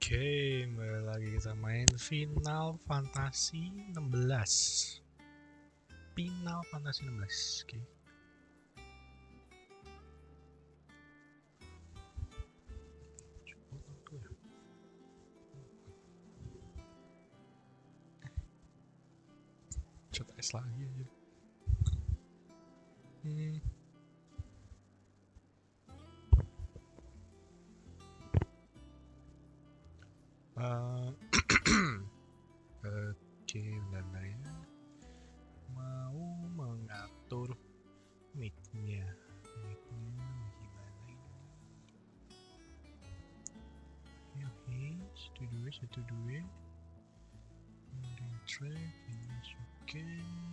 Oke, kembali lagi kita main Final Fantasy 16. Final Fantasy 16. Oke. Coba es lagi aja. Oke, bentar ya. Mau mengatur mic-nya. Mic-nya gimana ini? Oke, satu dua. Track ini oke,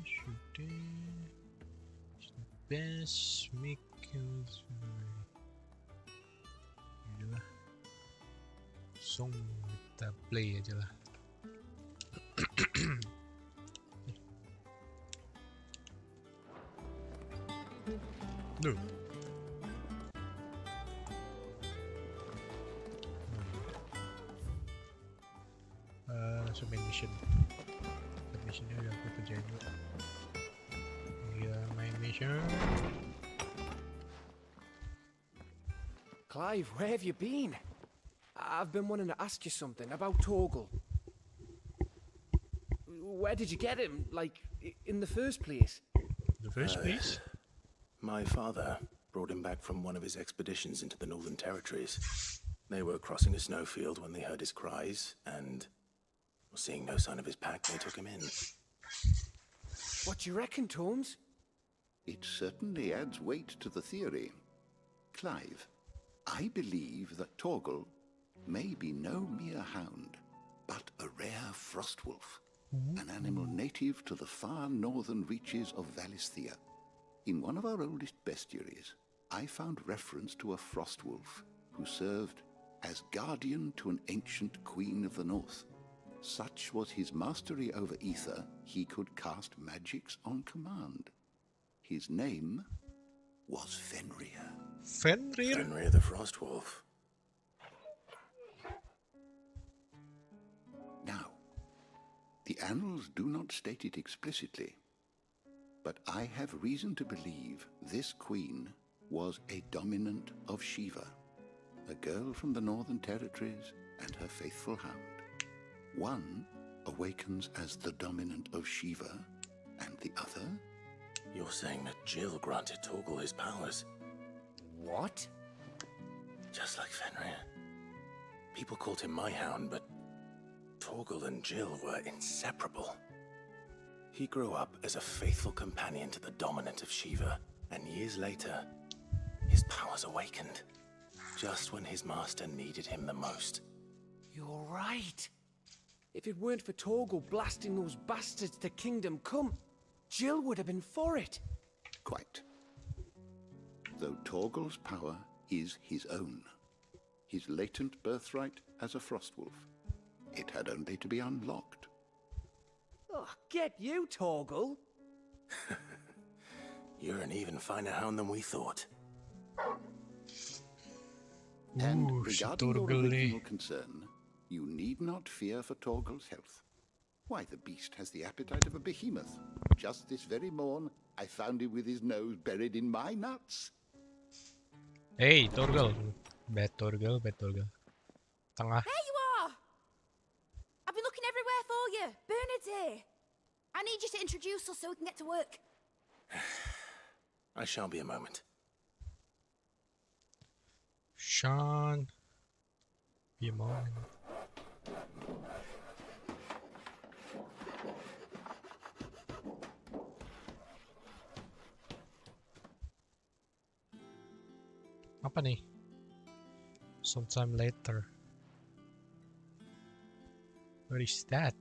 sudah. Best mic inilah. Song kita play aja lah. Duh. Langsung main mission. Missionnya udah aku kerjain dulu. Iya, main mission. Clive, where have you been? I've been wanting to ask you something about Torgal. Where did you get him, like, in the first place? The first place? My father brought him back from one of his expeditions into the Northern Territories. They were crossing a snowfield when they heard his cries, and seeing no sign of his pack, they took him in. What do you reckon, Tomes? It certainly adds weight to the theory. Clive, I believe that Torgal may be no mere hound, but a rare frostwolf, an animal native to the far northern reaches of Valisthea. In one of our oldest bestiaries, I found reference to a frostwolf who served as guardian to an ancient queen of the north. Such was his mastery over aether, he could cast magics on command. His name was Fenrir. Fenrir? Fenrir the Frostwolf. Now, the annals do not state it explicitly, but I have reason to believe this queen was a dominant of Shiva, a girl from the Northern Territories and her faithful hound. One awakens as the dominant of Shiva, and the other? You're saying that Jill granted Torgal his powers? What? Just like Fenrir. People called him my hound, but Torgal and Jill were inseparable. He grew up as a faithful companion to the dominant of Shiva, and years later, his powers awakened, just when his master needed him the most. You're right. If it weren't for Torgal blasting those bastards to Kingdom Come, Jill would have been for it. Quite. Though Torgal's power is his own, his latent birthright as a frostwolf, it had only to be unlocked. Oh, get you, Torgal. You're an even finer hound than we thought. And Ooh, regarding your Torgal. original concern, you need not fear for Torgal's health. Why, the beast has the appetite of a behemoth. Just this very morn, I found him with his nose buried in my nuts. Hey, Torgal. Bad Torgal. Tengah. There you are! I've been looking everywhere for you. Bernard's here. I need you to introduce us so we can get to work. I shall be a moment. Sean. Be a moment. Apa nih? Sometime later. What is that?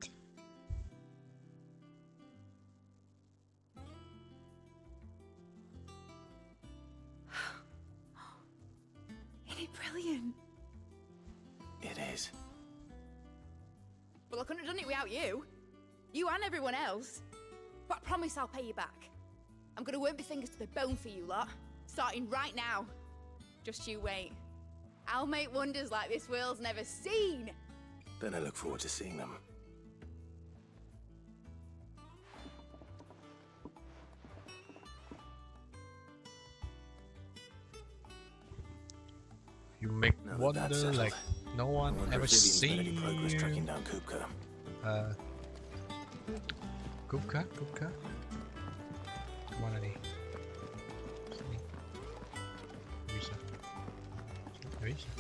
Isn't it brilliant? It is. Well, I couldn't have done it without you. You and everyone else. But I promise I'll pay you back. I'm gonna work my fingers to the bone for you lot. Starting right now. Just you wait. I'll make wonders like this world's never seen. Then I look forward to seeing them. You make Now that wonder that's settled, like no one I wonder ever if Vivian's made any progress seen. tracking down Kupka. Kupka? Kemana nih? Sini. Bisa. Bisa.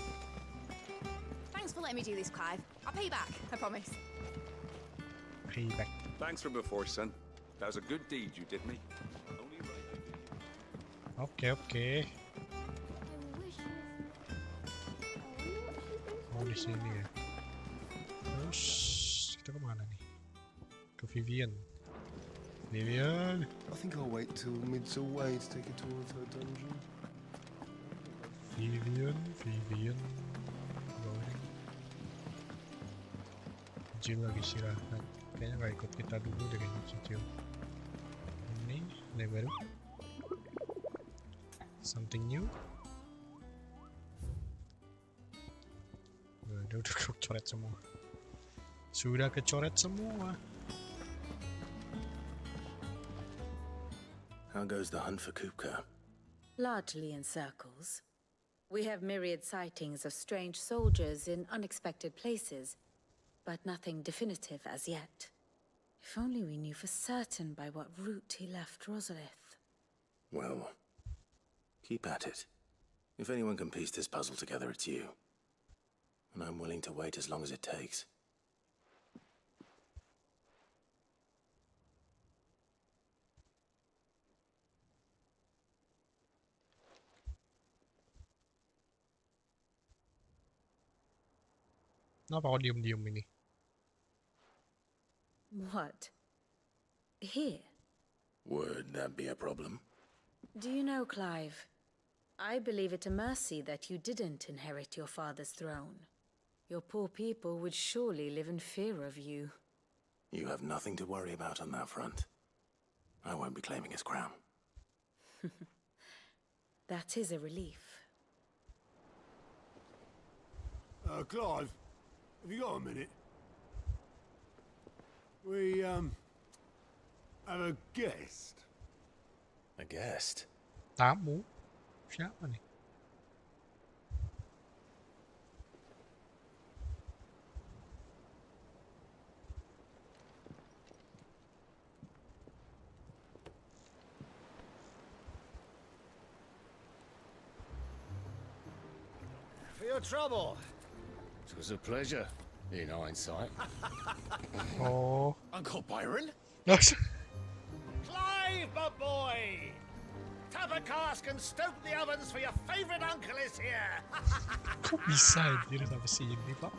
Thanks for letting me do this, Clive. I'll pay you back, I promise. Payback. Thanks from before, son. That was a good deed you did me. Only right I did. Oke. Oh, di sini ya. Terus kita kemana nih? Ke Vivian. Vivian. I think I'll wait till Mid's away to take a tour of her dungeon. Vivian. Jill lagi istirahat. Kayaknya nggak ikut kita dulu deh kayaknya si Jill. Ini baru. Something new. Udah kecoret semua. Sudah kecoret semua. How goes the hunt for Kupka? Largely in circles. We have myriad sightings of strange soldiers in unexpected places, but nothing definitive as yet. If only we knew for certain by what route he left Rosalith. Well, keep at it. If anyone can piece this puzzle together, it's you. And I'm willing to wait as long as it takes. Kenapa kau diem-diem ini? What? Here? Would that be a problem? Do you know, Clive? I believe it a mercy that you didn't inherit your father's throne. Your poor people would surely live in fear of you. You have nothing to worry about on that front. I won't be claiming his crown. That is a relief. Clive, have you got a minute? We, have a guest. A guest? Tamu? Siapa nih? For your trouble. It was a pleasure, in hindsight. Oh. Uncle Byron? Clive, my boy! Tap a cask and stoke the ovens for your favorite uncle is here! kok bisa anjir sampai sini, Pak?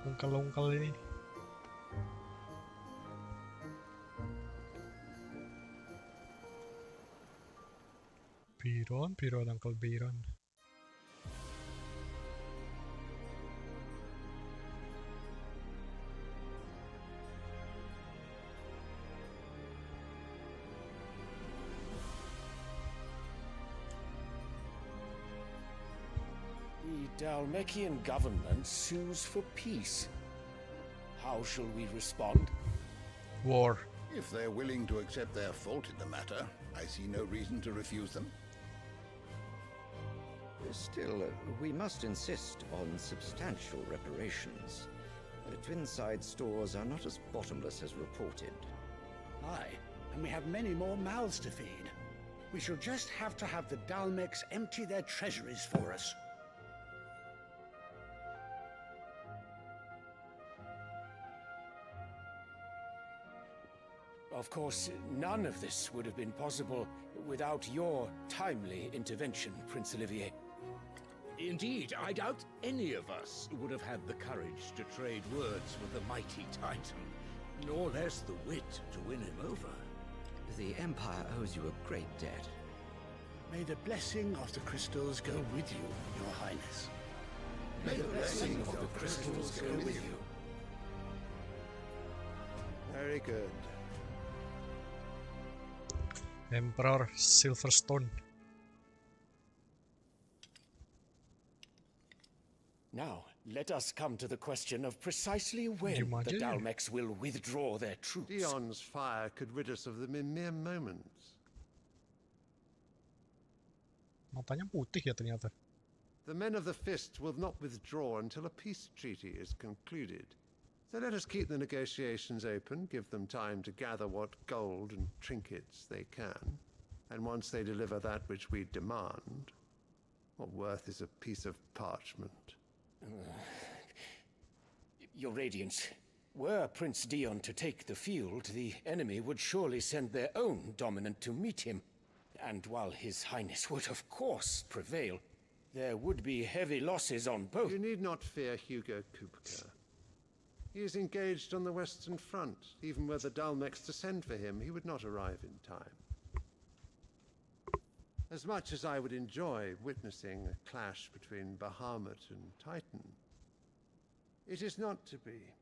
Ungkel-ungkel ini. Biron, Uncle Biron. The Dalmekian government sues for peace. How shall we respond? War. If they're willing to accept their fault in the matter, I see no reason to refuse them. Still, we must insist on substantial reparations. Twinside stores are not as bottomless as reported. Aye, and we have many more mouths to feed. We shall just have to have the Dalmeks empty their treasuries for us. Of course, none of this would have been possible without your timely intervention, Prince Olivier. Indeed, I doubt any of us would have had the courage to trade words with the mighty Titan, nor less the wit to win him over. The Empire owes you a great debt. May the blessing of the crystals go with you, Your Highness. May the blessing of the crystals go with you. Very good. Emperor Silverstone. Now, Let us come to the question of precisely when the Dalmex will withdraw their troops. Dion's fire could rid us of them in mere moments. Matanya putih ya ternyata. The men of the Fist will not withdraw until a peace treaty is concluded. So let us keep the negotiations open, give them time to gather what gold and trinkets they can. And once they deliver that which we demand, what worth is a piece of parchment? Your Radiance, were Prince Dion to take the field, the enemy would surely send their own dominant to meet him. And while His Highness would of course prevail, there would be heavy losses on both. You need not fear Hugo Kupka. He is engaged on the Western Front. Even were the Dalmex to send for him, he would not arrive in time. As much as I would enjoy witnessing a clash between Bahamut and Titan, it is not to be.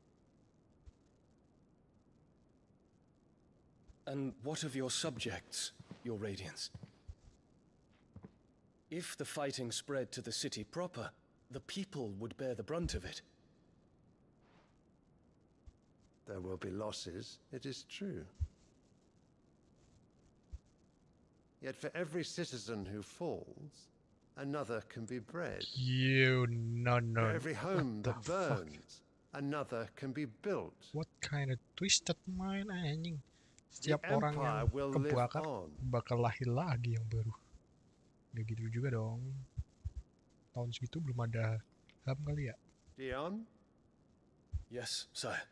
And what of your subjects, Your Radiance? If the fighting spread to the city proper, the people would bear the brunt of it. There will be losses, it is true. Yet for every citizen who falls, another can be bred. For every home that burns, another can be built. What kind of twisted mind anjing? Setiap orang yang kebakar bakal lahir lagi yang baru. Gak gitu juga dong. Tahun segitu belum ada HAM kali ya? Dion? Yes, sire.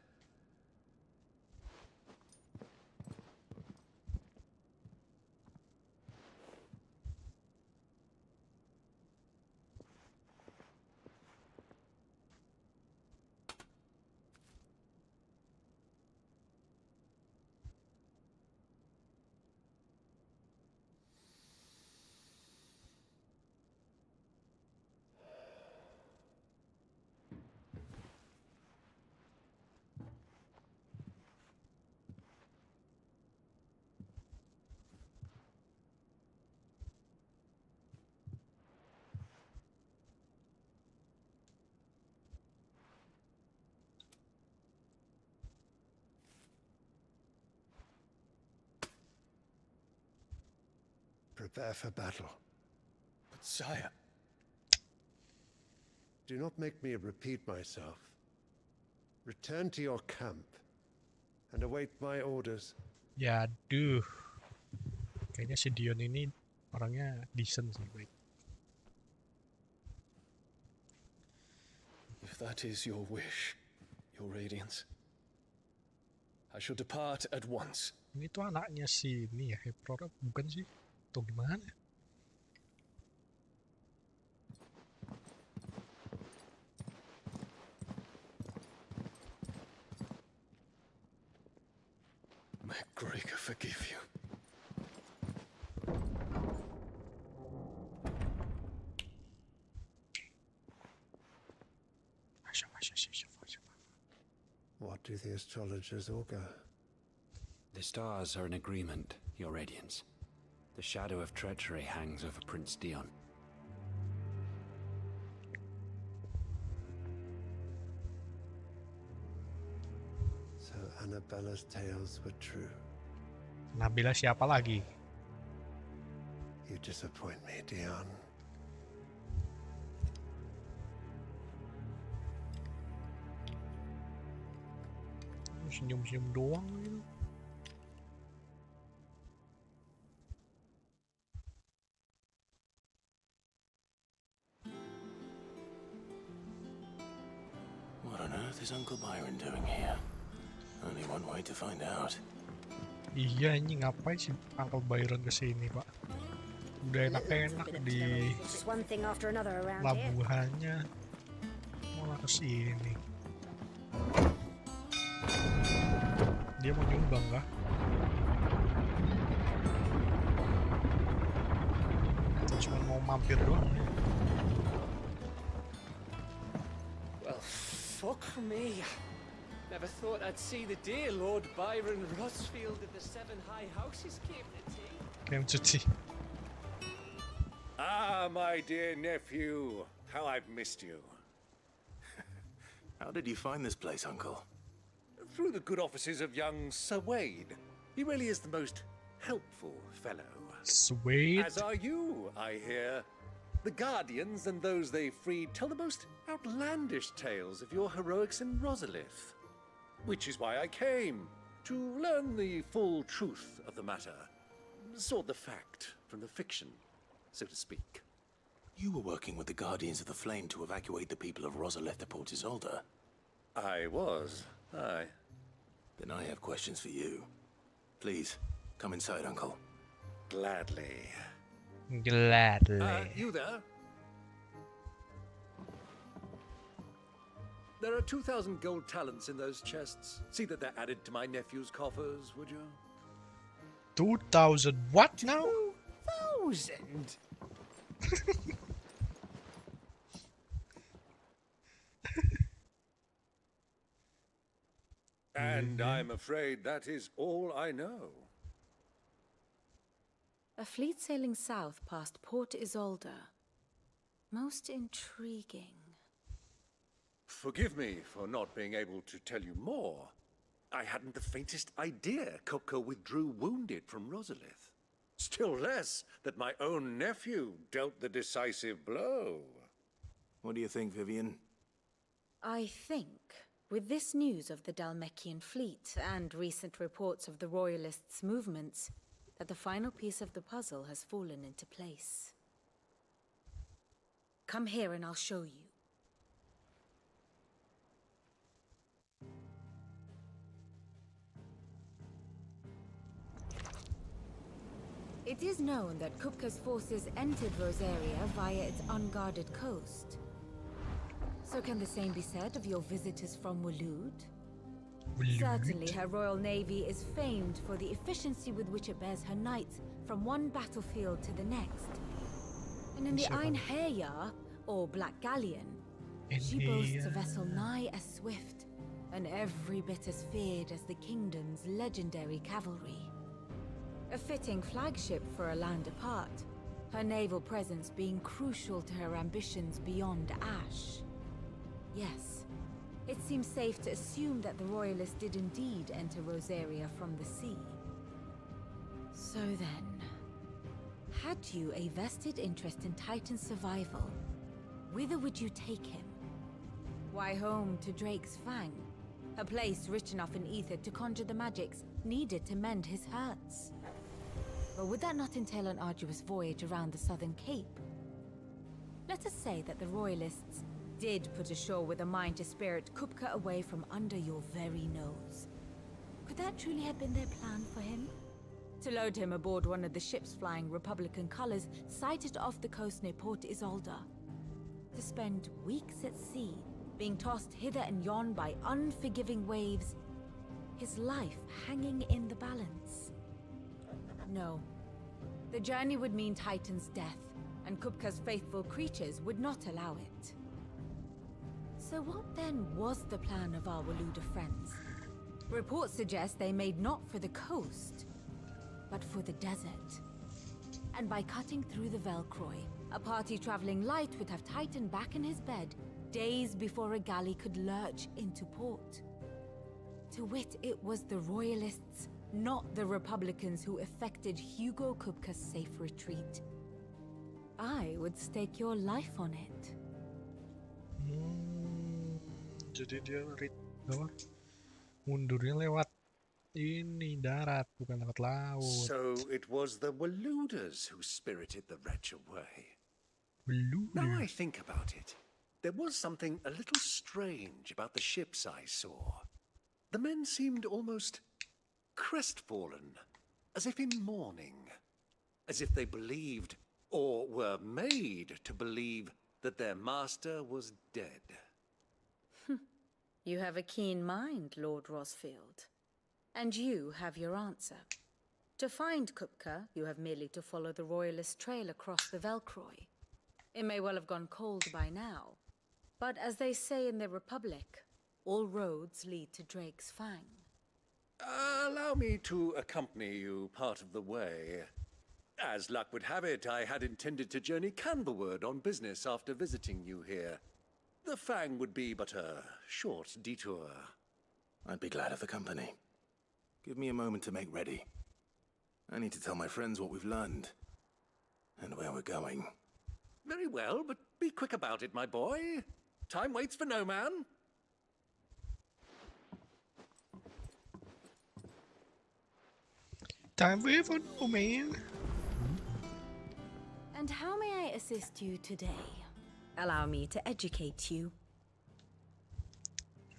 Prepare for battle. But sire... Do not make me repeat myself. Return to your camp and await my orders. Ya aduh. Kayaknya si Dion ini orangnya decent sih, baik. If that is your wish, Your Radiance, I shall depart at once. Ini tuh anaknya si ini ya, Heprora bukan sih? Tuh gimana? May Gregor forgive you. What do the astrologers augur? The stars are in agreement, Your Radiance. The shadow of treachery hangs over Prince Dion. So Annabella's tales were true. Nabila siapa lagi? You disappoint me, Dion. Senyum-senyum doang gitu. What on earth is Uncle Byron doing here? Only one way to find out. Iya, ini ngapain sih Uncle Byron kesini, Pak? Udah enak-enak di labuhannya, malah kesini. Dia mau nyumbang kah? Cuma mau mampir doang ya. Well, fuck me. Never thought I'd see the day Lord Byron Rosfield of the Seven High Houses came to tea. Came to tea. Ah, my dear nephew, how I've missed you. How did you find this place, Uncle? Through the good offices of young Sir Wade. He really is the most helpful fellow. Sweet. As are you, I hear. The Guardians and those they freed tell the most outlandish tales of your heroics in Rosalith. Which is why I came, to learn the full truth of the matter. Sort the fact from the fiction, so to speak. You were working with the Guardians of the Flame to evacuate the people of Rosalith to Port Isolde. I was, aye. Then I have questions for you. Please, come inside, Uncle. Gladly. Gladly. You there? There are 2,000 gold talents in those chests. See that they're added to my nephew's coffers, would you? 2,000 what now? 2,000? And I'm afraid that is all I know. A fleet sailing south past Port Isolde. Most intriguing. Forgive me for not being able to tell you more. I hadn't the faintest idea Kupka withdrew wounded from Rosalith. Still less that my own nephew dealt the decisive blow. What do you think, Vivian? I think, with this news of the Dhalmekian fleet and recent reports of the Royalists' movements, that the final piece of the puzzle has fallen into place. Come here and I'll show you. It is known that Kupka's forces entered Rosaria via its unguarded coast. So can the same be said of your visitors from Waloed? Certainly her royal navy is famed for the efficiency with which it bears her knights from one battlefield to the next. And in the Einherjar, or Black Galleon, she boasts a vessel nigh as swift, and every bit as feared as the kingdom's legendary cavalry. A fitting flagship for a land apart, her naval presence being crucial to her ambitions beyond Ash. Yes, it seems safe to assume that the Royalists did indeed enter Rosaria from the sea. So then, had you a vested interest in Titan's survival, whither would you take him? Why, home to Drake's Fang, a place rich enough in aether to conjure the magics needed to mend his hurts. Or would that not entail an arduous voyage around the southern cape? Let us say that the Royalists did put ashore with a mind to spirit Kupka away from under your very nose. Could that truly have been their plan for him? To load him aboard one of the ships flying Republican colors sighted off the coast near Port Isolde. To spend weeks at sea, being tossed hither and yon by unforgiving waves, his life hanging in the balance. No. The journey would mean Titan's death, and Kupka's faithful creatures would not allow it. So what then was the plan of our Waloed friends? Reports suggest they made not for the coast, but for the desert. And by cutting through the Velcroy, a party traveling light would have Titan back in his bed days before a galley could lurch into port. To wit, it was the Royalists, not the Republicans, who effected Hugo Kupka's safe retreat. I would stake your life on it. Jadi dia mundurnya lewat ini darat, bukan lewat laut. So it was the Waloeders who spirited the wretch away. Now I think about it, there was something a little strange about the ships I saw. The men seemed almost crestfallen, as if in mourning, as if they believed, or were made to believe, that their master was dead. You have a keen mind, Lord Rosfield. And you have your answer. To find Kupka, you have merely to follow the Royalist trail across the Velcroy. It may well have gone cold by now, but as they say in the Republic, all roads lead to Drake's Fang. Allow me to accompany you part of the way. As luck would have it, I had intended to journey Canberward on business after visiting you here. the Fang would be but a short detour. I'd be glad of the company. Give me a moment to make ready. I need to tell my friends what we've learned. And where we're going. Very well, but be quick about it, my boy. Time waits for no man. Time waits for no man. And how may I assist you today? Allow me to educate you.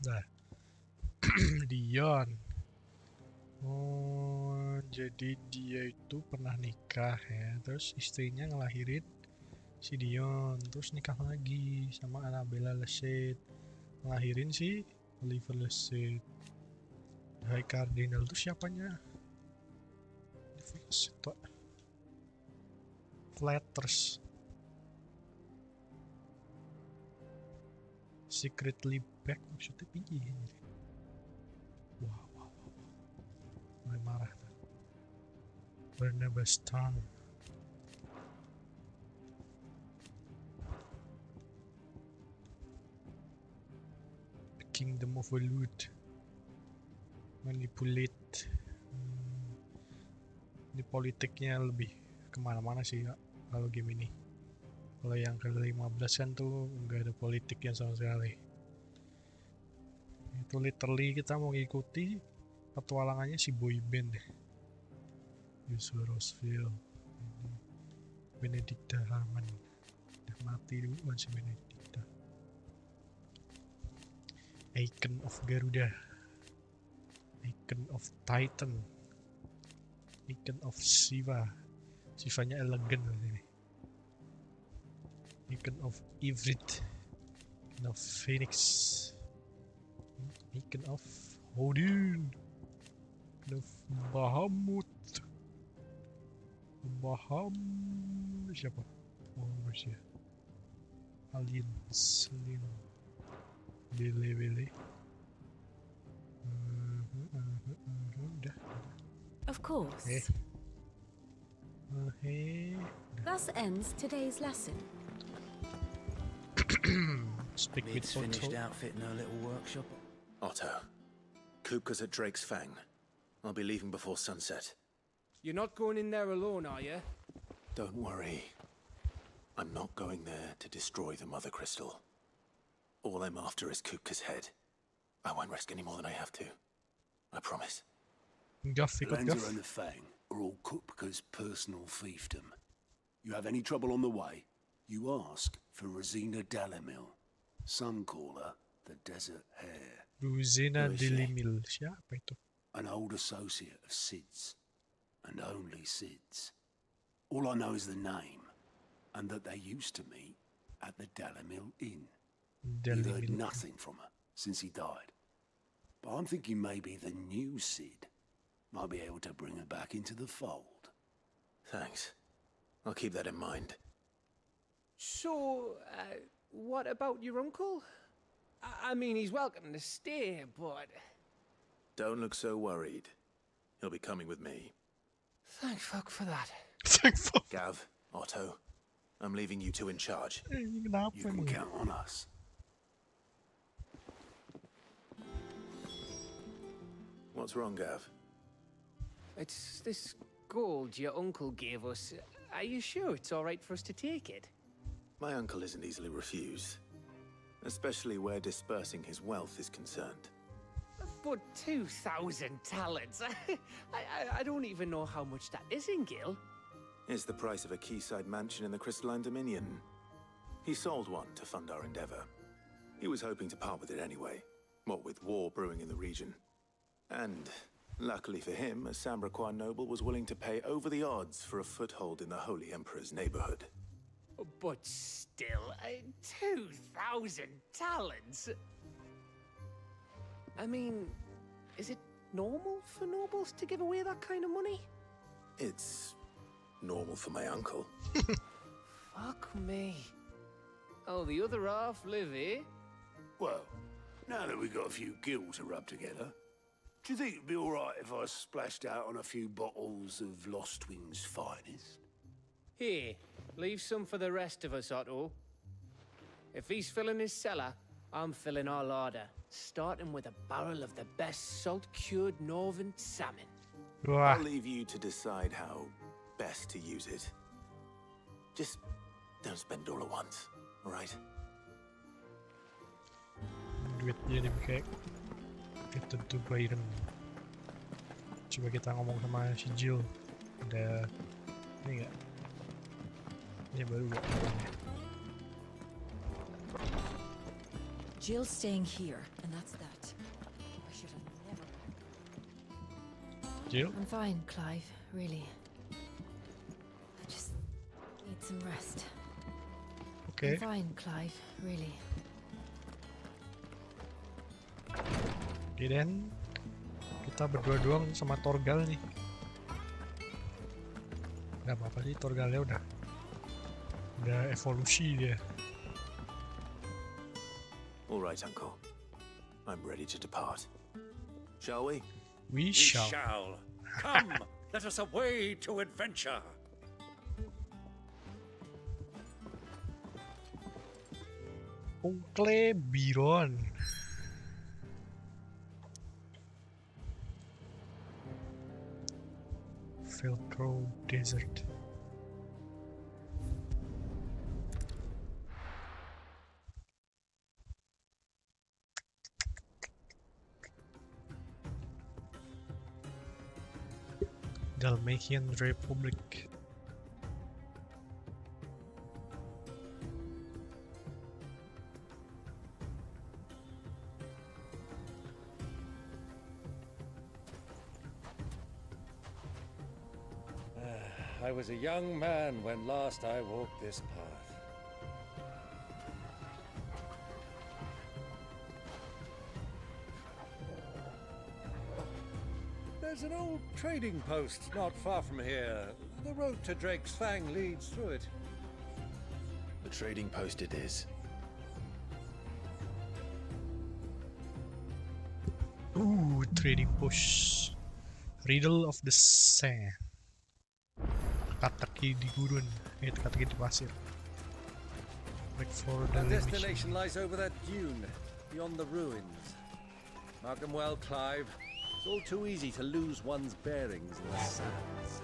Nah. Dion. Oh, jadi dia itu pernah nikah ya, terus istrinya ngelahirin si Dion, terus nikah lagi sama Annabella Lacet, ngelahirin si Oliver Lacet. High Cardinal itu siapanya? Oliver Lacet, Pak. Flatters. Secretly back maksudnya piye? Wow. Mulai marah tuh. Barnabas Tongue. The Kingdom of Velood. Manipulate. Ini politiknya lebih kemana-mana sih ya, kalau game ini. Kalau yang ke-15 kan tuh nggak ada politiknya sama sekali. Itu literally kita mau ngikuti petualangannya si boyband deh. Yusuf Roseville, Benedicta Harman, udah mati dulu kan si Benedicta. Icon of Garuda, Icon of Titan, Icon of Shiva, Shivanya elegan ini. Icon of Ivrit, Icon of Phoenix, Icon of Odin, Icon of Bahamut, siapa? Oh masih Alien, Selin, Bele. Udah. Of course. Thus ends today's lesson. Speak with Mid's finished outfitting her little workshop. Otto, Kupka's at Drake's Fang. I'll be leaving before sunset. You're not going in there alone, are you? Don't worry. I'm not going there to destroy the Mother Crystal. All I'm after is Kupka's head. I won't risk any more than I have to. I promise. Lanza and the Fang are all Kupka's personal fiefdom. You have any trouble on the way, you ask for Rosina Dalimil. Some call her the Desert Hare. Rosina Dalimil, siapa itu? An old associate of Sid's, and only Sid's. All I know is the name, and that they used to meet at the Dalimil Inn. You've heard nothing from her since he died. But I'm thinking maybe the new Sid might be able to bring her back into the fold. Thanks. I'll keep that in mind. So, what about your uncle? I mean, he's welcome to stay, but... Don't look so worried. He'll be coming with me. Thank fuck for that. Thank fuck. Gav, Otto, I'm leaving you two in charge. You can count on us. What's wrong, Gav? It's this gold your uncle gave us. Are you sure it's all right for us to take it? My uncle isn't easily refused, especially where dispersing his wealth is concerned. But 2,000 talents. I don't even know how much that is in Gil. It's the price of a quayside mansion in the Crystalline Dominion. He sold one to fund our endeavor. He was hoping to part with it anyway, what with war brewing in the region. And, luckily for him, a Sambraquan noble was willing to pay over the odds for a foothold in the Holy Emperor's neighborhood. But still, 2,000 talents? I mean, is it normal for nobles to give away that kind of money? It's normal for my uncle. Fuck me. Oh, the other half live, eh? Well, now that we've got a few gil to rub together, do you think it'd be all right if I splashed out on a few bottles of Lost Wing's finest? Here, leave some for the rest of us, Otto. If he's filling his cellar, I'm filling our larder, starting with a barrel of the best salt-cured northern salmon. Wah. I'll leave you to decide how best to use it. Just don't spend it all at once, all right? Duitnya dipakai itu tuh Byron. Coba kita ngomong sama si Jill. Ada ini nggak? Ini baru nggak ngomongnya. Jill's staying here, and that's that. I should have never. Jill? I'm fine, Clive. Really. I just need some rest. Okay. I'm fine, Clive. Really. Oke, dan kita berdua doang sama Torgal nih. Gak apa-apa sih, Torgalnya udah evolusi dia. All right, Uncle. I'm ready to depart. Shall we? We shall. Come, let us away to adventure. Oncle Byron. Velcro Desert. Dalmatian Republic. I was a young man when last I walked this path. There's an old trading post not far from here. The road to Drake's Fang leads through it. The trading post it is. Ooh, trading post. Riddle of the Sand. Teka-teki di gurun, teka-teki di pasir. Look for the destination lies over that dune, beyond the ruins. Mark them well, Clive. It's all too easy to lose one's bearings in the sands.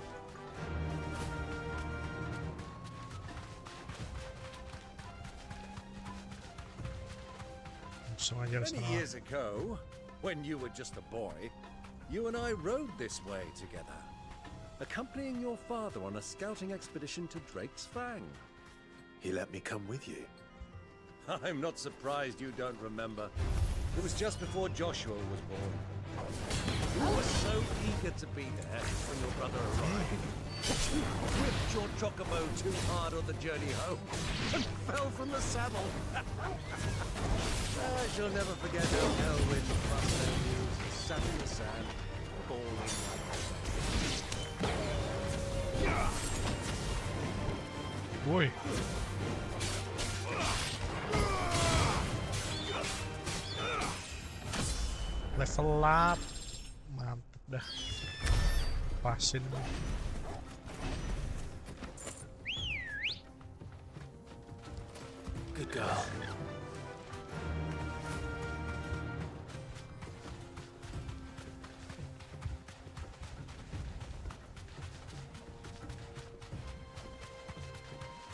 Many years ago, when you were just a boy, you and I rode this way together, accompanying your father on a scouting expedition to Drake's Fang. He let me come with you. I'm not surprised you don't remember. It was just before Joshua was born. You were so eager to be there when your brother arrived. You whipped your chocobo too hard on the journey home and fell from the saddle. I shall never forget how Elwyn sat in the sand, bawling. Boy. Level up. Mantap dah. Pasin. Good girl.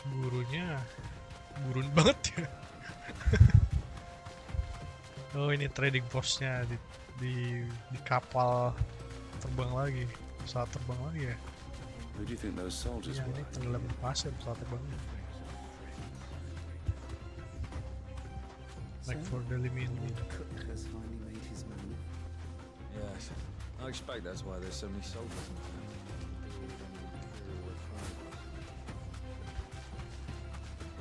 Gurunya gurun banget ya. Oh, ini trading postnya di kapal terbang lagi, pesawat terbang lagi ya. Who do you think those soldiers Ya, were? ini tenggelam di pasir pesawat terbangnya. Like for the limit. Has finally made his move. Yes, I expect that's why there's so many soldiers.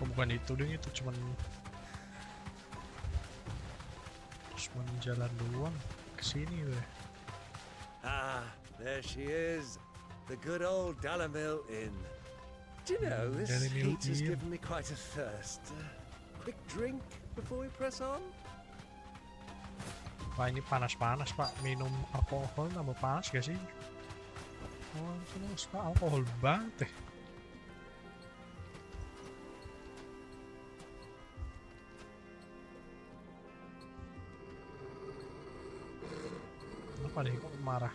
Oh, bukan itu deh, itu cuman jalan doang ke sini deh. Ah, there she is. The good old Dalamil Inn. Do you know, this Dalamil heat has Inn. given me quite a thirst. Quick drink before we press on? Wah, ini panas-panas pak, minum alkohol tambah panas gak sih? Oh, itu suka alkohol banget deh. Kenapa nih kok marah?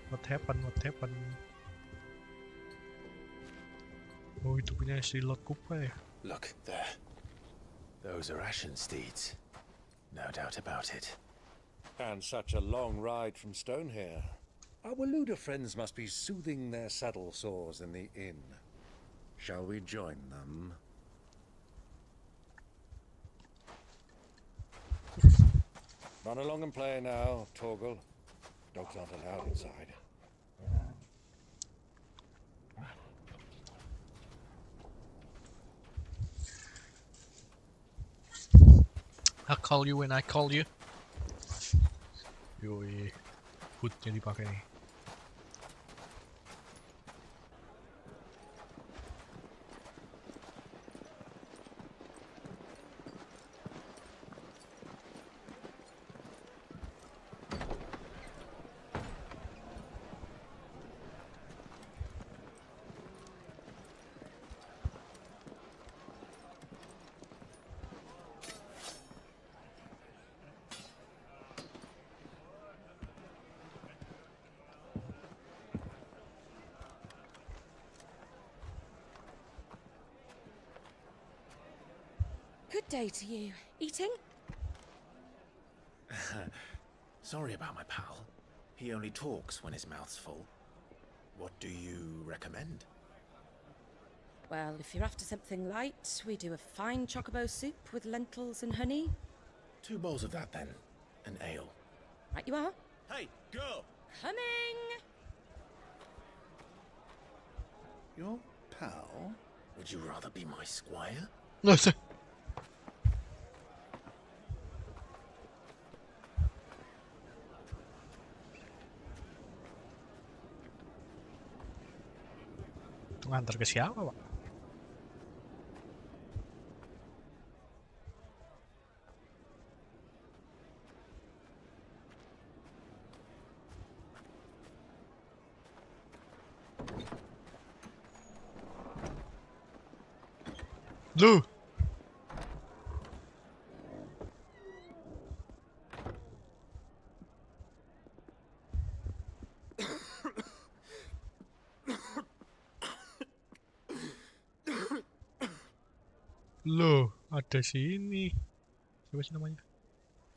What happened? What happened? Oh, itu punya si Lord Kupa ya? Look, there. Those are Ashen steeds. No doubt about it. And such a long ride from Stonehair. Our Waluda friends must be soothing their saddle sores in the inn. Shall we join them? Run along and play now, Torgal. Dogs aren't allowed inside. I'll call you when I call you. Yoi, hoodnya dipakai nih. Good day to you. Eating? Sorry about my pal. He only talks when his mouth's full. What do you recommend? Well, if you're after something light, we do a fine chocobo soup with lentils and honey. 2 bowls of that then. An ale. Right you are. Hey, girl! Coming! Your pal? Would you rather be my squire? No, sir. Ngantar ke siapa, Pak? Loh. Loh, ada sini. Siapa sih namanya?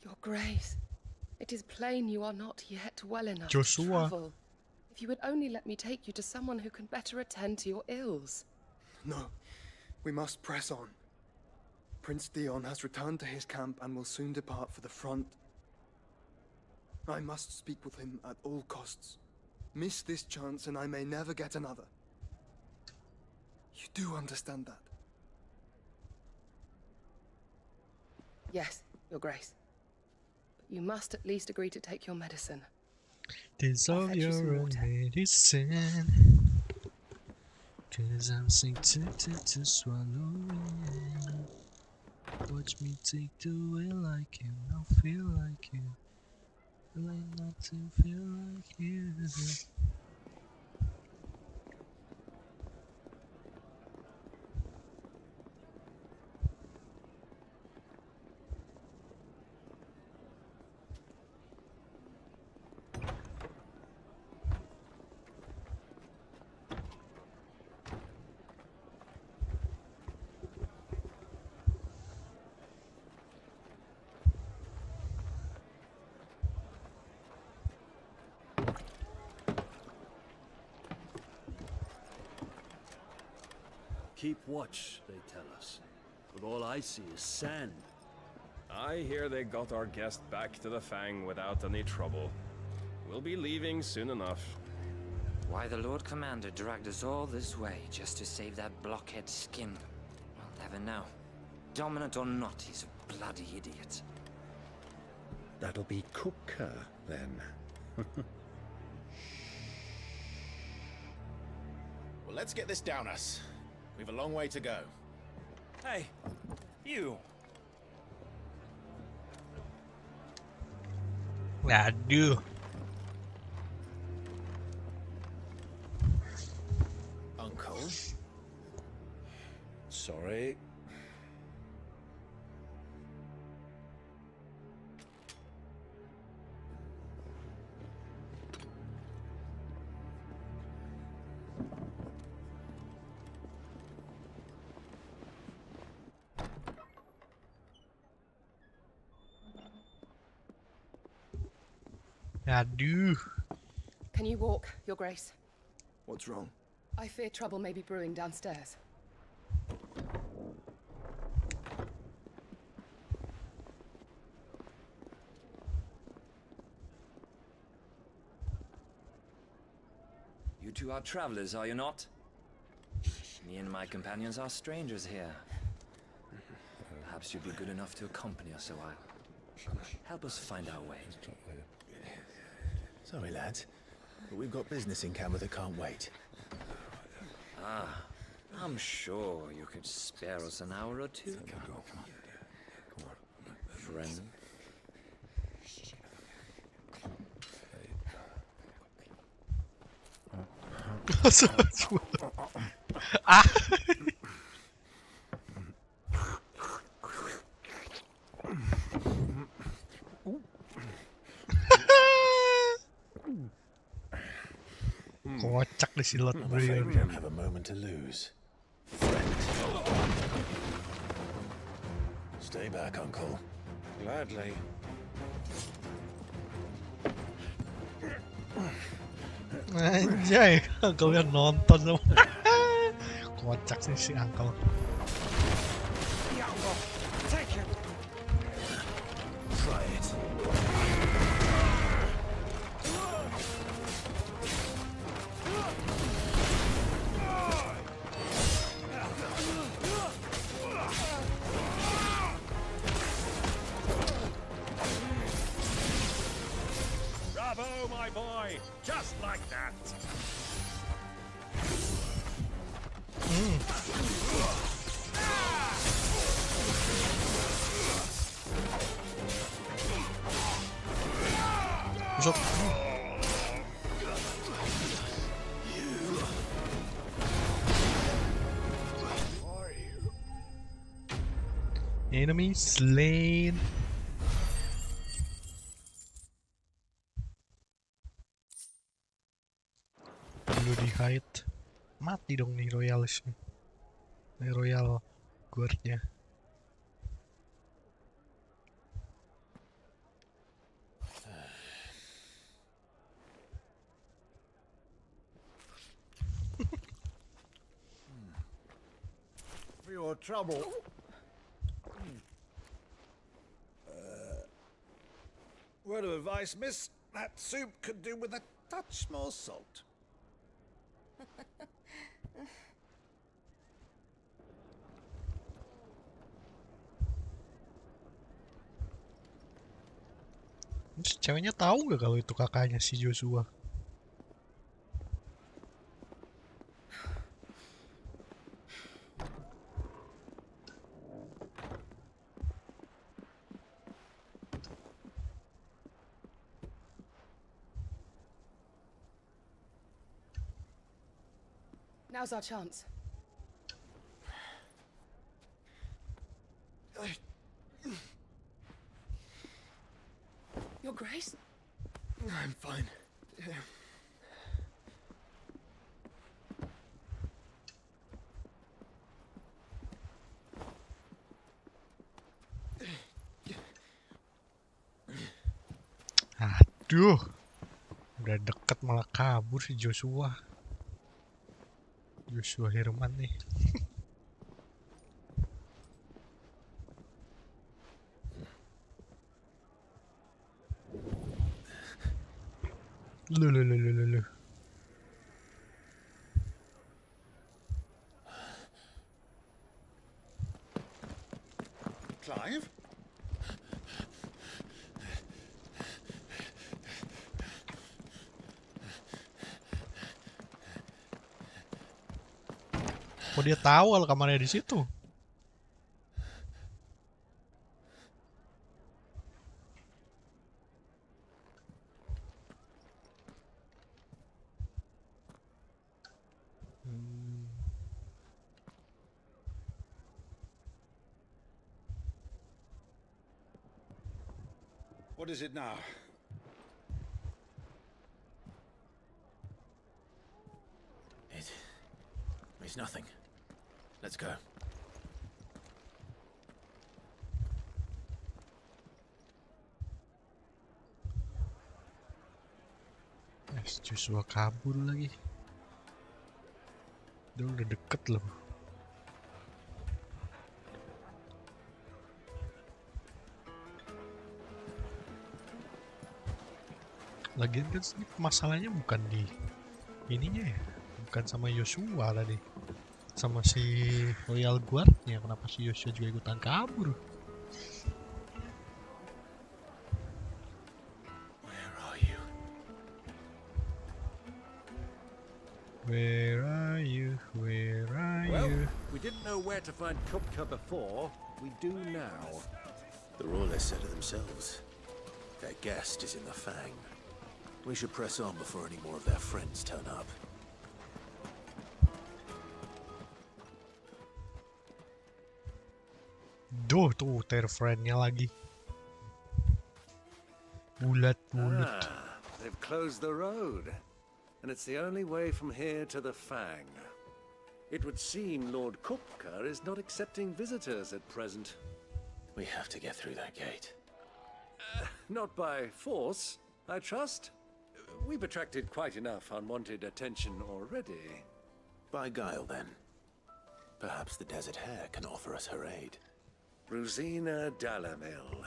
Your Grace, it is plain you are not yet well enough Joshua. to travel. If you would only let me take you to someone who can better attend to your ills. No, we must press on. Prince Dion has returned to his camp and will soon depart for the front. I must speak with him at all costs. Miss this chance and I may never get another. You do understand that? Yes, Your Grace. But you must at least agree to take your medicine. Dissolve your own medicine. 'Cause I'm sick to swallow it. Watch me take the will like you, now feel like you. Like not to feel like you. Keep watch, they tell us. But all I see is sand. I hear they got our guest back to the Fang without any trouble. We'll be leaving soon enough. Why the Lord Commander dragged us all this way just to save that blockhead skin, we'll never know. Dominant or not, he's a bloody idiot. That'll be Cooker, then. Well, let's get this down us. We've a long way to go. Hey, you. Waduh. Uncle? Aduh. Can you walk, Your Grace? What's wrong? I fear trouble may be brewing downstairs. You two are travelers, are you not? Me and my companions are strangers here. Perhaps you'd be good enough to accompany us a while. Help us find our way. Sorry, lads, but we've got business in camera that can't wait. Ah, I'm sure you could spare us an hour or two. Come on. Friend. Ah. Kocak di silat I'm afraid we don't have a moment to lose. Stay back, Uncle. Gladly. Anjay, kalian nonton semua. Kocak sih si Uncle. Try it. Bravo, my boy! Just like that! Besok. Enemy slain. Dulu di hide. Mati dong nih royalisnya. Nih royal guardnya. For your trouble. Word of advice, miss. That soup could do with a touch more salt. Terus ceweknya tahu nggak kalau itu kakaknya si Joshua? Now's our chance. Your Grace? I'm fine. Aduh, udah deket malah kabur si Joshua. Joshua Herman nih. Lu. Clive? Kok dia tahu kalau kamarnya di situ? What is it now? It's nothing. Let's go. Joshua kabur lagi. Dia udah deket loh. Lagian kan ini masalahnya bukan di ininya ya, bukan sama Joshua tadi, sama si Royal Guardnya. Kenapa si Joshua juga ikutan kabur? Where are you? Where are Well, you? we didn't know where to find Kupka before. We do now. The Royalists said it themselves. Their guest is in the Fang. We should press on before any more of their friends turn up. Duh, tuh friend-nya lagi. Bulat-bulat. They've closed the road. And it's the only way from here to the Fang. It would seem Lord Kupka is not accepting visitors at present. We have to get through that gate. Not by force, I trust. We've attracted quite enough unwanted attention already. By guile, then. Perhaps the Desert Hare can offer us her aid. Rosina Dalamil,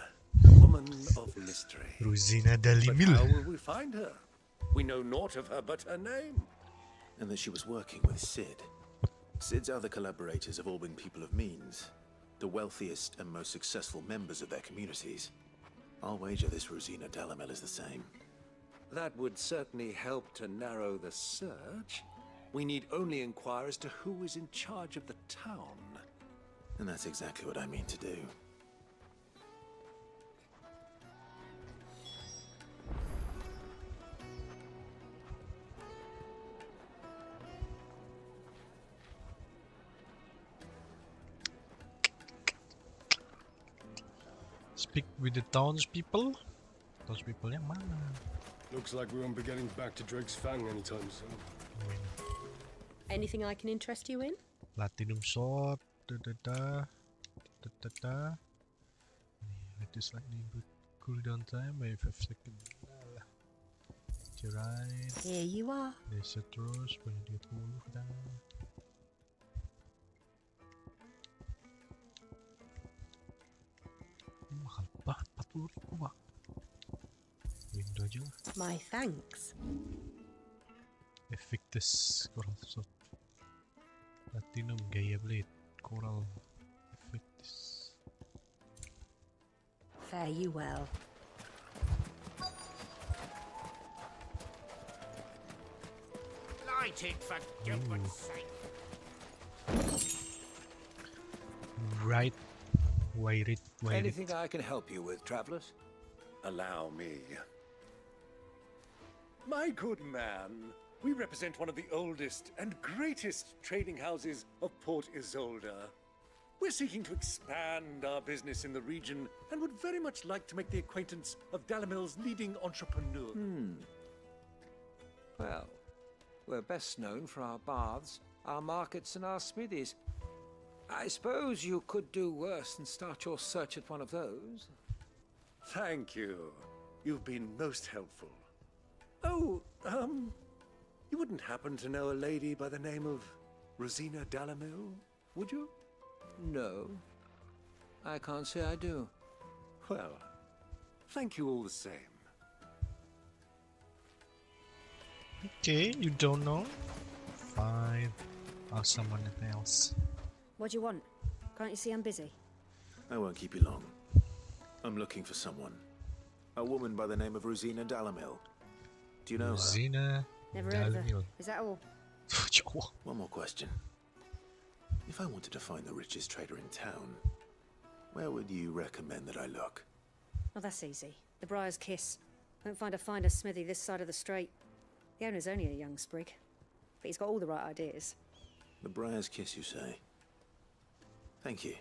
woman of mystery. Rosina But Dalamil. how will we find her? We know naught of her but her name. And that she was working with Sid. Sid's other collaborators have all been people of means, the wealthiest and most successful members of their communities. I'll wager this Rosina Dalamil is the same. That would certainly help to narrow the search. We need only inquire as to who is in charge of the town. And that's exactly what I mean to do. Speak with the townspeople. Townspeople yang mana? Looks like we won't be getting back to Drake's Fang anytime soon. Anything I can interest you in? Platinum sword. Reduce lightning boot cooldown time by 5 seconds. Right. Here you are. Desa terus punya 30 dah. Mahal banget, 40.000 Pak. Window aja lah. My thanks. Effectus Coral Sword. Platinum Gaia Blade Coral Effectus. Fare you well. Light it for goodness sake. Right. Wait it. Anything I can help you with, travelers? Allow me. My good man, we represent one of the oldest and greatest trading houses of Port Isolde. We're seeking to expand our business in the region and would very much like to make the acquaintance of Dalamil's leading entrepreneur. Well, we're best known for our baths, our markets, and our smithies. I suppose you could do worse than start your search at one of those. Thank you. You've been most helpful. Oh, you wouldn't happen to know a lady by the name of Rosina Dalamil, would you? No. I can't say I do. Well, thank you all the same. Okay, you don't know? Fine. I'll summon anything else. What do you want? Can't you see I'm busy? I won't keep you long. I'm looking for someone. A woman by the name of Rosina Dalamil. Do you know Rosina Never heard of her. Is that all? One more question. If I wanted to find the richest trader in town, where would you recommend that I look? Oh, that's easy. The Briar's Kiss. Won't find a finer smithy this side of the strait. The owner's only a young sprig, but he's got all the right ideas. The Briar's Kiss, you say? Thank you.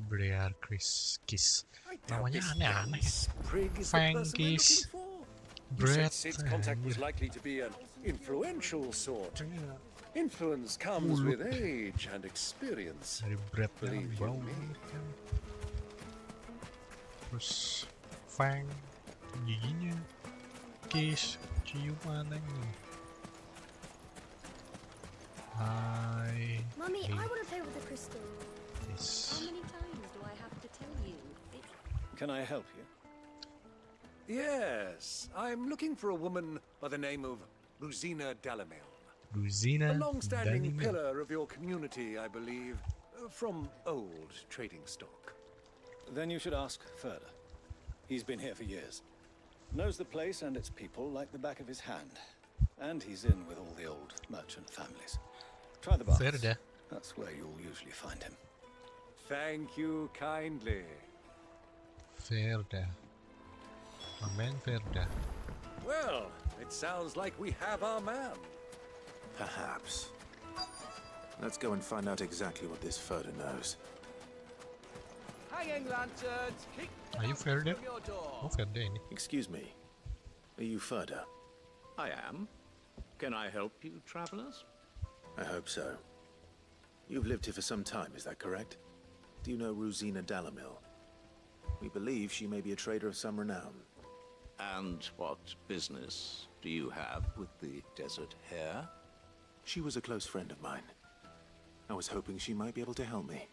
Briar Kiss. Namanya aneh-aneh. Sprig is the Fang person we're looking Kiss. for. You Bread. said Sid's contact was likely to be an influential sort. Influence comes with age and experience. Dari bread Believe you bau. me. Terus Fang giginya. Kiss ciuman ini. Mummy, I want to play with the crystal. This. How many times do I have to tell you? Can I help you? Yes, I'm looking for a woman by the name of Rosina Dalamil. Rosina A long-standing Dalamil. pillar of your community, I believe, from old trading stock. Then you should ask Ferda. He's been here for years. Knows the place and its people like the back of his hand. And he's in with all the old merchant families. Try the baths. Ferda. That's where you'll usually find him. Thank you kindly. Ferda. My man Ferda. Well, it sounds like we have our man. Perhaps. Let's go and find out exactly what this Ferda knows. Hanging lanterns, keep Are you Ferda? from your door. Oh, Ferda ini. Excuse me. Are you Ferda? I am. Can I help you, travelers? I hope so. You've lived here for some time, is that correct? Do you know Rosina Dalamil? We believe she may be a trader of some renown. And what business do you have with the desert hare? She was a close friend of mine. I was hoping she might be able to help me.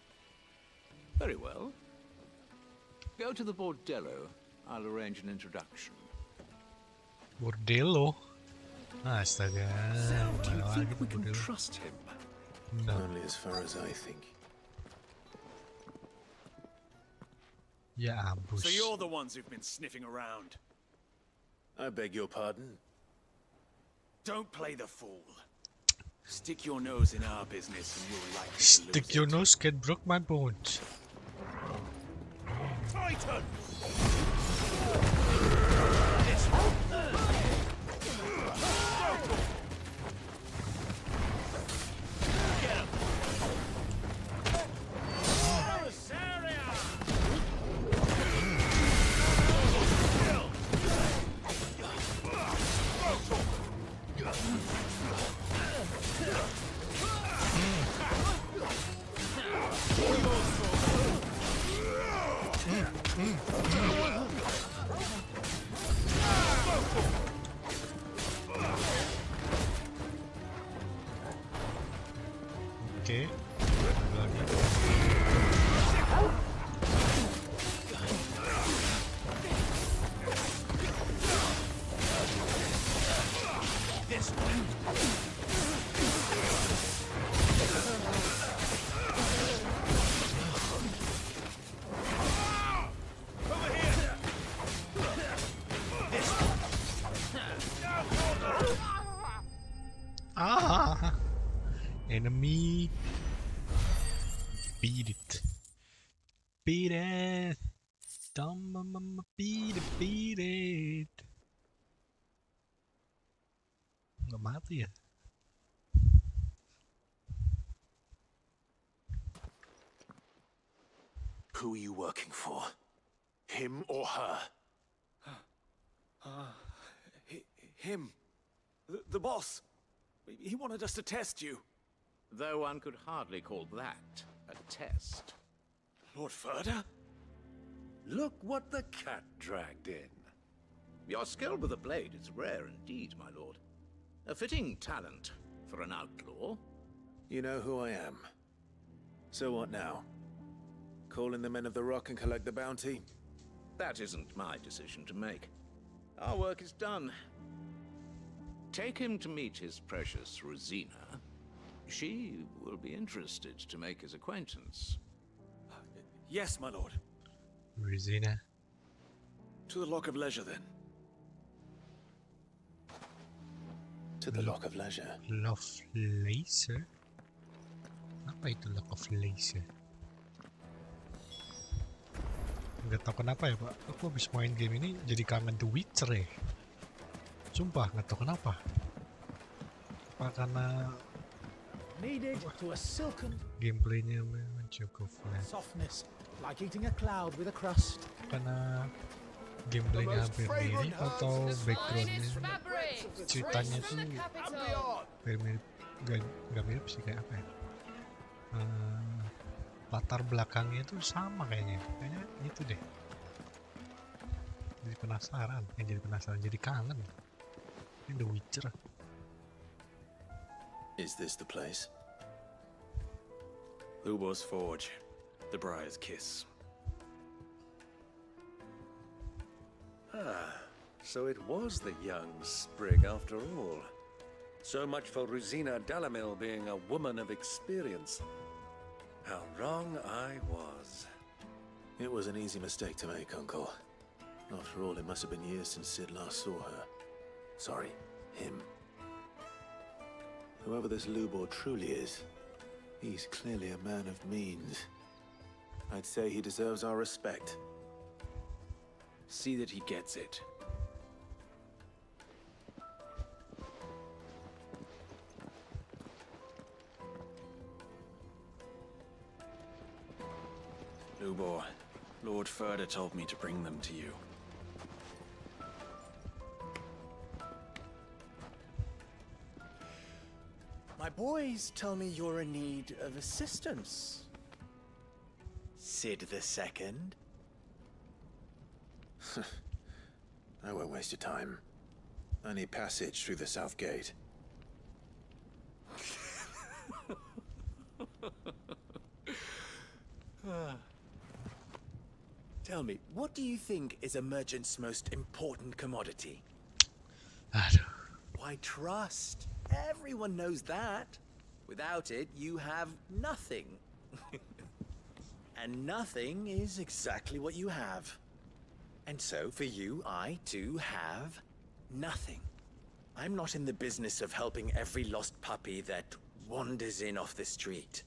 Very well. Go to the bordello. I'll arrange an introduction. Bordello? Astaga. Do you Mana think lagi we tuh can bordello? trust him? No. Only as far as I think. Ya ambus. So you're the ones who've been sniffing around. I beg your pardon? Don't play the fool. Stick your nose in our business and you'll likely to Stick lose your it. nose, get broke my bones. Titan! Oke. Lagi. Ah! Enemy. Beat it. Beat it. Beat it. Nggak mati ya? Who are you working for? Him or her? Him. The boss. He wanted us to test you. Though one could hardly call that a test. Lord Ferda? Look what the cat dragged in. Your skill with the blade is rare indeed, my lord. A fitting talent for an outlaw. You know who I am. So what now? Call in the men of the rock and collect the bounty? That isn't my decision to make. Our work is done. Take him to meet his precious Rosina. She will be interested to make his acquaintance. Yes, my lord. Rosina. To the Lock of Leisure, then. To the Lock of Leisure. Love Laser? Apa itu Lock of Laser? Nggak tahu kenapa ya pak, aku habis main game ini jadi kangen The Witcher ya. Sumpah nggak tahu kenapa. Apa karena Needed to a silken gameplaynya cukup flat. softness, like eating a cloud with a crust. Karena gameplaynya hampir mirip atau backgroundnya ceritanya tuh hampir mirip, nggak mirip sih, kayak apa ya, latar belakangnya tuh sama kayaknya itu deh. Jadi penasaran, jadi kangen ini The Witcher. Is this the place? Lubor's Forge. The Briar's Kiss. Ah, so it was the young sprig after all. So much for Rosina Dalamil being a woman of experience. How wrong I was. It was an easy mistake to make, Uncle. After all, it must have been years since Sid last saw her. Sorry, him. Whoever this Lubor truly is, he's clearly a man of means. I'd say he deserves our respect. See that he gets it. Lubor, Lord Furder told me to bring them to you. My boys tell me you're in need of assistance. Sid II? I won't waste your time. I need passage through the south gate. Tell me, what do you think is a merchant's most important commodity? Why, trust. Everyone knows that. Without it, you have nothing. And nothing is exactly what you have. And so, for you, I, too, have nothing. I'm not in the business of helping every lost puppy that wanders in off the street.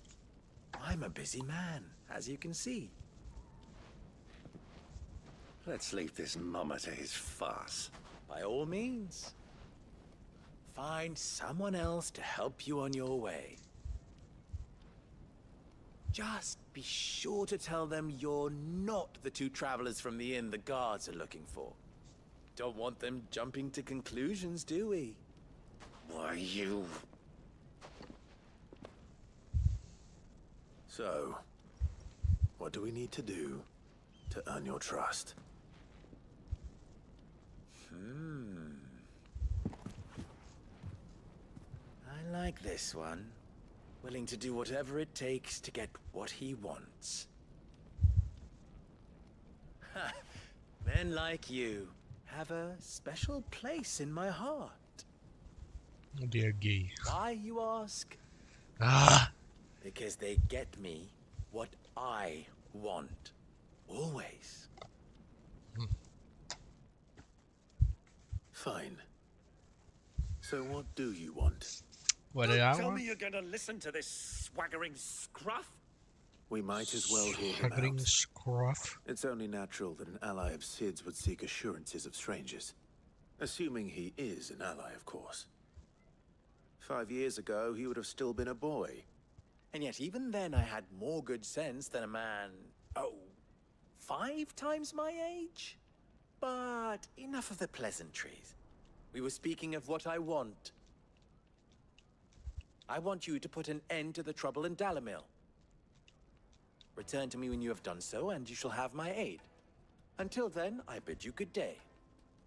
I'm a busy man, as you can see. Let's leave this mummer to his farce. By all means. Find someone else to help you on your way. Just be sure to tell them you're not the two travelers from the inn the guards are looking for. Don't want them jumping to conclusions, do we? Why, you... So, what do we need to do to earn your trust? I like this one. Willing to do whatever it takes to get what he wants. Ha! Men like you have a special place in my heart. They're gay. Why, you ask? Because they get me what I want. Always. Fine. So what do you want? What Don't I tell want? me you're gonna listen to this swaggering scruff? We might as well hear him Swaggering out. scruff. It's only natural that an ally of Sid's would seek assurances of strangers. Assuming he is an ally, of course. 5 years ago, he would have still been a boy. And yet even then I had more good sense than a man, 5 times my age? But enough of the pleasantries. We were speaking of what I want. I want you to put an end to the trouble in Dalamil. Return to me when you have done so, and you shall have my aid. Until then, I bid you good day.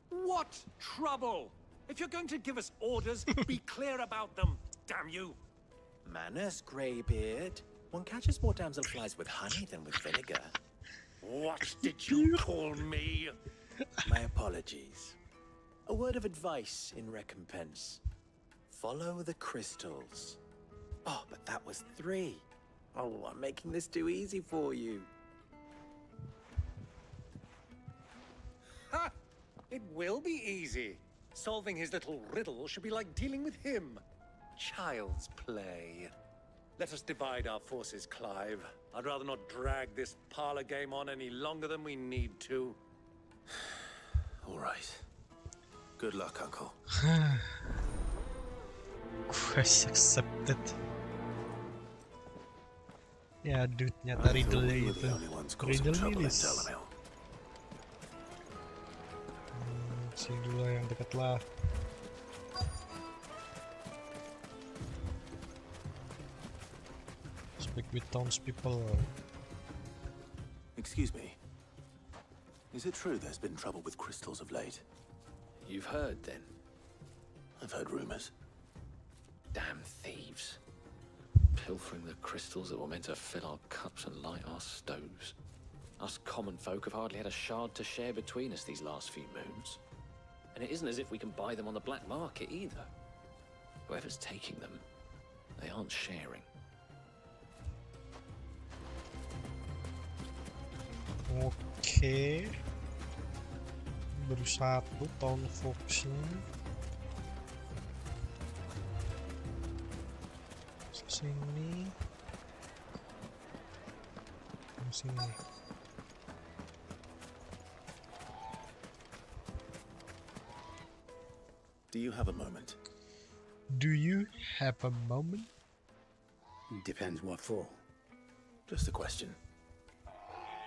What trouble? If you're going to give us orders, be clear about them, damn you! Manners, Greybeard. One catches more damselflies with honey than with vinegar. What did you call me? My apologies. A word of advice in recompense. Follow the crystals. Oh, but that was 3. Oh, I'm making this too easy for you. Ha! It will be easy. Solving his little riddle should be like dealing with him. Child's play. Let us divide our forces, Clive. I'd rather not drag this parlor game on any longer than we need to. All right. Good luck, Uncle. Quest accepted. Ya, dude, nyata riddle-nya itu. Riddle milis. Sini dulu yang dekat lah. Speak with townspeople. Excuse me. Is it true there's been trouble with crystals of late? You've heard, then? I've heard rumors. Damn thieves. Pilfering the crystals that were meant to fill our cups and light our stoves. Us common folk have hardly had a shard to share between us these last few moons. And it isn't as if we can buy them on the black market either. Whoever's taking them, they aren't sharing. Oke. Baru satu tahun Foxnya. Sini. Sini. Do you have a moment? Do you have a moment? Depends what for. Just a question.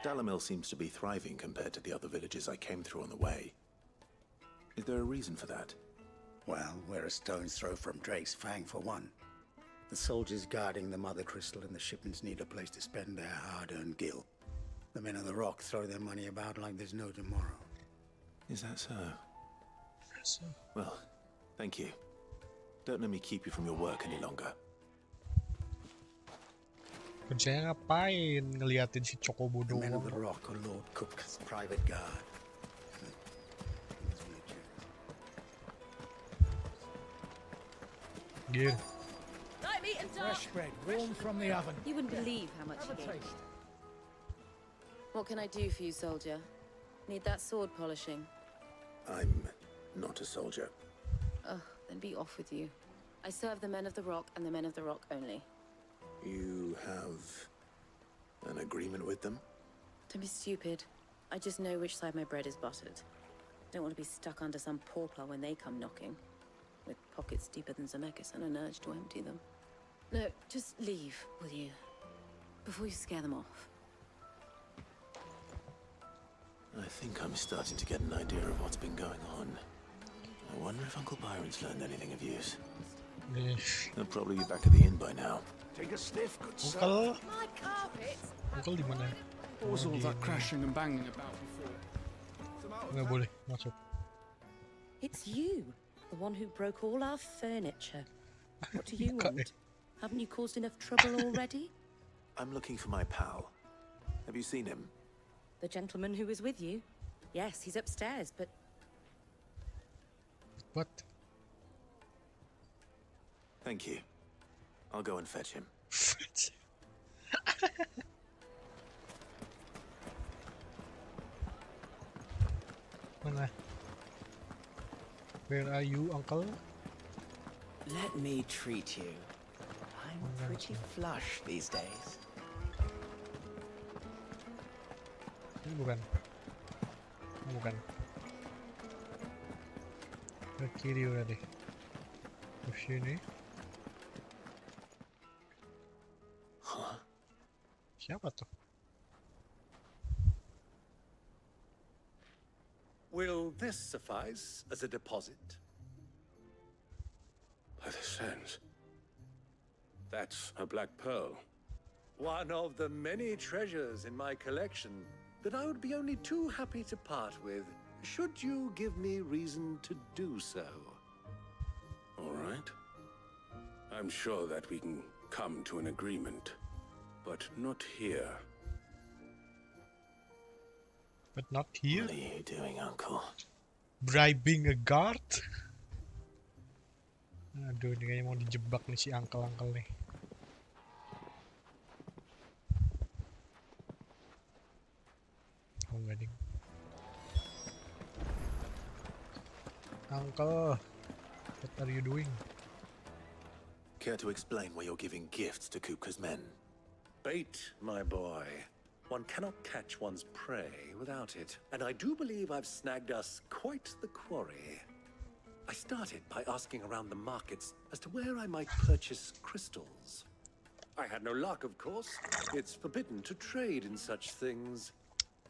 Dalamil seems to be thriving compared to the other villages I came through on the way. Is there a reason for that? Well, we're a stone's throw from Drake's Fang for one. The soldiers guarding the Mothercrystal and the shipments need a place to spend their hard-earned gil. The men of the Rock throw their money about like there's no tomorrow. Is that so? Yes, sir. Well, thank you. Don't let me keep you from your work any longer. Kerjanya ngapain? Ngeliatin si Chocobo The men doang. of the Rock are Lord Cook's private guard. Gear. Light meat and dark. Fresh bread, warm from the oven. You wouldn't believe how much Have he a gave. taste. What can I do for you, soldier? Need that sword polishing? I'm not a soldier. Ugh, then be off with you. I serve the men of the Rock and the men of the Rock only. You have an agreement with them? Don't be stupid. I just know which side my bread is buttered. Don't want to be stuck under some pauper when they come knocking. With pockets deeper than Zemeckis and an urge to empty them. No, just leave, will you? Before you scare them off. I think I'm starting to get an idea of what's been going on. I wonder if Uncle Byron's learned anything of use. He'll probably be back at the inn by now. Take a sniff, good Uncle? My carpets! Uncle di mana? What was all di that ini. crashing and banging about before? Nggak boleh masuk. It's you, the one who broke all our furniture. What do you want? Haven't you caused enough trouble already? I'm looking for my pal. Have you seen him? The gentleman who was with you? Yes, he's upstairs, but... What? Thank you. I'll go and fetch him. Mana? Where are you, Uncle? Let me treat you. I'm pretty flush these days. Ini bukan. Bukan. Ke kiri udah deh. Ke sini. Siapa tuh? Will this suffice as a deposit? By the sands. That's a black pearl. One of the many treasures in my collection that I would be only too happy to part with, should you give me reason to do so. All right. I'm sure that we can come to an agreement, but not here. But not here? What are you doing, Uncle? Bribing a guard? Aduh, ini kayaknya mau dijebak nih si uncle-uncle nih. Oh, enggak ding. Uncle, what are you doing? Care to explain why you're giving gifts to Kupka's men? Bait, my boy. One cannot catch one's prey without it, and I do believe I've snagged us quite the quarry. I started by asking around the markets as to where I might purchase crystals. I had no luck, of course. It's forbidden to trade in such things.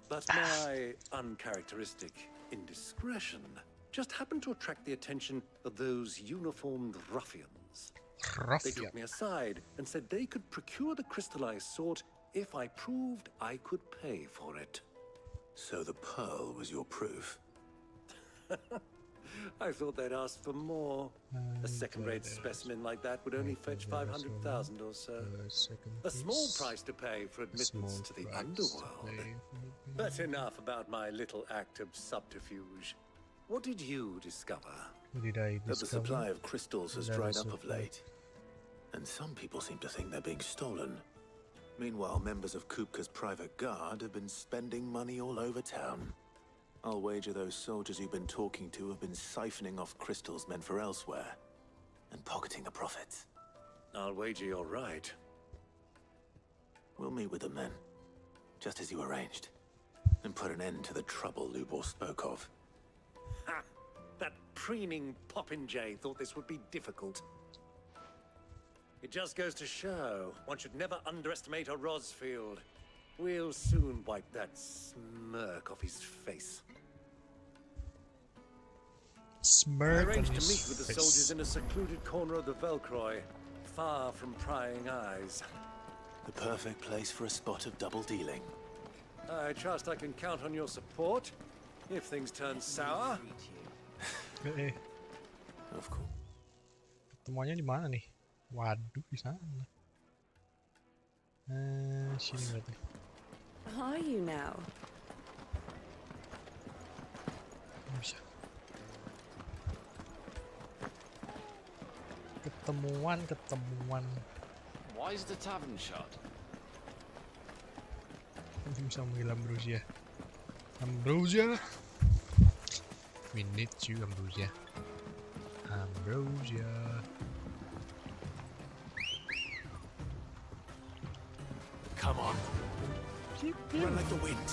But my uncharacteristic indiscretion just happened to attract the attention of those uniformed ruffians. They took me aside and said they could procure the crystal I sought if I proved I could pay for it. So the pearl was your proof? I thought they'd ask for more. A second-rate specimen like that would only fetch 500,000 or so. A small price to pay for admittance to the underworld. But enough about my little act of subterfuge. What did you discover? That the supply of crystals has dried up of late. And some people seem to think they're being stolen. Meanwhile, members of Kupka's private guard have been spending money all over town. I'll wager those soldiers you've been talking to have been siphoning off crystals meant for elsewhere, and pocketing the profits. I'll wager you're right. We'll meet with them then, just as you arranged, and put an end to the trouble Lubor spoke of. Ha! That preening popinjay thought this would be difficult. It just goes to show, one should never underestimate a Rosfield. We'll soon wipe that smirk off his face. Smirk I arranged on to his meet with the face. soldiers in a secluded corner of the Velcroy, far from prying eyes. The perfect place for a spot of double dealing. I trust I can count on your support if things turn sour. Of course. Ketemuannya di mana nih? Waduh, di sana. Sini berarti. Are you now? Bisa. Ketemuan. Why is the tavern shut? Bisa manggil Ambrosia. Ambrosia. We need you, Ambrosia. Ambrosia. Come on. Run like the wind.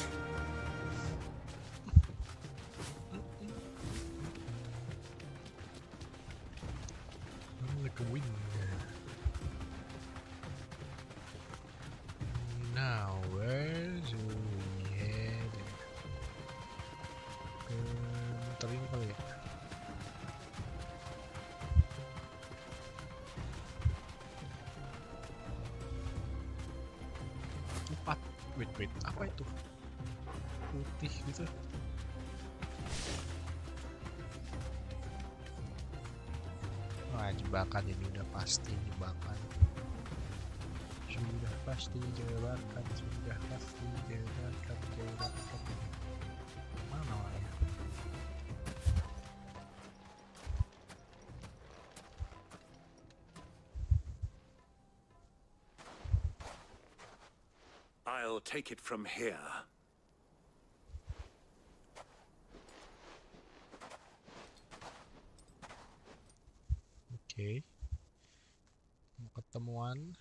Run like a wind. Now, where's we headed? Muter ini kali ya. Wait, apa itu? Putih gitu. Wah, jebakan ini udah pasti jebakan. Sudah pasti jebakan. Mana orangnya? I'll take it from here. Oke. Mau ketemuan.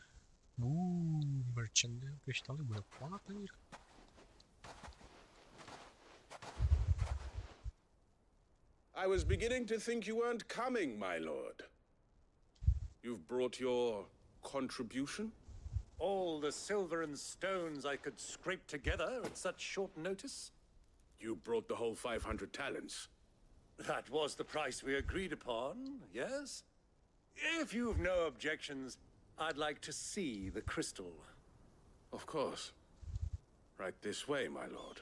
Merchantnya kristalnya banyak banget anjir. I was beginning to think you weren't coming, my lord. You've brought your contribution? All the silver and stones I could scrape together at such short notice? You brought the whole 500 talents. That was the price we agreed upon, yes? If you've no objections, I'd like to see the crystal. Of course. Right this way, my lord.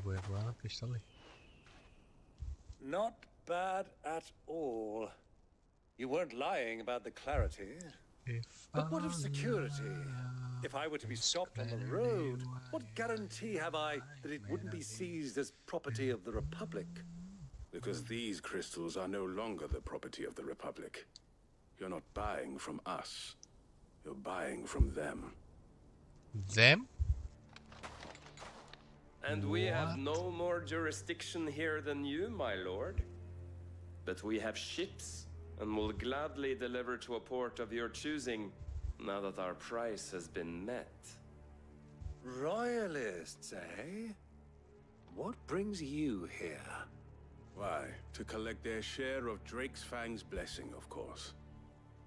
Banyak banget kristalnya. Not bad at all. You weren't lying about the clarity. But what of security? If I were to be stopped on the road, what guarantee have I that it wouldn't be seized as property of the Republic? Because these crystals are no longer the property of the Republic. You're not buying from us. You're buying from them. Them? And we have no more jurisdiction here than you, my lord. But we have ships, and will gladly deliver to a port of your choosing, now that our price has been met. Royalists, eh? What brings you here? Why, to collect their share of Drake's Fang's blessing, of course.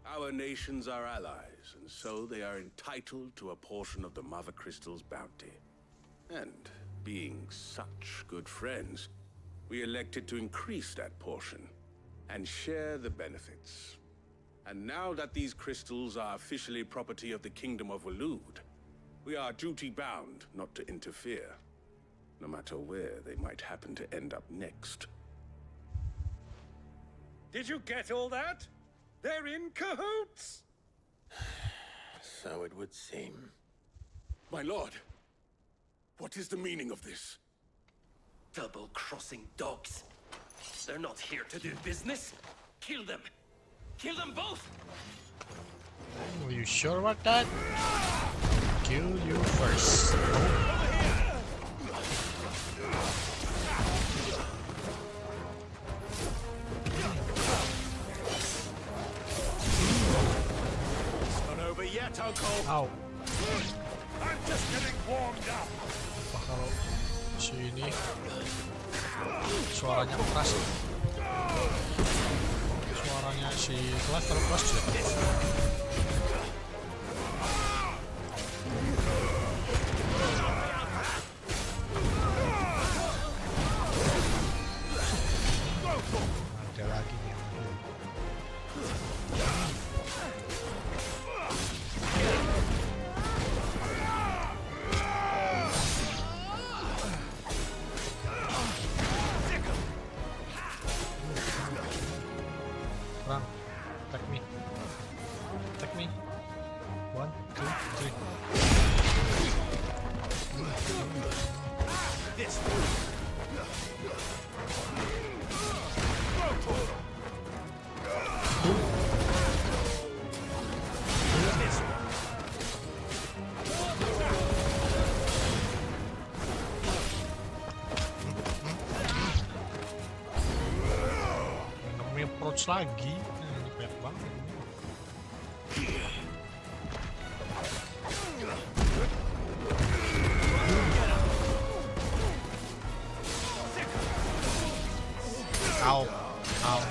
Our nations are allies, and so they are entitled to a portion of the Mothercrystals' bounty. And being such good friends, we elected to increase that portion and share the benefits. And now that these crystals are officially property of the Kingdom of Waloed, We are duty-bound not to interfere, no matter where they might happen to end up next. Did you get all that? They're in cahoots! So it would seem. My lord, what is the meaning of this? Double-crossing dogs. They're not here to do business. Kill them. Kill them both! Are you sure about that? Kill you first. It's not over yet, Uncle. Ow. I'm just getting warmed up. Apa kalau si ini suaranya keras? Suaranya si kelas terkeras juga. Ada lagi nih. Run. Attack me. Attack me. 1, 2, 3. This. Namanya approach lagi. Ini pet banget. Ow. Ow.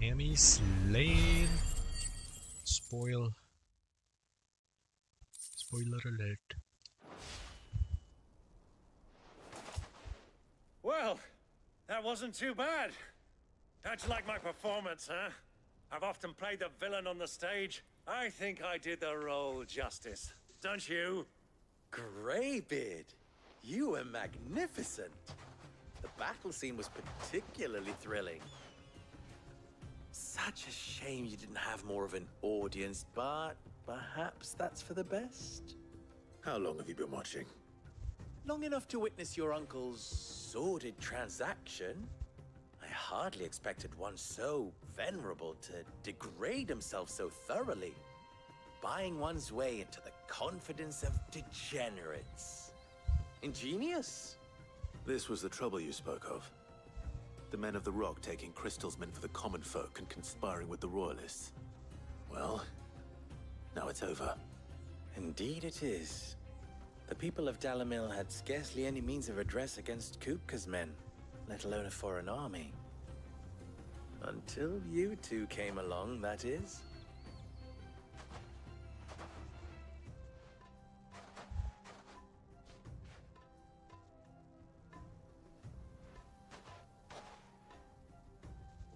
Enemy slain. Spoiler alert. Well, that wasn't too bad. How'd you like my performance, huh? I've often played the villain on the stage. I think I did the role justice. Don't you? Greybeard, you were magnificent. The battle scene was particularly thrilling. Such a shame you didn't have more of an audience, but perhaps that's for the best. How long have you been watching? Long enough to witness your uncle's sordid transaction. I hardly expected one so venerable to degrade himself so thoroughly, buying one's way into the confidence of degenerates. Ingenious. This was the trouble you spoke of. The men of the Rock taking crystals meant for the common folk and conspiring with the royalists. Well, now it's over. Indeed it is. The people of Dalamil had scarcely any means of redress against Kupka's men, let alone a foreign army. Until you two came along, that is.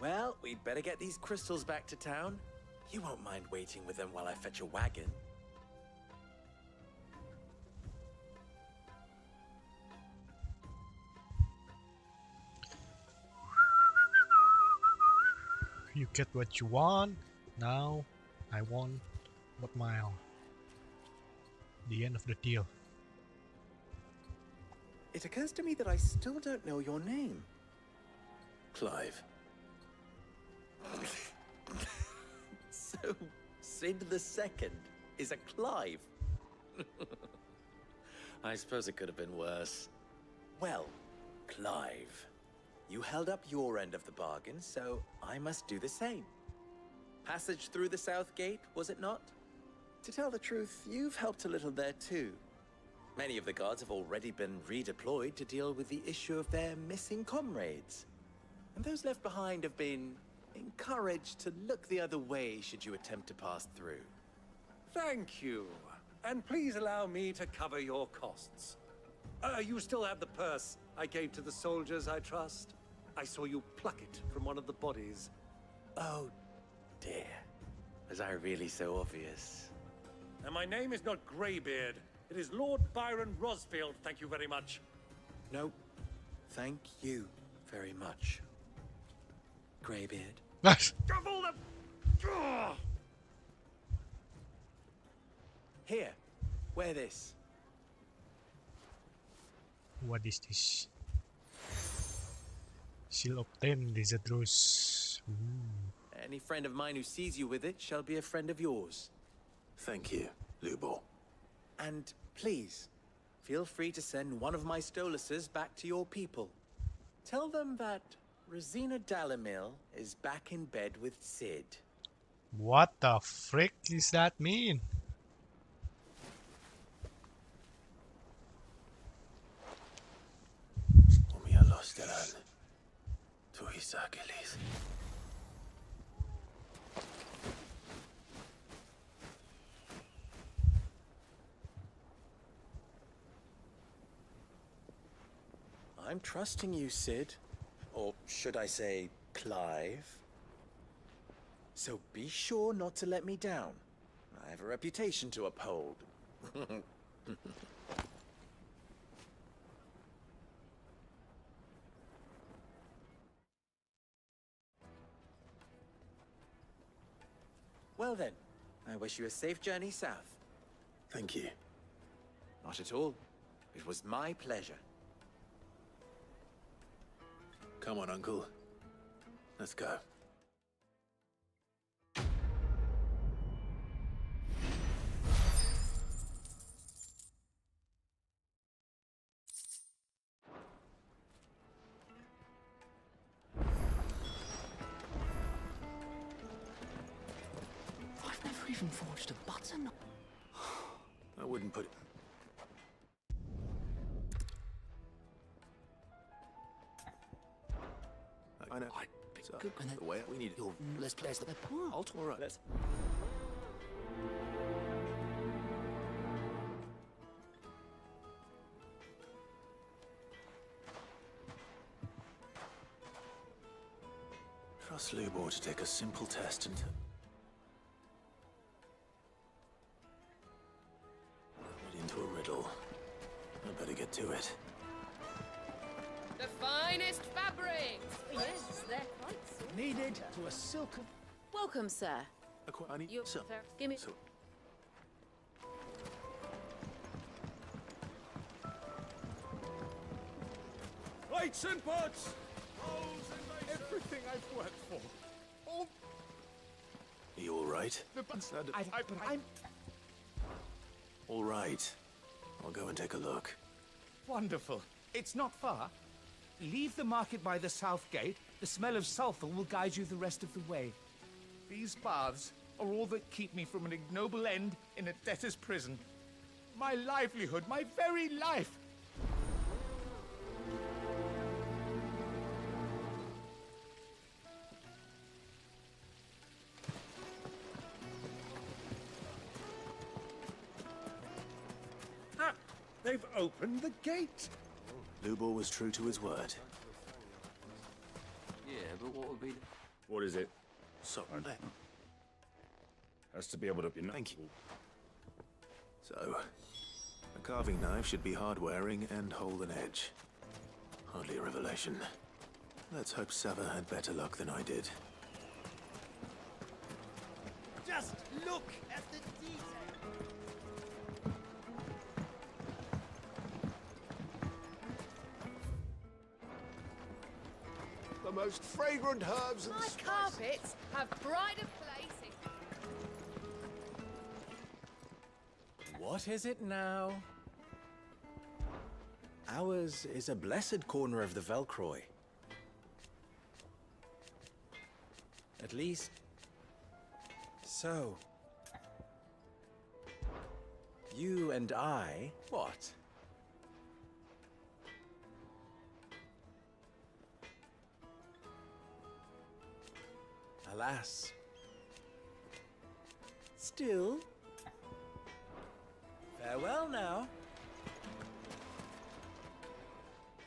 Well, we'd better get these crystals back to town. You won't mind waiting with them while I fetch a wagon. You get what you want. Now I want what mile. The end of the deal. It occurs to me that I still don't know your name. Clive. So, Sid the Second is a Clive. I suppose it could have been worse. Well, Clive, you held up your end of the bargain, so I must do the same. Passage through the South Gate, was it not? To tell the truth, you've helped a little there too. Many of the guards have already been redeployed to deal with the issue of their missing comrades. And those left behind have been encouraged to look the other way should you attempt to pass through. Thank you. And please allow me to cover your costs. You still have the purse I gave to the soldiers, I trust? I saw you pluck it from one of the bodies. Oh, dear. Was I really so obvious? And my name is not Greybeard. It is Lord Byron Rosfield, thank you very much. No, thank you very much, Greybeard. Double the... Here, wear this. What is this? Seal obtained is a truce. Any friend of mine who sees you with it shall be a friend of yours. Thank you, Lubo. And please, feel free to send one of my Stoluses back to your people. Tell them that Rosina Dalamil is back in bed with Sid. What the frick does that mean? I'm trusting you, Sid. Or should I say, Clive? So be sure not to let me down. I have a reputation to uphold. Well then, I wish you a safe journey south. Thank you. Not at all. It was my pleasure. Come on, Uncle. Let's go. I've never even forged a button. I wouldn't put it... I know. So, the way we need it. Let's place the All right. Let's... Trust Lubo to take a simple test and... Put into a riddle. I better get to it. The finest fabrics! Yes, they're quite Needed to a silken... Welcome, sir. I need... You So, give me... so... Lights and pots! Everything I've worked for. All Are you all right? the I'm All right. I'll go and take a look. Wonderful. It's not far. Leave the market by the south gate. The smell of sulfur will guide you the rest of the way. These baths are all that keep me from an ignoble end in a debtor's prison. My livelihood, my very life. Ah, they've opened the gate. Lubo was true to his word. Yeah, but what would be... What is it? So, Has to be able to... Thank you. So, a carving knife should be hard-wearing and hold an edge. Hardly a revelation. Let's hope Sava had better luck than I did. Just look at the detail. The most fragrant herbs and My spices. carpets have pride of place. What is it now? Ours is a blessed corner of the Velcroy. At least... so... You and I, what? Alas. Still. Farewell now.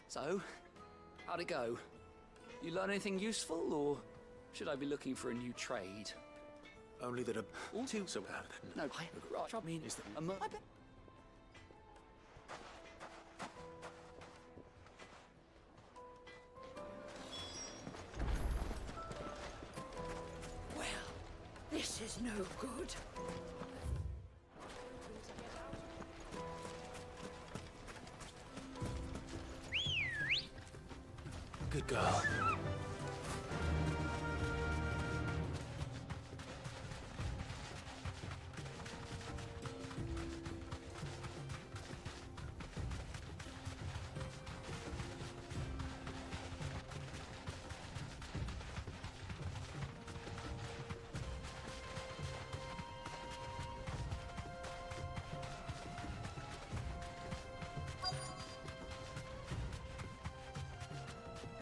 So, how'd it go? You learn anything useful, or should I be looking for a new trade? Only that a... All too... So bad. No, I mean, Is that... Well, this is no good. Good girl.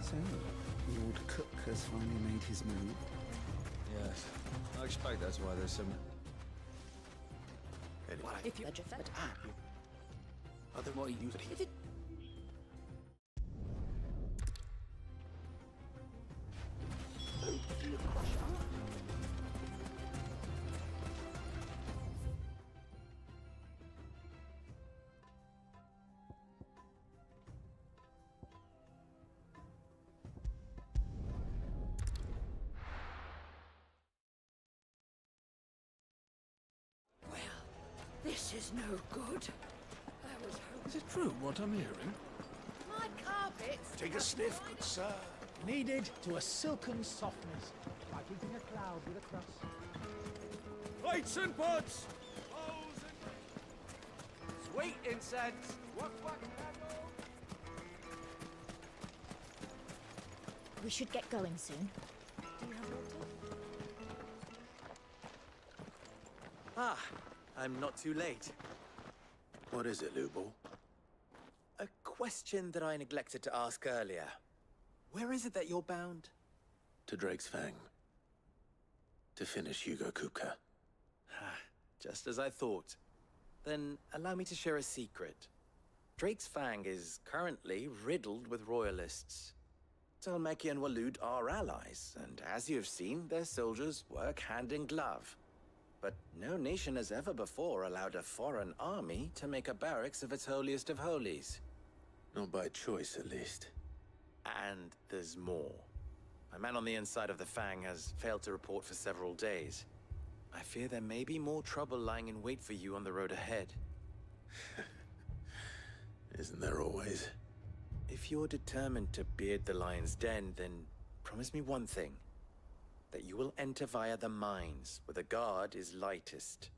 So, Lord Cook has finally made his move. Yes. I expect that's why there's some... Anyway. If you Otherwise, use it here. This is no good. Is it true what I'm hearing? My carpets. Take a sniff, good sir. Kneaded to a silken softness, like eating a cloud with a crust. Lights and buds! Sweet incense. What candle? We should get going soon. Do you have water? Ah, I'm not too late. What is it, Lubo? A question that I neglected to ask earlier. Where is it that you're bound? To Drake's Fang. To finish Hugo Kupka. Just as I thought. Then allow me to share a secret. Drake's Fang is currently riddled with royalists. Talmeki and Waloed are allies, and as you have seen, their soldiers work hand in glove. But no nation has ever before allowed a foreign army to make a barracks of its holiest of holies. Not by choice, at least. And there's more. A man on the inside of the Fang has failed to report for several days. I fear there may be more trouble lying in wait for you on the road ahead. Isn't there always? If you're determined to beard the lion's den, then promise me one thing. That you will enter via the mines, where the guard is lightest.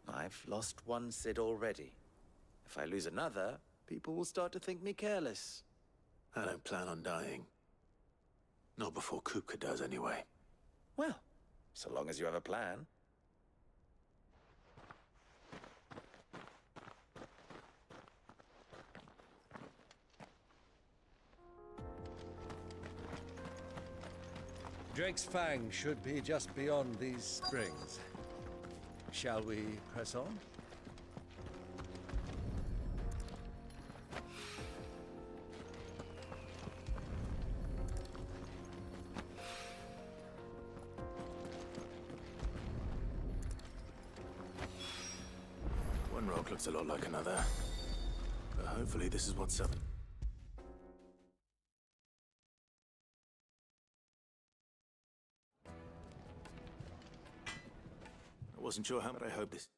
I've lost one Cid already. If I lose another, people will start to think me careless. I don't plan on dying. Not before Kupka does, anyway. Well, so long as you have a plan. Drake's Fang should be just beyond these springs. Shall we press on? One rock looks a lot like another. But hopefully this is what's up. I wasn't sure how, but I hope this...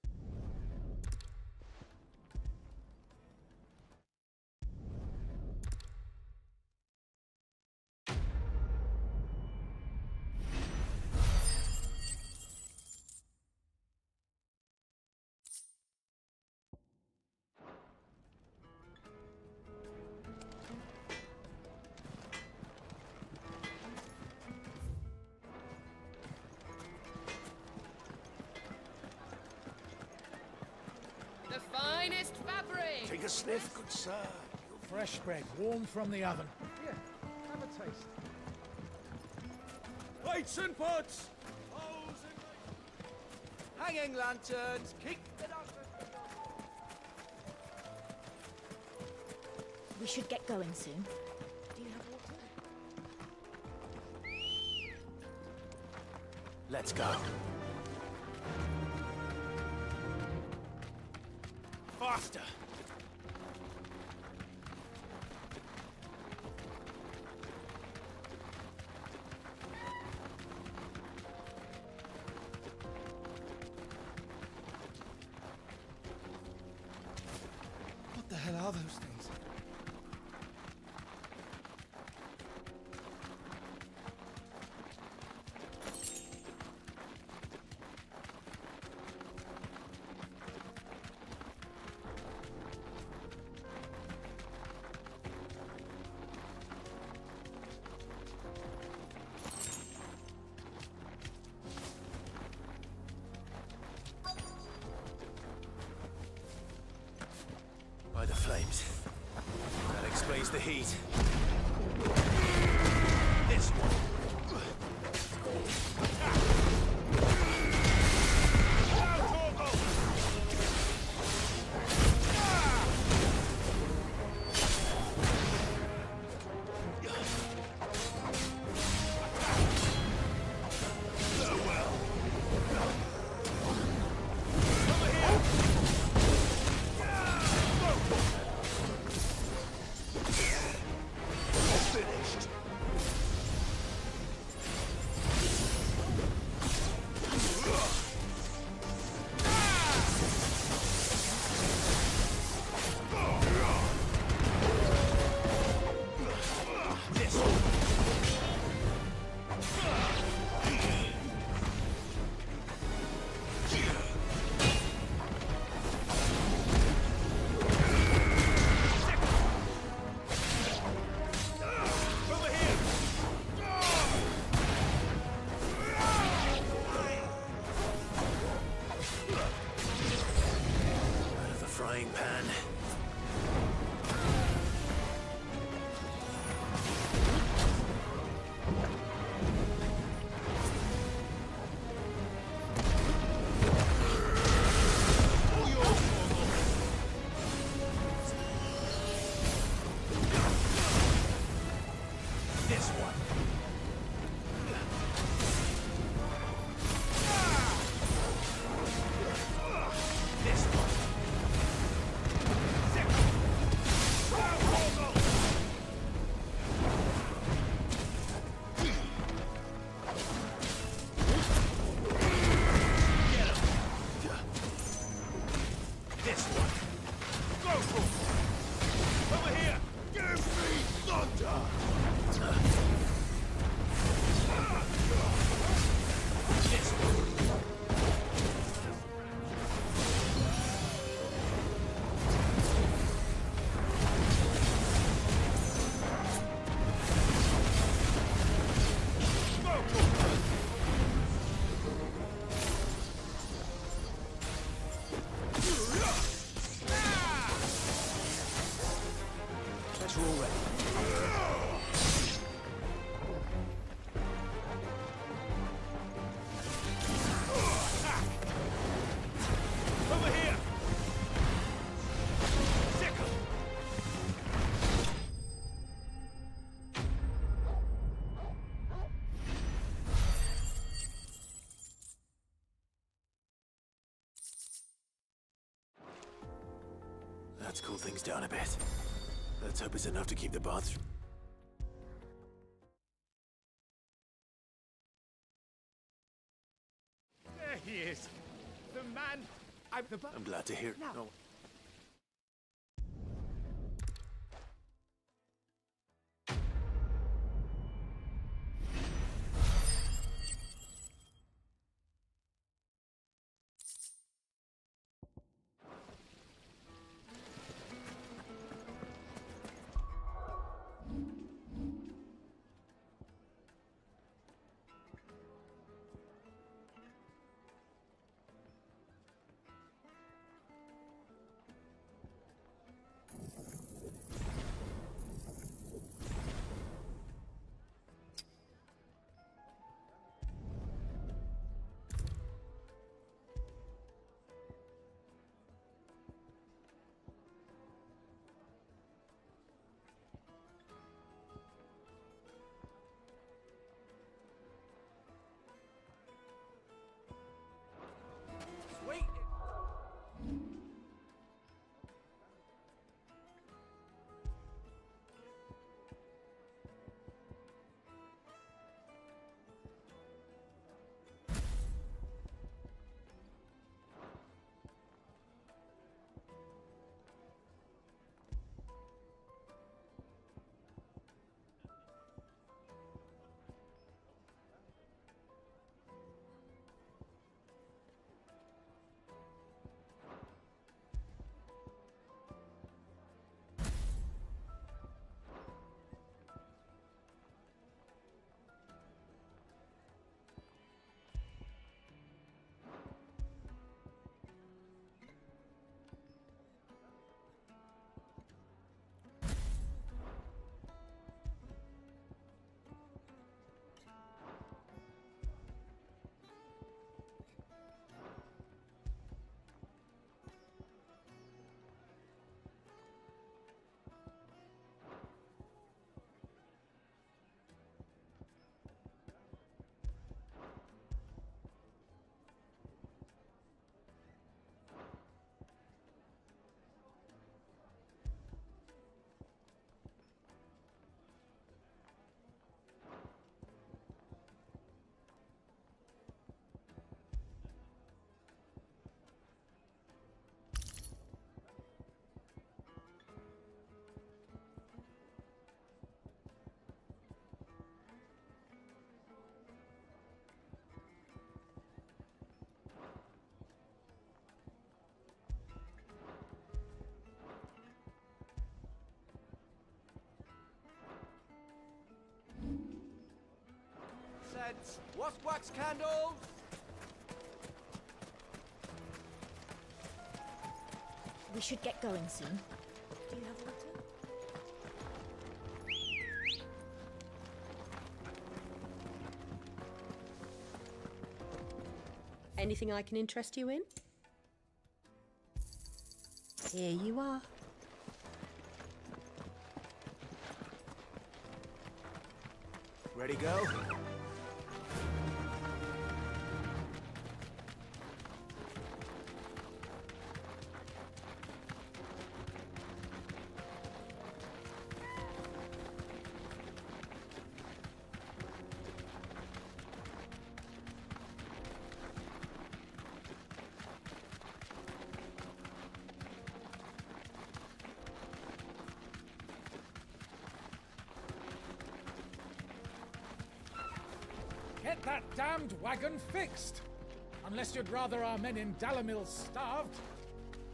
The finest fabric. Take a sniff, good sir. Fresh bread, warm from the oven. Yeah, taste. Lights and pots! Hanging lanterns, keep it up. We should get going soon. Do you have water? Let's go. Faster! What the hell are those things? By the flames. That explains the heat. This one. Frying pan. This one. This one. This one. Go for it. Over here. Give me thunder. This one. Go for it. Better already. Over here. Sickle. Let's cool things down a bit. Let's hope it's enough to keep the baths. There he is. The man. I'm glad to hear. Now. No. heads. What's wax candles? We should get going soon. Do you have water? Anything I can interest you in? Here you are. Ready, go? Get that damned wagon fixed! Unless you'd rather our men in Dalamil starved.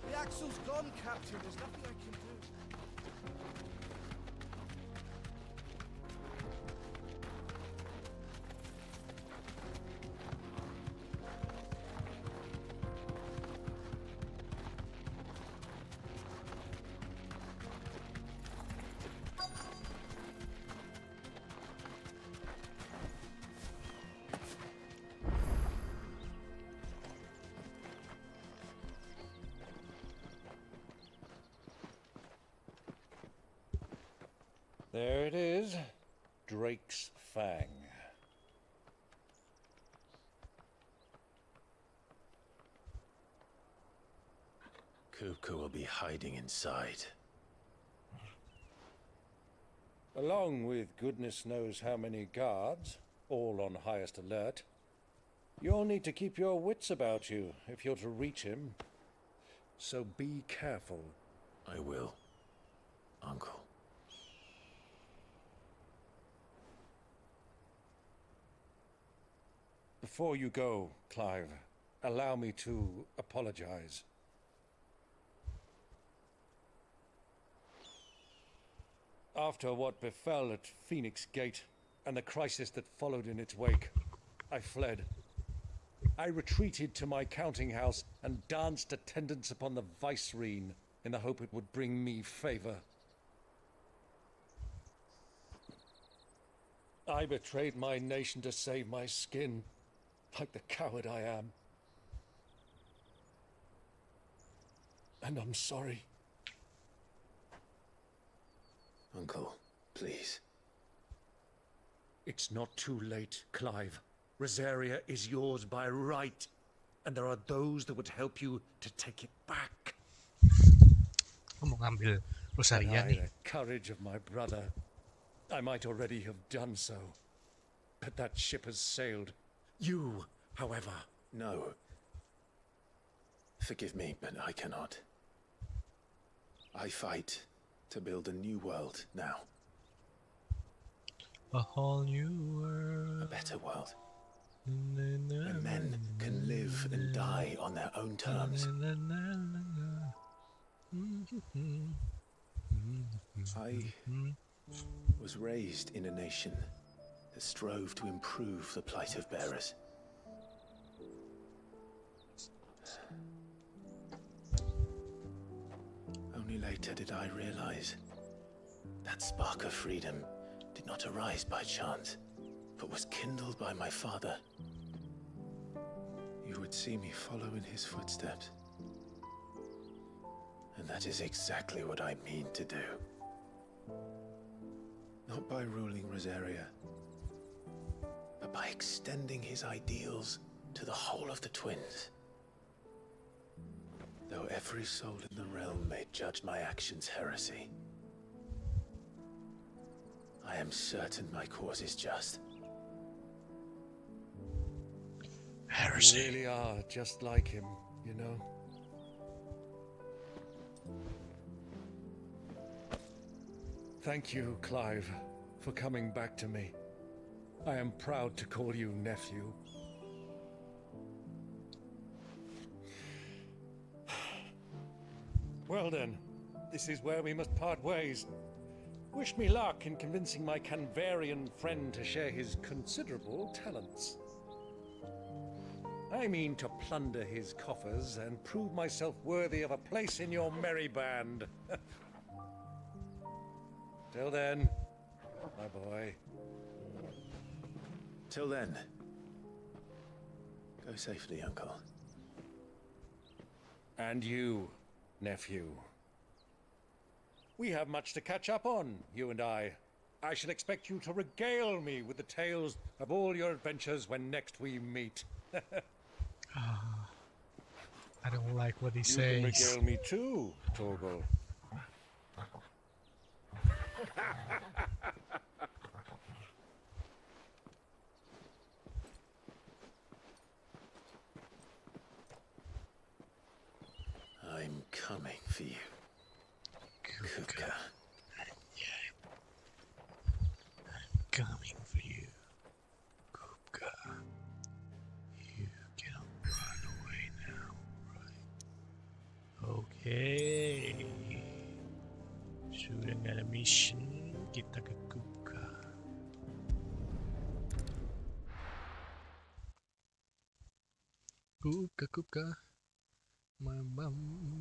The axle's gone, Captain. There's nothing I can do. There it is. Drake's Fang. Kupka will be hiding inside. Along with goodness knows how many guards, all on highest alert. You'll need to keep your wits about you if you're to reach him. So be careful. I will, Uncle. Before you go, Clive, allow me to apologize. After what befell at Phoenix Gate and the crisis that followed in its wake, I fled. I retreated to my counting house and danced attendance upon the vicereine in the hope it would bring me favor. I betrayed my nation to save my skin, like the coward I am. And I'm sorry. Uncle, please. It's not too late, Clive. Rosaria is yours by right, and there are those that would help you to take it back. Aku mau ngambil Rosaria Had I nih. the courage of my brother, I might already have done so. But that ship has sailed. You, however... No. Forgive me, but I cannot. I fight to build a new world now. A whole new world. A better world. Where men can live and die on their own terms. I was raised in a nation that strove to improve the plight of bearers. Only later did I realize that spark of freedom did not arise by chance, but was kindled by my father. You would see me follow in his footsteps. And that is exactly what I mean to do. Not by ruling Rosaria, but by extending his ideals to the whole of the twins. Though every soul in the realm may judge my actions heresy, I am certain my cause is just. Heresy. You really are just like him, you know. Thank you, Clive, for coming back to me. I am proud to call you nephew. Well then, this is where we must part ways. Wish me luck in convincing my Canvarian friend to share his considerable talents. I mean to plunder his coffers and prove myself worthy of a place in your merry band. Till then, my boy. Till then, go safely, Uncle. And you, nephew. We have much to catch up on, you and I. I shall expect you to regale me with the tales of all your adventures when next we meet. I don't like what he You says. can regale me too, Torgal. I'm coming for you, Kupka. I'm coming for you, Kupka. You cannot run away now, right? Okay. Sudah nggak ada mission, kita ke Kupka. Kupka. Mama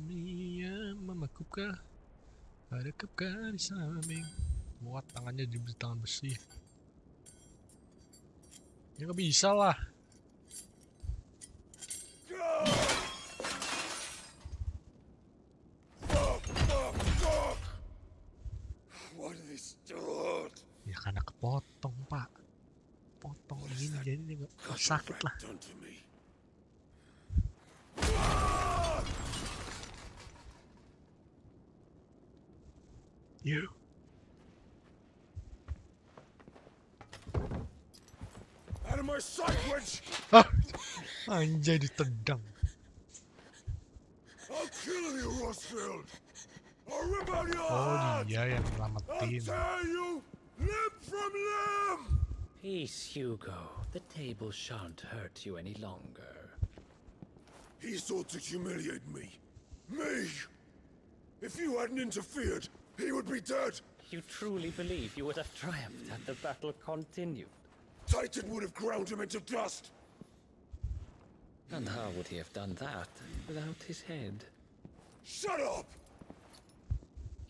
mia, Mama Kupka. Ada Kupka di samping. Buat tangannya di tangan besi. Ya nggak bisa lah. Ya karena kepotong, Pak. Potong gini jadi nggak sakit lah. You. Out of my sight, wench! Anjay ditendang. I'll kill you, Rosfield! I'll rip out your Oh heart! dia yang I'll nyelamatin. tear you limb from limb! Peace, Hugo. The table shan't hurt you any longer. He sought to humiliate me. Me! If you hadn't interfered, he would be dead! You truly believe you would have triumphed had the battle continued? Titan would have ground him into dust! And how would he have done that without his head? Shut up!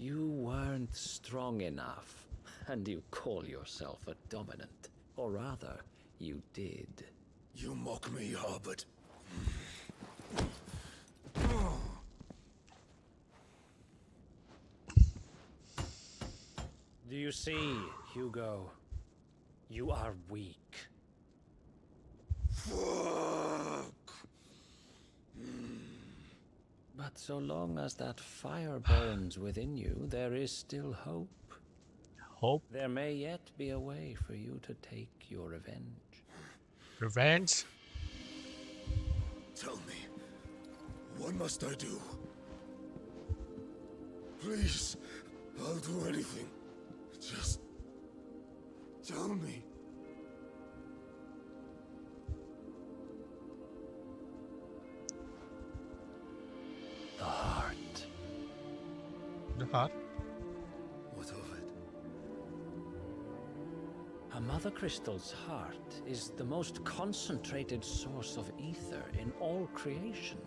You weren't strong enough, and you call yourself a dominant. Or rather, you did. You mock me, Harbert. Do you see, Hugo? You are weak. Fuck! But so long as that fire burns within you, there is still hope. Hope? There may yet be a way for you to take your revenge. Revenge? Tell me, what must I do? Please, I'll do anything. Just tell me. The heart. The heart? What of it? A Mothercrystal's heart is the most concentrated source of ether in all creation.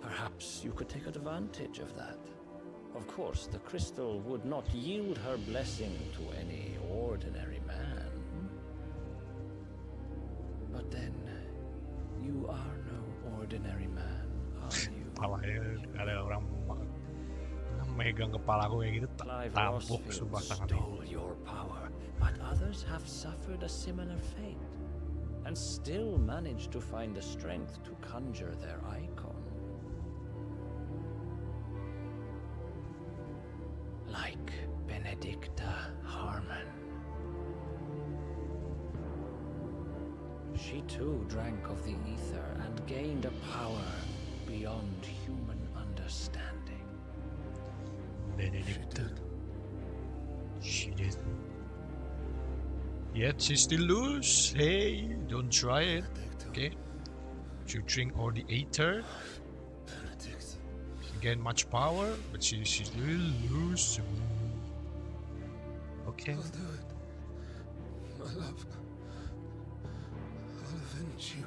Perhaps you could take advantage of that. Of course, the crystal would not yield her blessing to any ordinary man. But then, you are no ordinary man, are you? Kepalanya ada orang megang kepalaku kayak gitu, tampuk sumpah tangannya. Stole your power, but others have suffered a similar fate, and still managed to find the strength to conjure their icon. Like Benedicta Harmon. She too drank of the ether and gained a power beyond human understanding. Benedicta. She did. Yet she still lose. Hey, don't try it. Okay. She drink all the aether. She gain much power, but she will lose. okay? I'll do it. My love. I'll avenge you.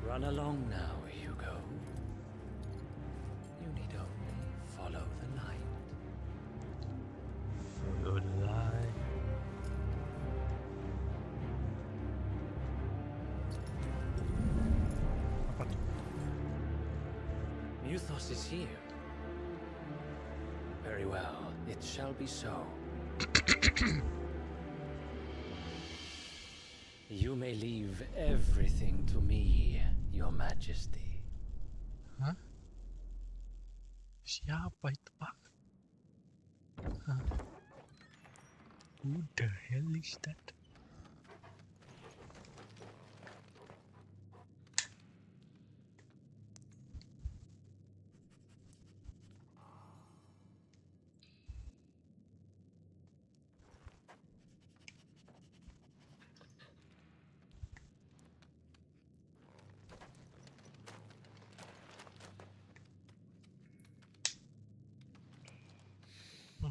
Run along now, Hugo. You need only follow the light. Follow the light. Apa tuh? Muthos is here. Very well, it shall be so. You may leave everything to me, Your Majesty. Hah? Siapa itu, Pak? Hah? Who the hell is that?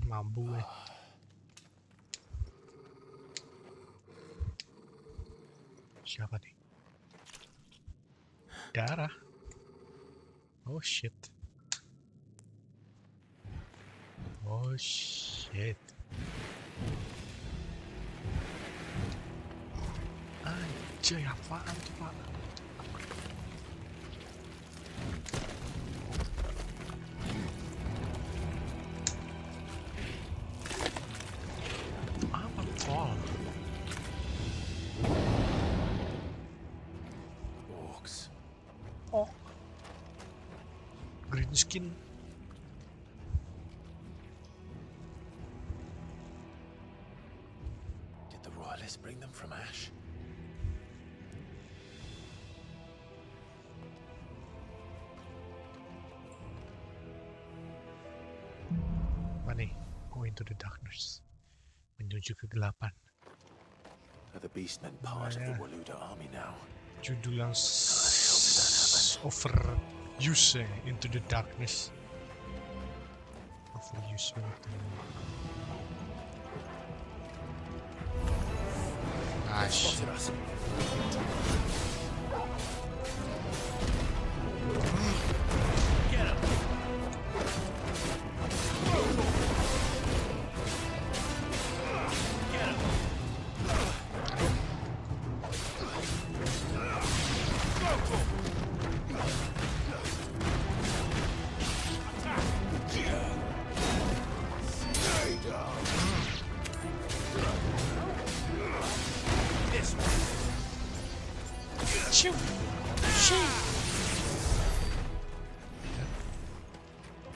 Mampu gue. Siapa nih? Darah. Oh shit. Oh shit. Anjay, apaan tuh, Pak? Apa tol? Orcs. Oh. Green skin. Did the royalists bring them from Ash? Mana? Go into the darkness. Menuju kegelapan. Are the beastmen part of the Waluda army now? Judul yang overuse into the darkness. Overuse banget. Ash. Get him! Shoot! Shoot!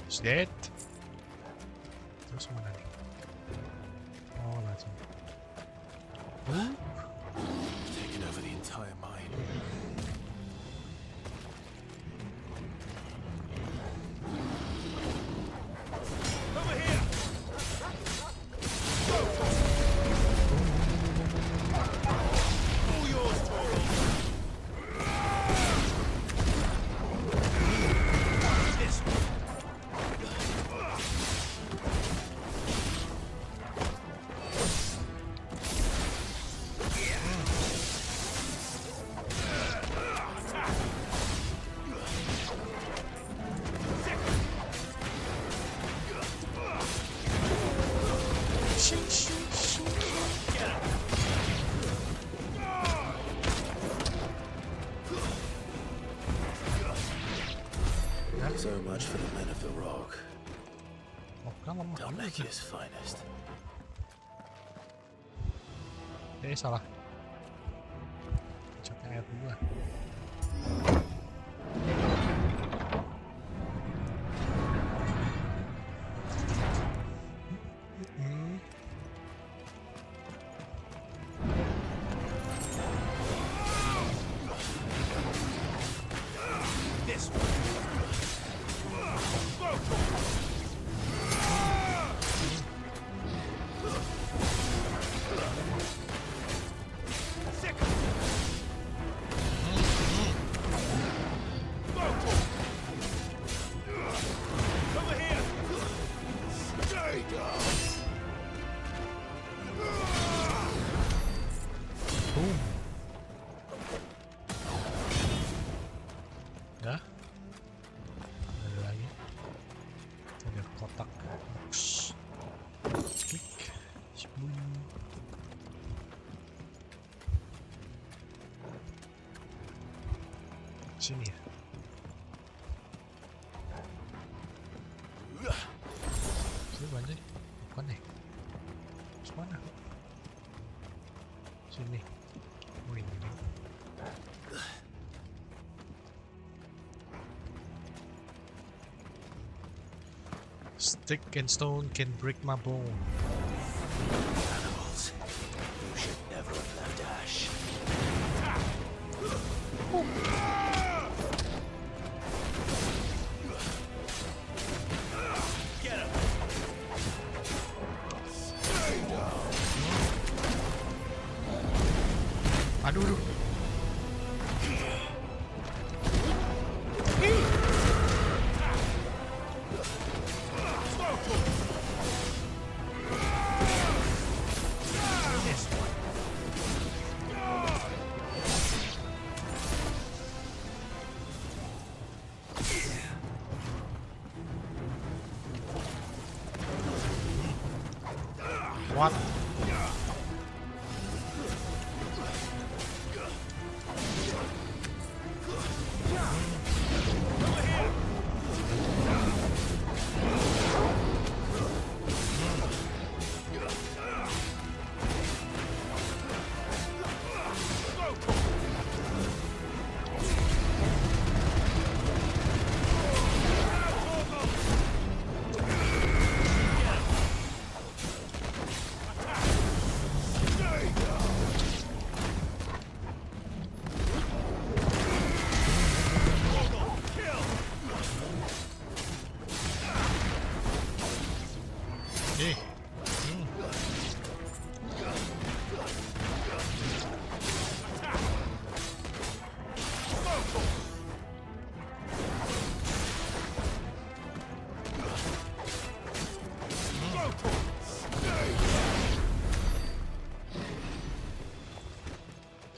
He's dead. Terus mana nih? Oh, langsung. Taken over the entire mine. Over here! All yours, Torgal! This one. So much for the men of the rock. Dalmekia's finest. Salah. Caknya ayat 2. Boom. Dah. Ada lagi. Ada kotak box. Klik. Boom. Sini ya. Sini banyak. Bukan nih. Mana? Sini. Oh ini. Stick and stone can break my bone. Animals, you should never have left Ash. Get him. Aduh, aduh. What?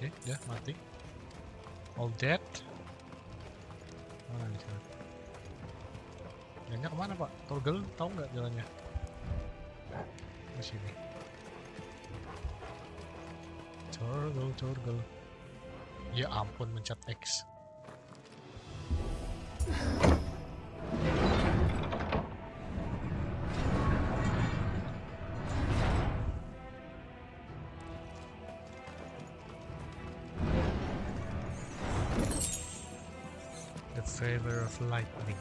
Oke, udah mati. All dead. Mana nih sana? Jalannya kemana Pak? Toggle tahu nggak jalannya? Di sini. Toggle. Ya ampun, mencet X. The favor of lightning.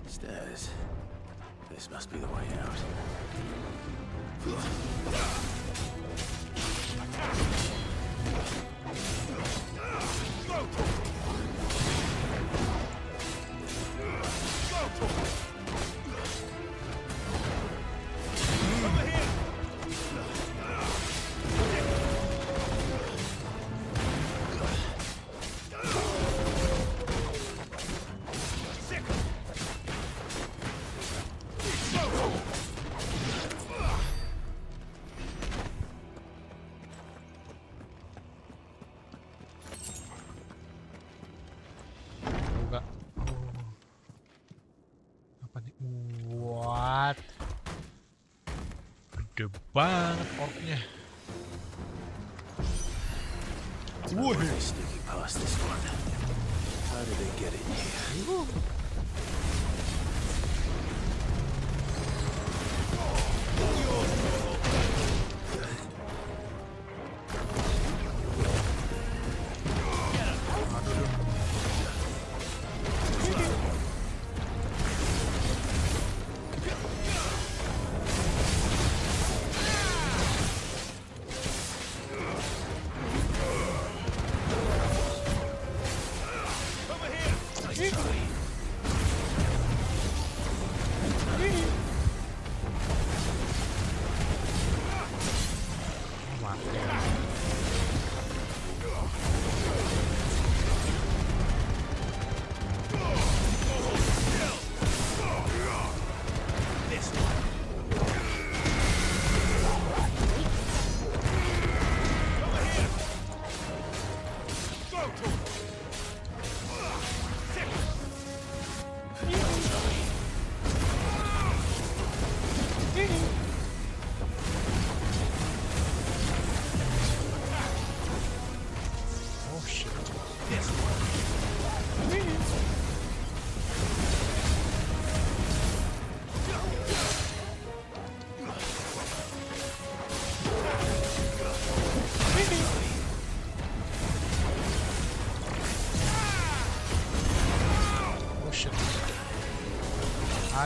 Stairs. This must be the way out. What? Gede banget orknya. Whoa! Sneaking past this one. How did they get in here?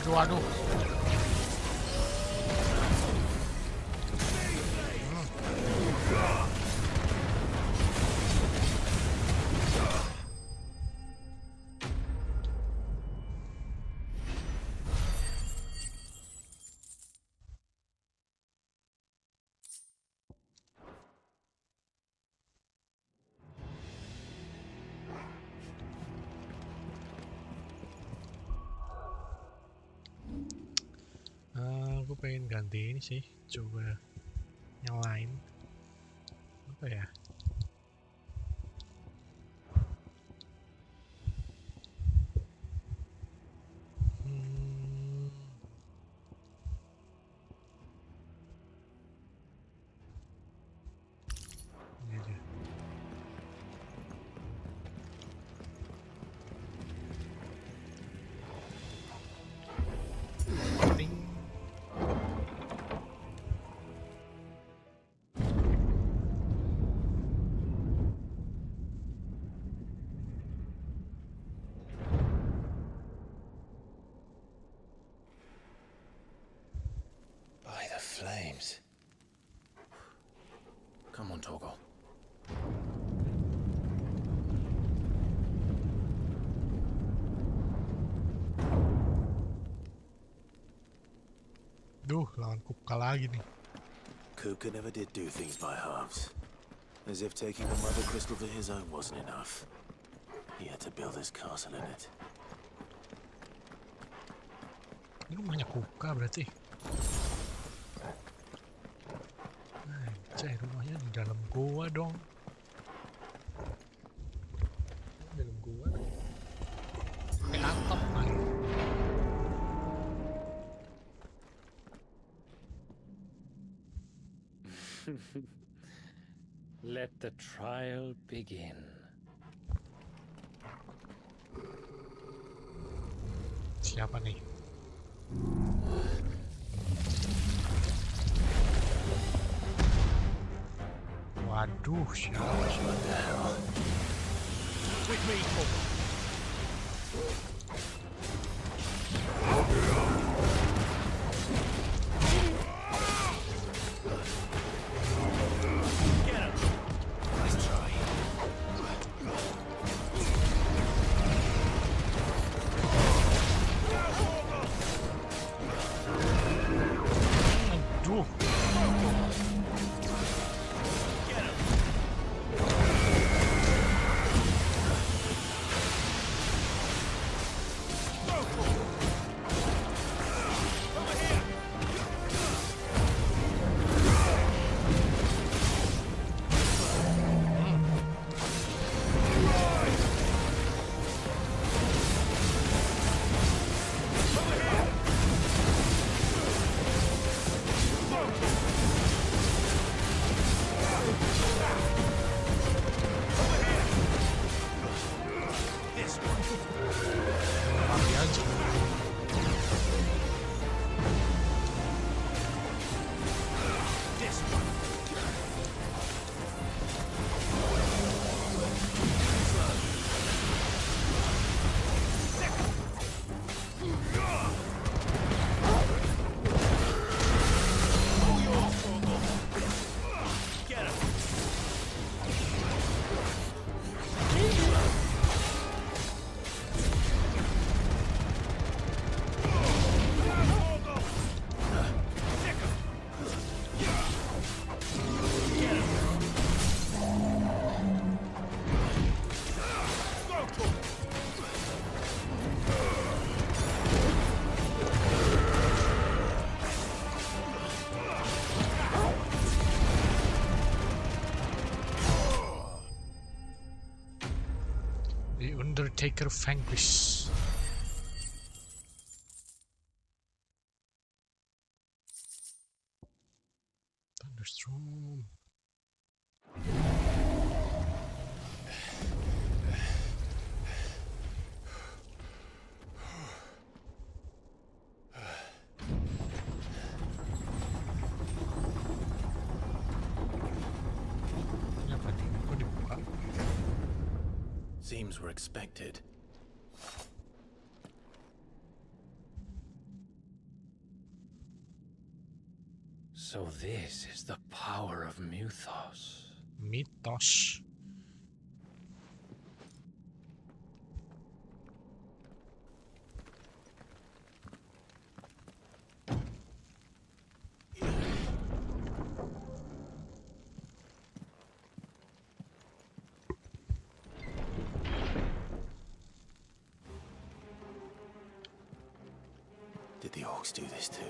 Waduh. Aku pengen ganti ini sih, coba yang lain. Apa ya? Ini aja. Ting. By the flames. Come on, Torgal. Duh, lawan Kupka lagi nih. Kupka never did do things by halves. As if taking the Mothercrystal for his own wasn't enough. He had to build his castle in it. Ini rumahnya Kupka berarti. Anjay, rumahnya di dalam goa dong. Dalam goa. Kayak atap lagi. Let the trial begin. Siapa nih? Waduh, siapa? What the hell? With me, Torgal. Undertaker vanquish. Thunderstorm. Seems we're expected. So this is the power of Mythos. Mythos. Did the orcs do this too?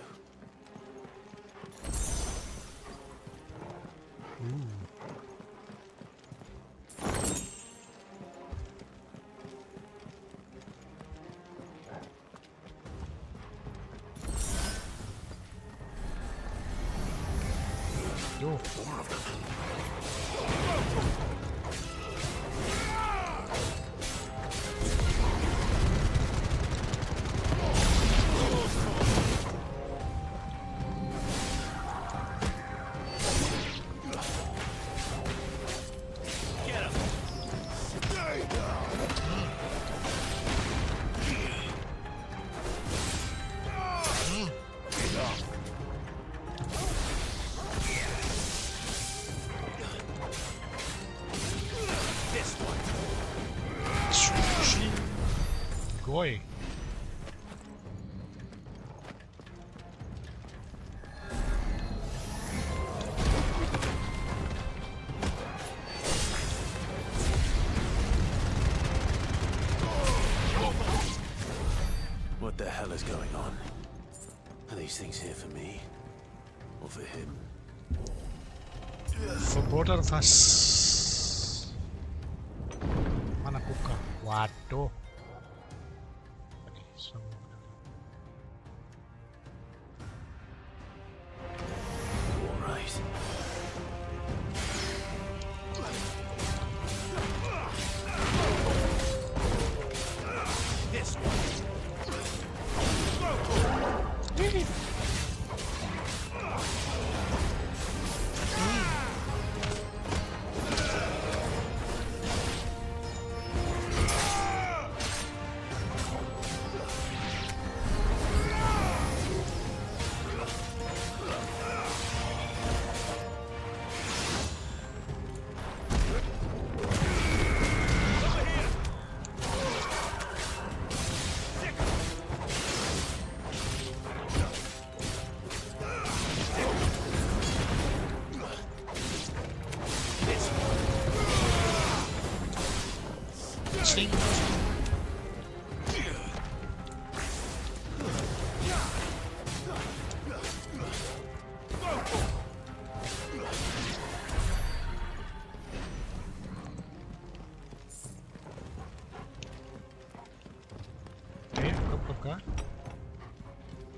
Yo. More of them. Goy. What the hell is going on? Are these things here for me? Or for him? For both of us. Mana kuka? Waduh.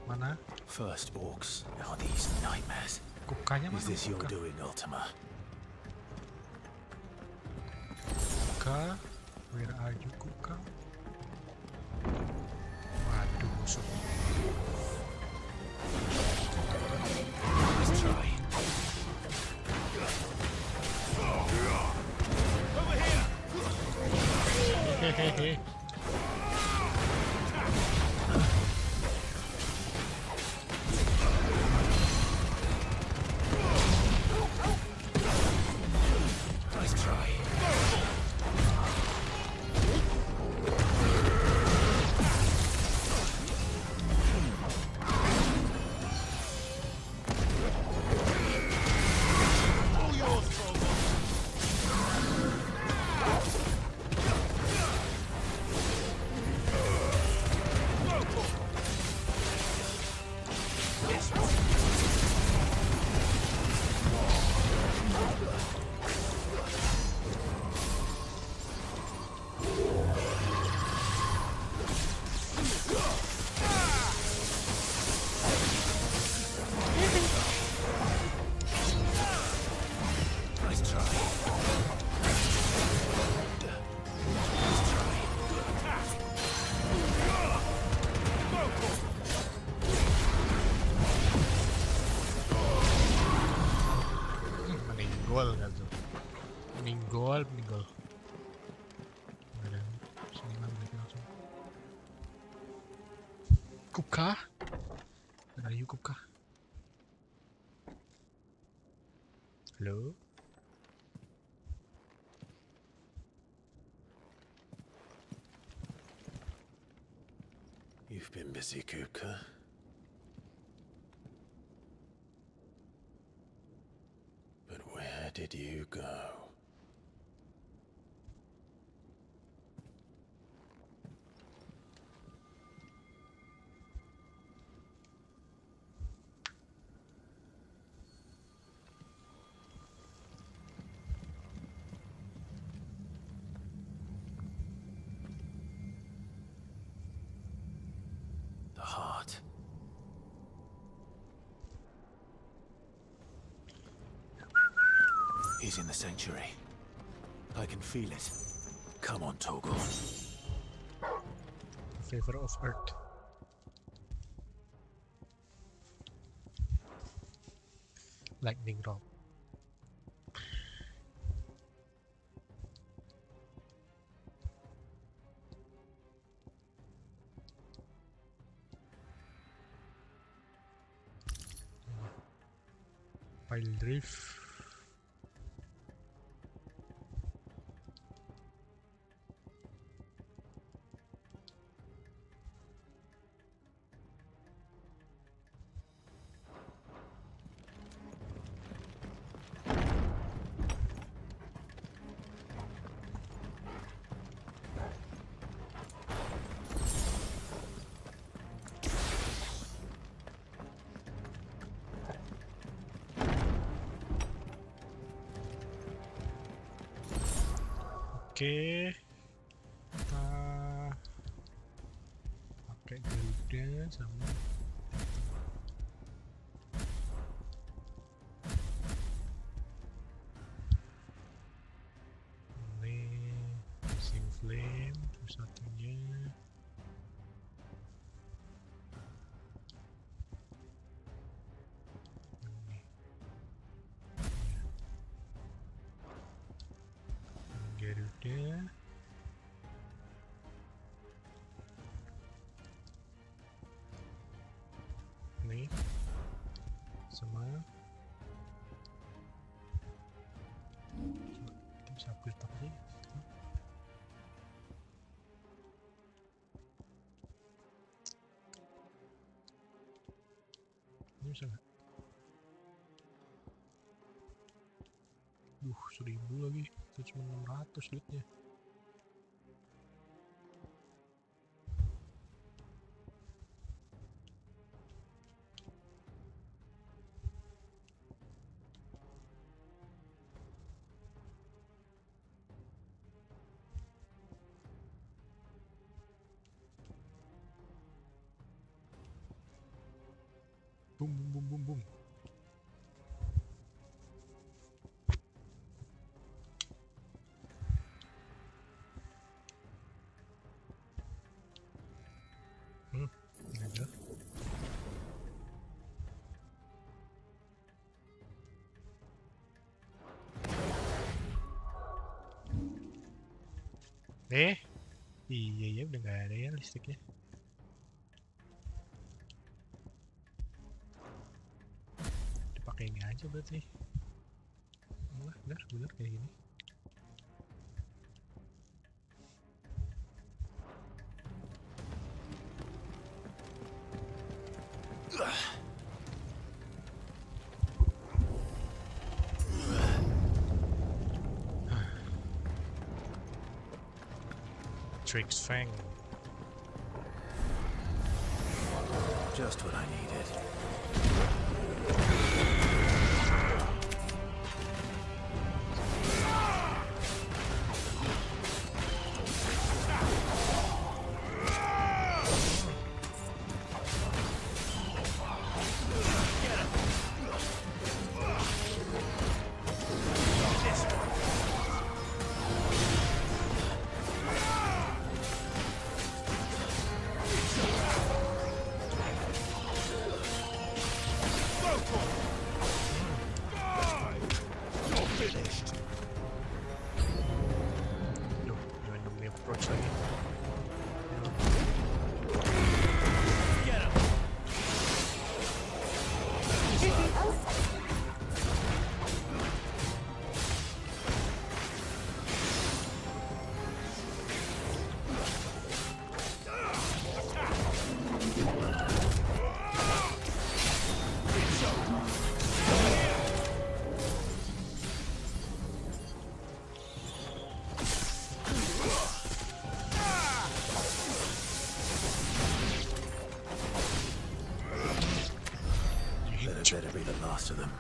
Mana? First orcs, now these nightmares. Kukanya mana? Is this your Kuka? doing, Ultima? Kuka? Where are you, Kuka? Waduh, musuh. Let's try. Hehehe. Nice try. Meninggal kan tuh. Meninggal. Ada sini lagi langsung. Kuka? Where are you, Kuka? Halo? You've been busy, Kupka. But where did you go? The heart. He's in the sanctuary. I can feel it. Come on, Torgal. Favor of Earth. Lightning rod. Pile drift. Oke, kita pakai Garuda sama ini Missing Flame terus satunya ini. Garuda nih sama kita bisa build up sih. Ini bisa nggak? 1000 lagi, itu cuma 600 duitnya. Boom, boom, boom, boom, boom. Ini aja. Iya ya udah nggak ada ya listriknya. Dipakai ini aja berarti. Wah, benar kayak gini. Drake's Fang. Just what I needed. last of them.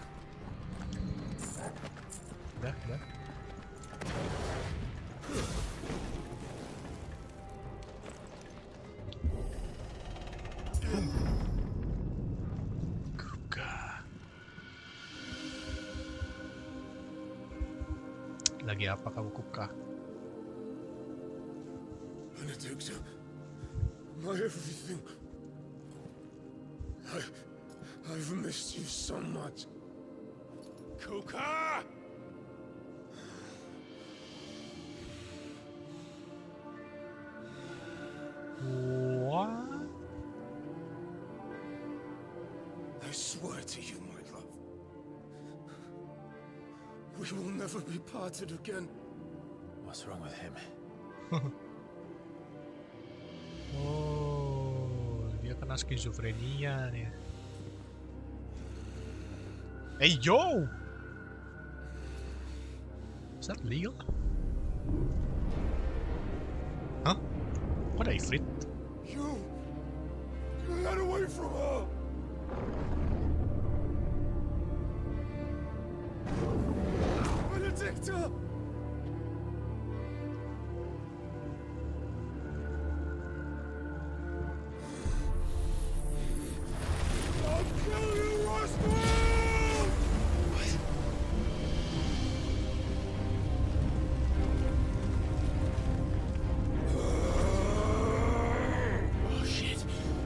Dah. Lagi apa kamu Kuka? Benedicta, my everything. I've missed you so much. Kuka! What? I swear to you, my love, we will never be parted again. What's wrong with him? Oh, dia kena skizofrenia nih. Hey yo! Is that legal? Huh? What a ifrit? You! Get away from her! Benedicta! I'll kill you, Roscoe! Oh shit,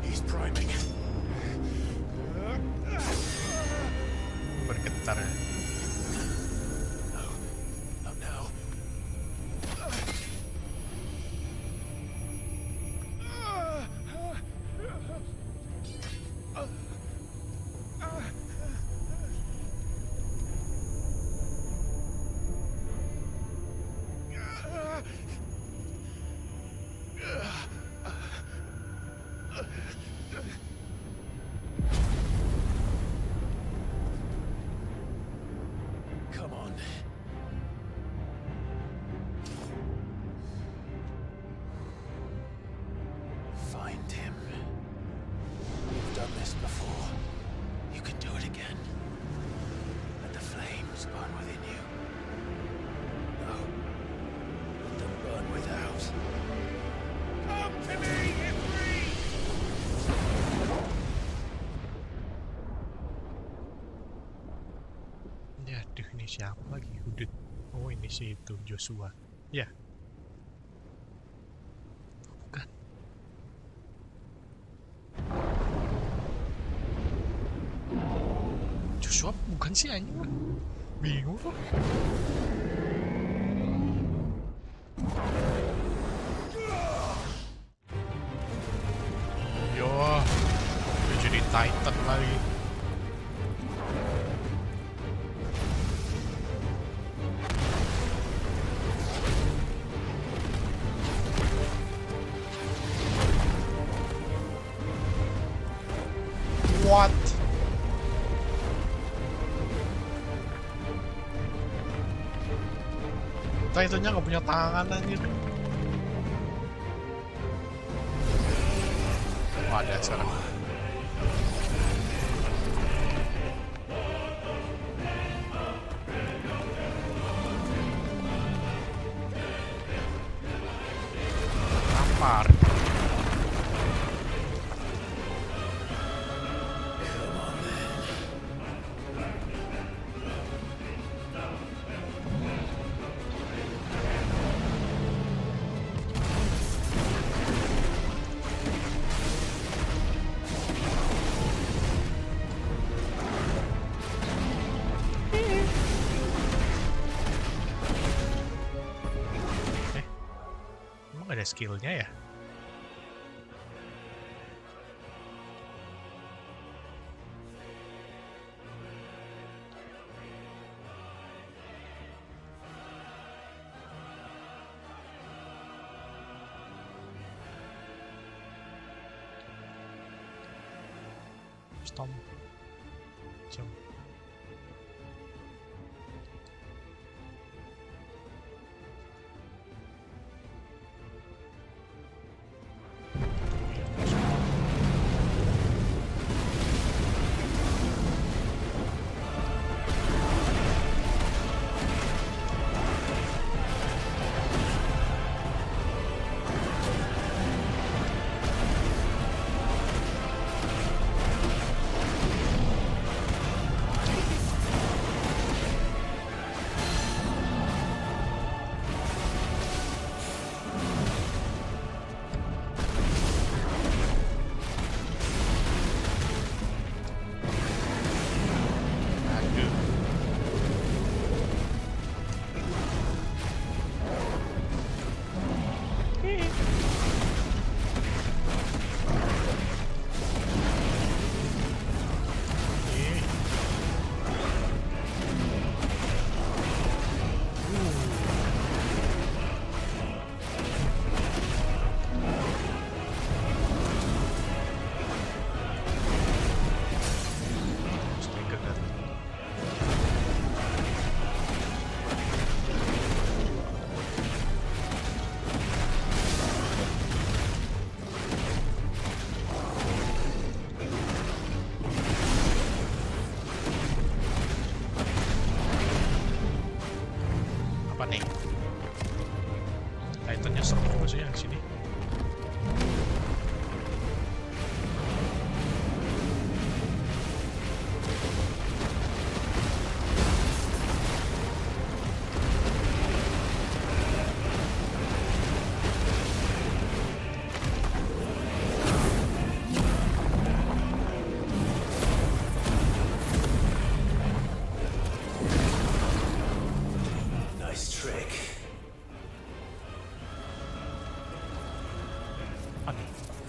he's priming. Bergetar. Not now. Come on. Find him. You've done this before. You can do it again. Let the flames burn within you. No. Let them burn without. Come to me, Ifrit! Ya, aduh ini siapa lagi? Hudud. Oh ini sih itu Joshua. Ya. Bukan. Joshua bukan sih anjing. Bingung kok. Yo, dia jadi Titan lagi. What? Titannya nggak punya tangan anjir. Oh, ada sekarang. Lapar. Ada skillnya ya? Stomp. Jump. Titannya serem juga sih yang sini.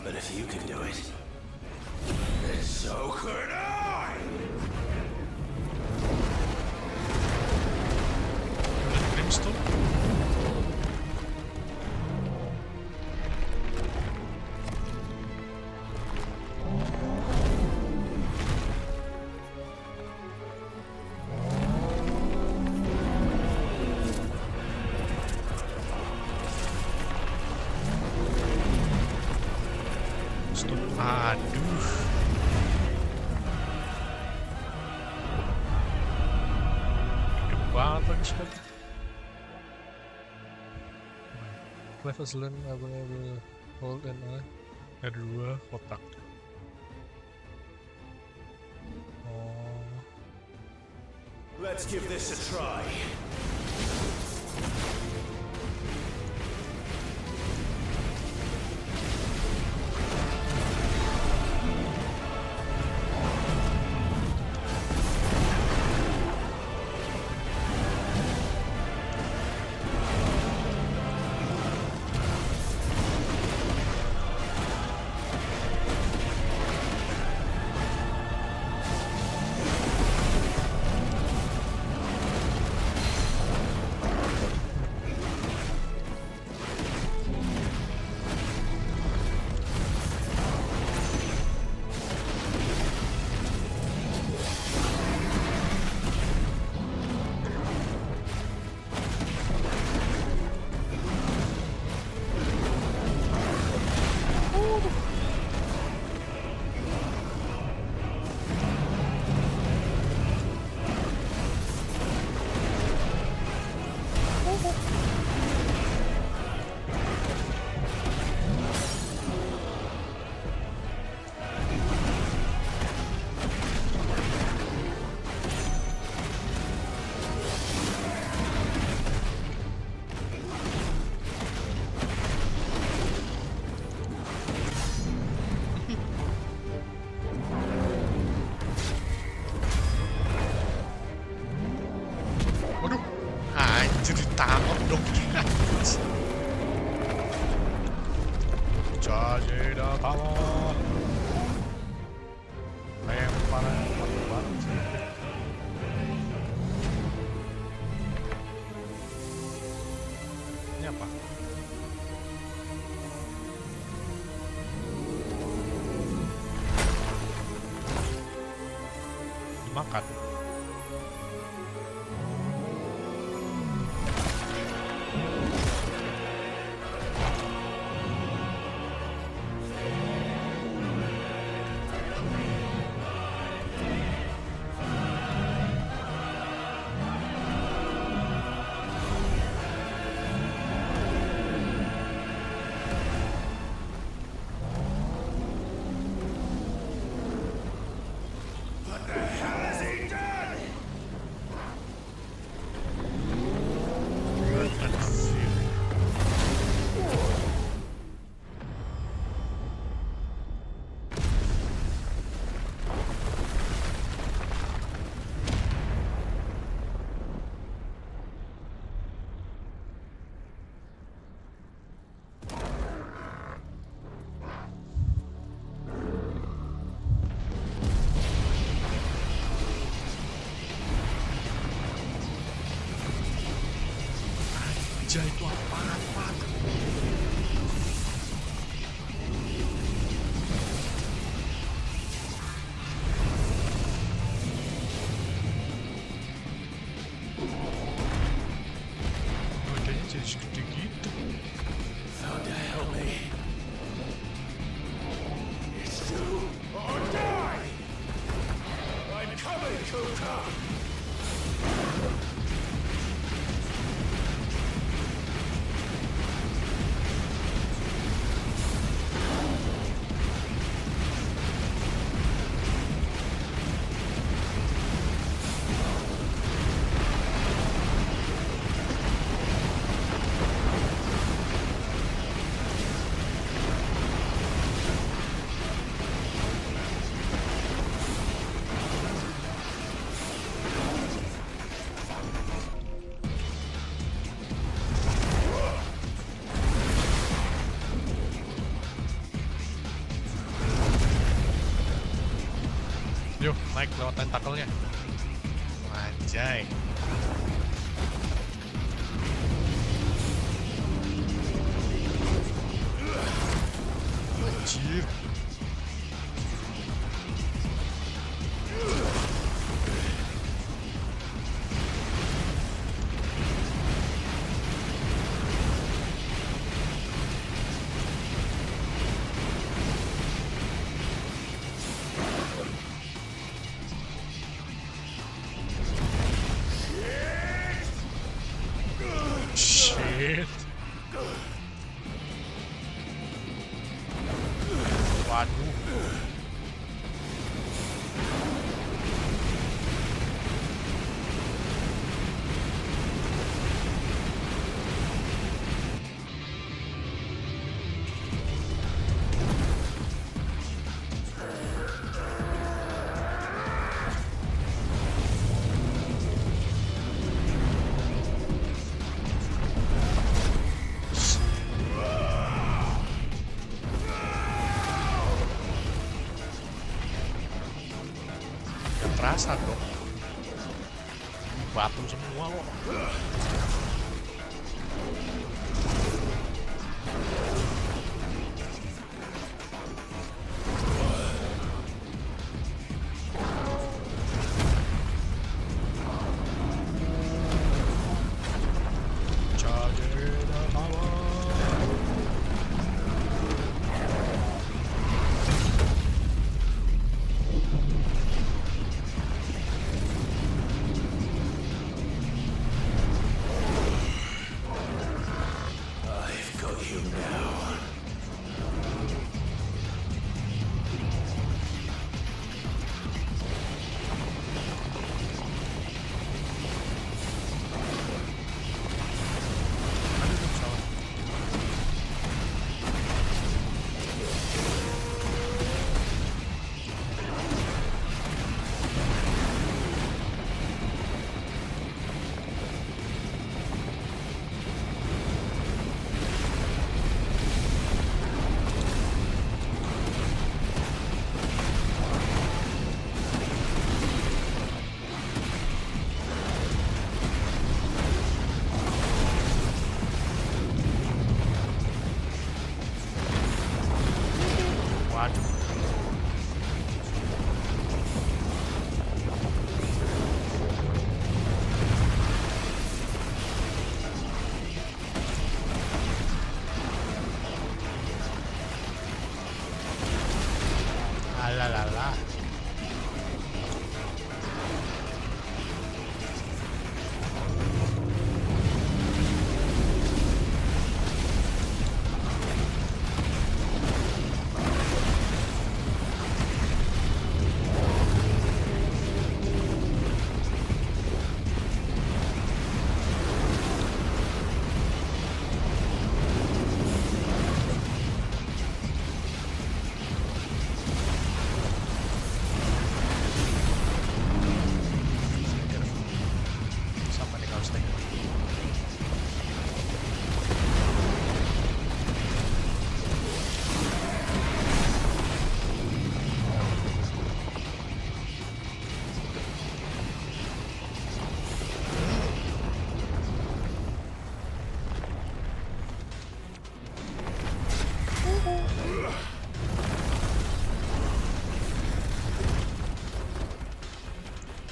But if you can do it, then so could I! Brimstone? Aduh. Gede banget lagi sekali. Levels learn available hold and ada 2 kotak. Oh. Let's give this a try. Makan. Anjay, itu apaan, Pak? Badannya jadi segede gitu. Found to help me. It's do or die! I'm coming, Kuka! Yuk, naik lewat tentakelnya. Anjay. Anjir. Shit. Waduh. Terasa dong, batu semua loh. Alalala.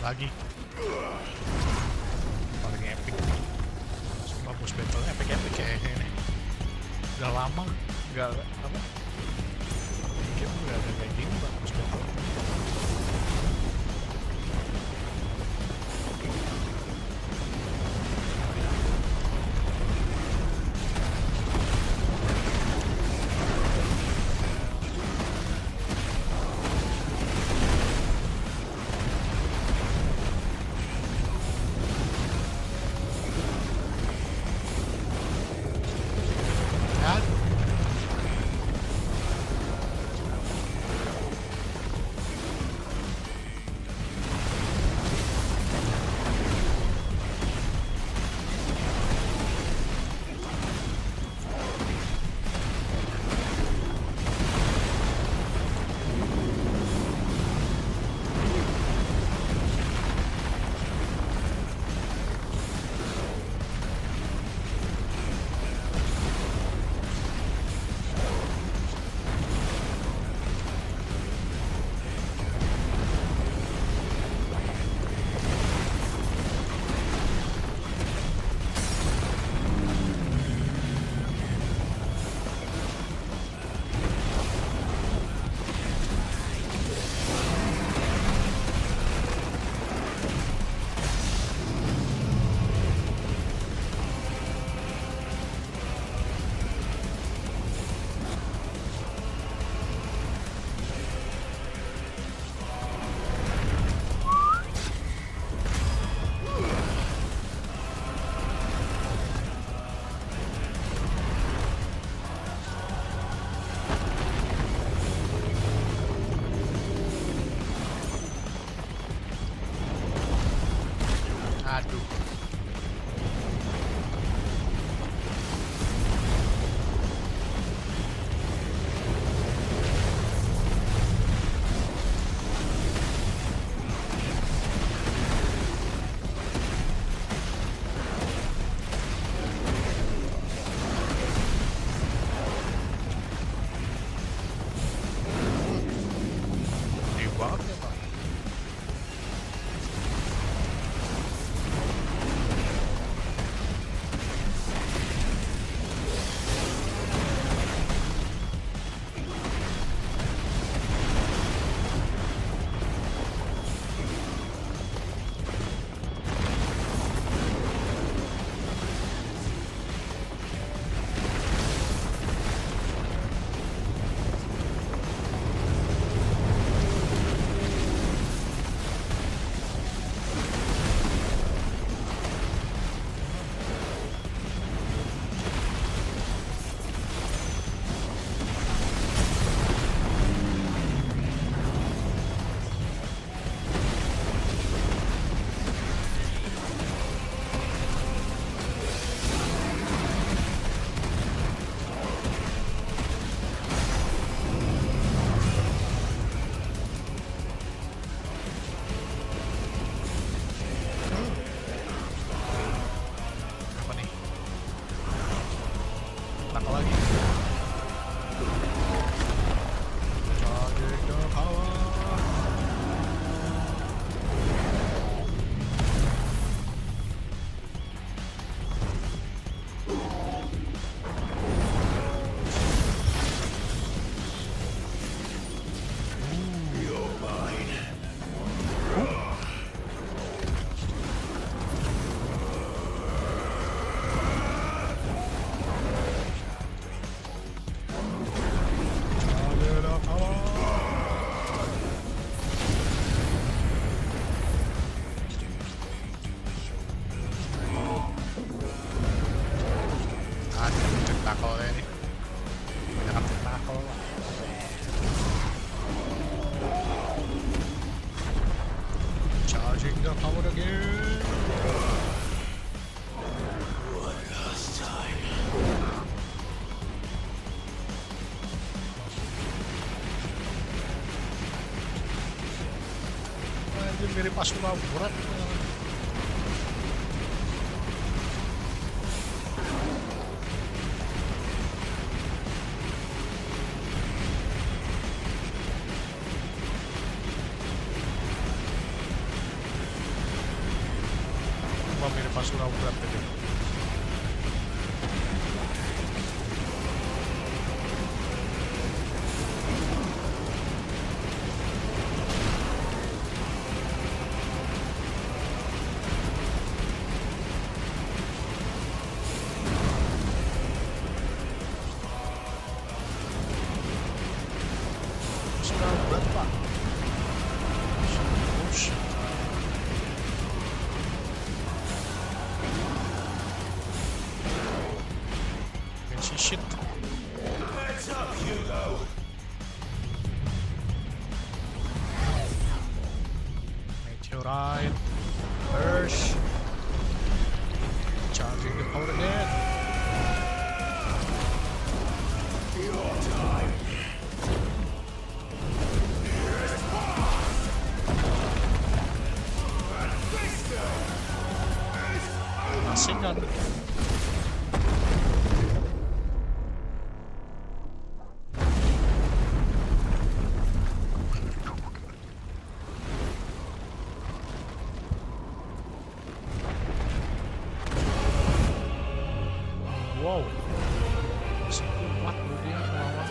Lagi paling epic, semua boss battle epic kayaknya ini. Udah lama nggak apa game nggak ada kayak gini bang, boss battle. tentakel lagi. Charging the power. Charging the power again. One last time. Ini mirip Asura berat. Mirip Asura berat tadi. Asura berat pak. Shit. Let's up, Hugo. Meteorite. Burst. Charging the power again. Your time. Machine gun. Wow, masih kuat loh dia melawan.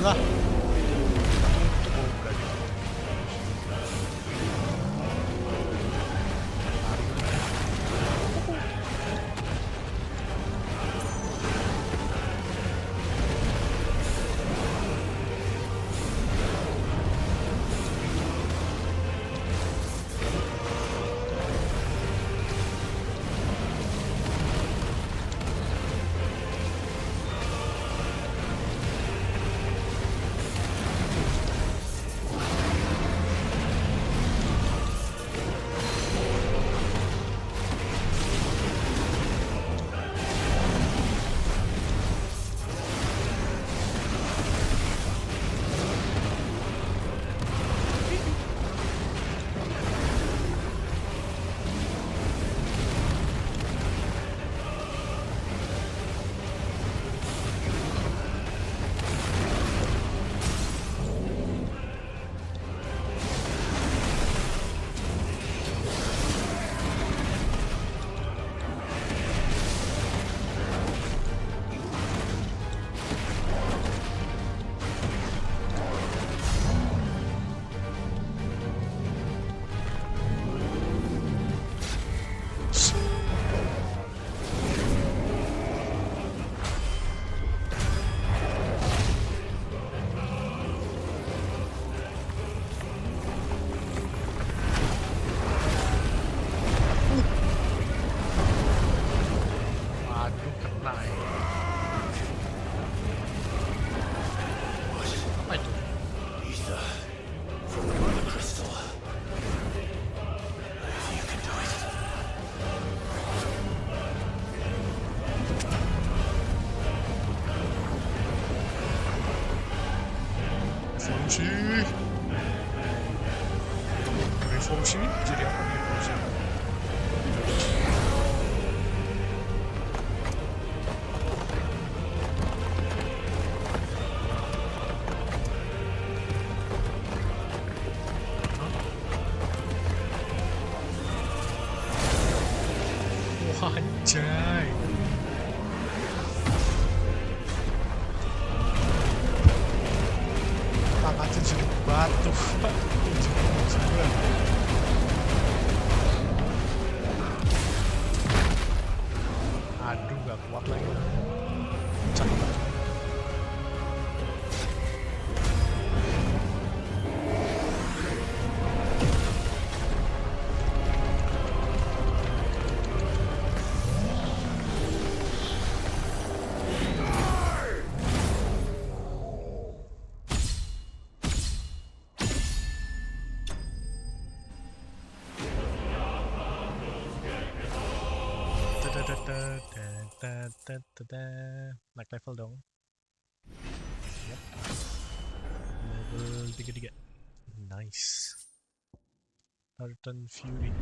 Lah. Revolusi jadi apa nih revolusi? Wah, anjay. Tangannya jadi batu. Aduh, gak kuat lagi. Cakep. Naik level dong. Yep. Level 33. Nice. Tartan Fury.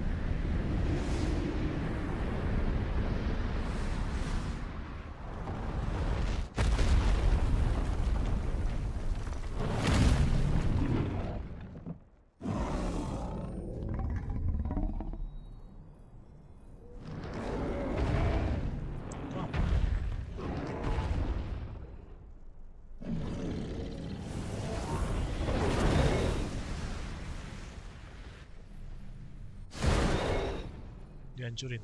Dihancurin.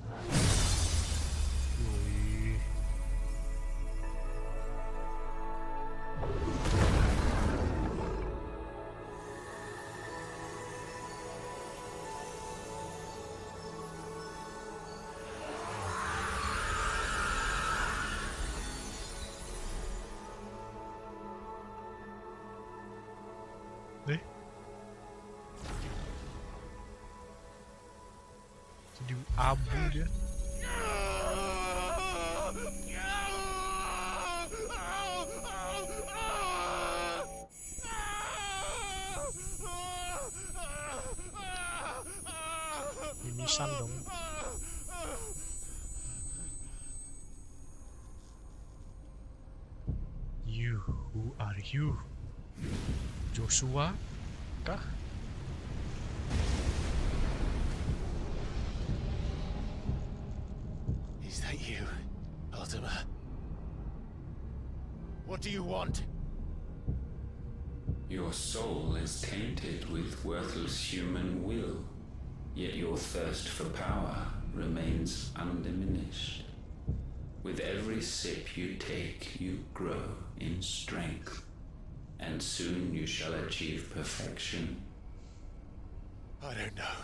Wih. Jadi abu dia. Mimisan dong. You, who are you? Joshua kah? Is that you, Ultima? What do you want? Your soul is tainted with worthless human will, yet your thirst for power remains undiminished. With every sip you take, you grow in strength, and soon you shall achieve perfection. I don't know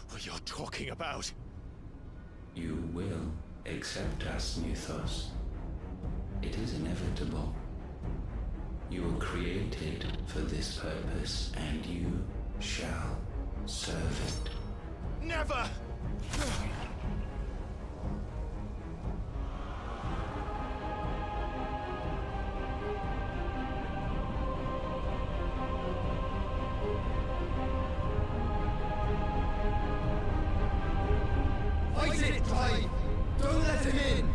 what you're talking about. You will accept us, Mythos. It is inevitable. You were created for this purpose, and you shall serve it. Never! Fight it, Clive! Don't let him in!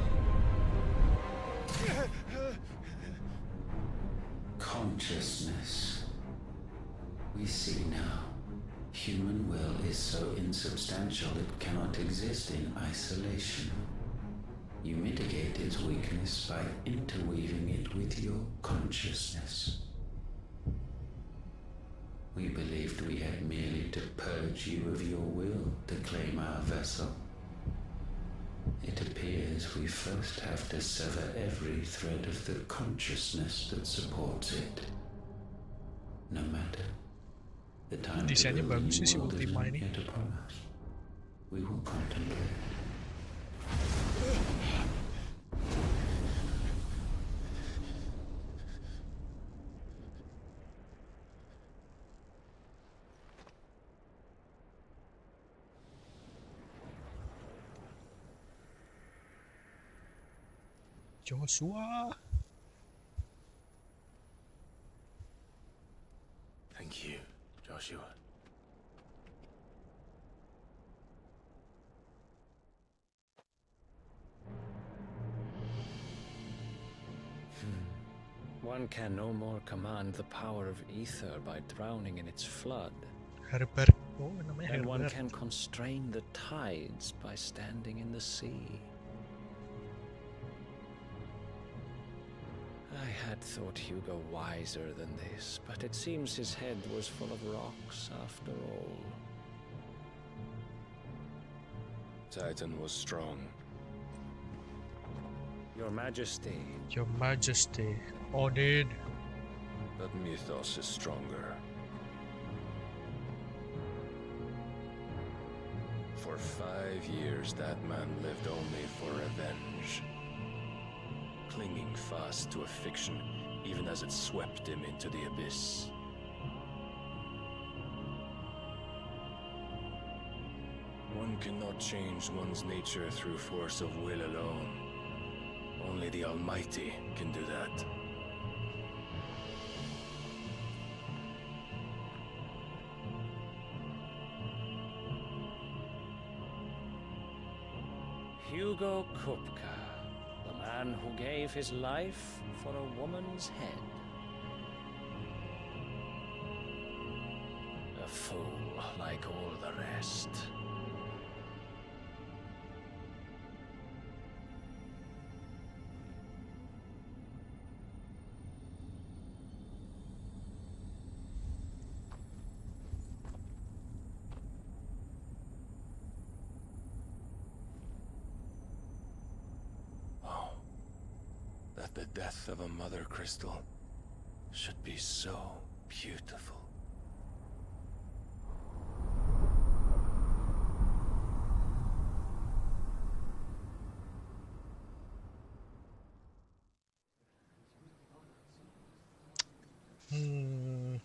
Consciousness. We see now. Human will is so insubstantial it cannot exist in isolation. You mitigate its weakness by interweaving it with your consciousness. We believed we had merely to purge you of your will to claim our vessel. It appears we first have to sever every thread of the consciousness that supports it. No matter. The time Desainnya to build bagus sih si a new world is Ultima not ini. yet upon us. We will contemplate. Joshua. Joshua. One can no more command the power of ether by drowning in its flood. Herbert. Oh, namanya And one Herbert. can constrain the tides by standing in the sea. I had thought Hugo wiser than this, but it seems his head was full of rocks after all. Titan was strong. Your Majesty. Your Majesty. Odin. But Mythos is stronger. For 5 years, that man lived only for revenge. Clinging fast to a fiction, even as it swept him into the abyss. One cannot change one's nature through force of will alone. Only the Almighty can do that. Hugo Kupka, the man who gave his life for a woman's head. A fool like all the rest. The death of a Mothercrystal should be so beautiful.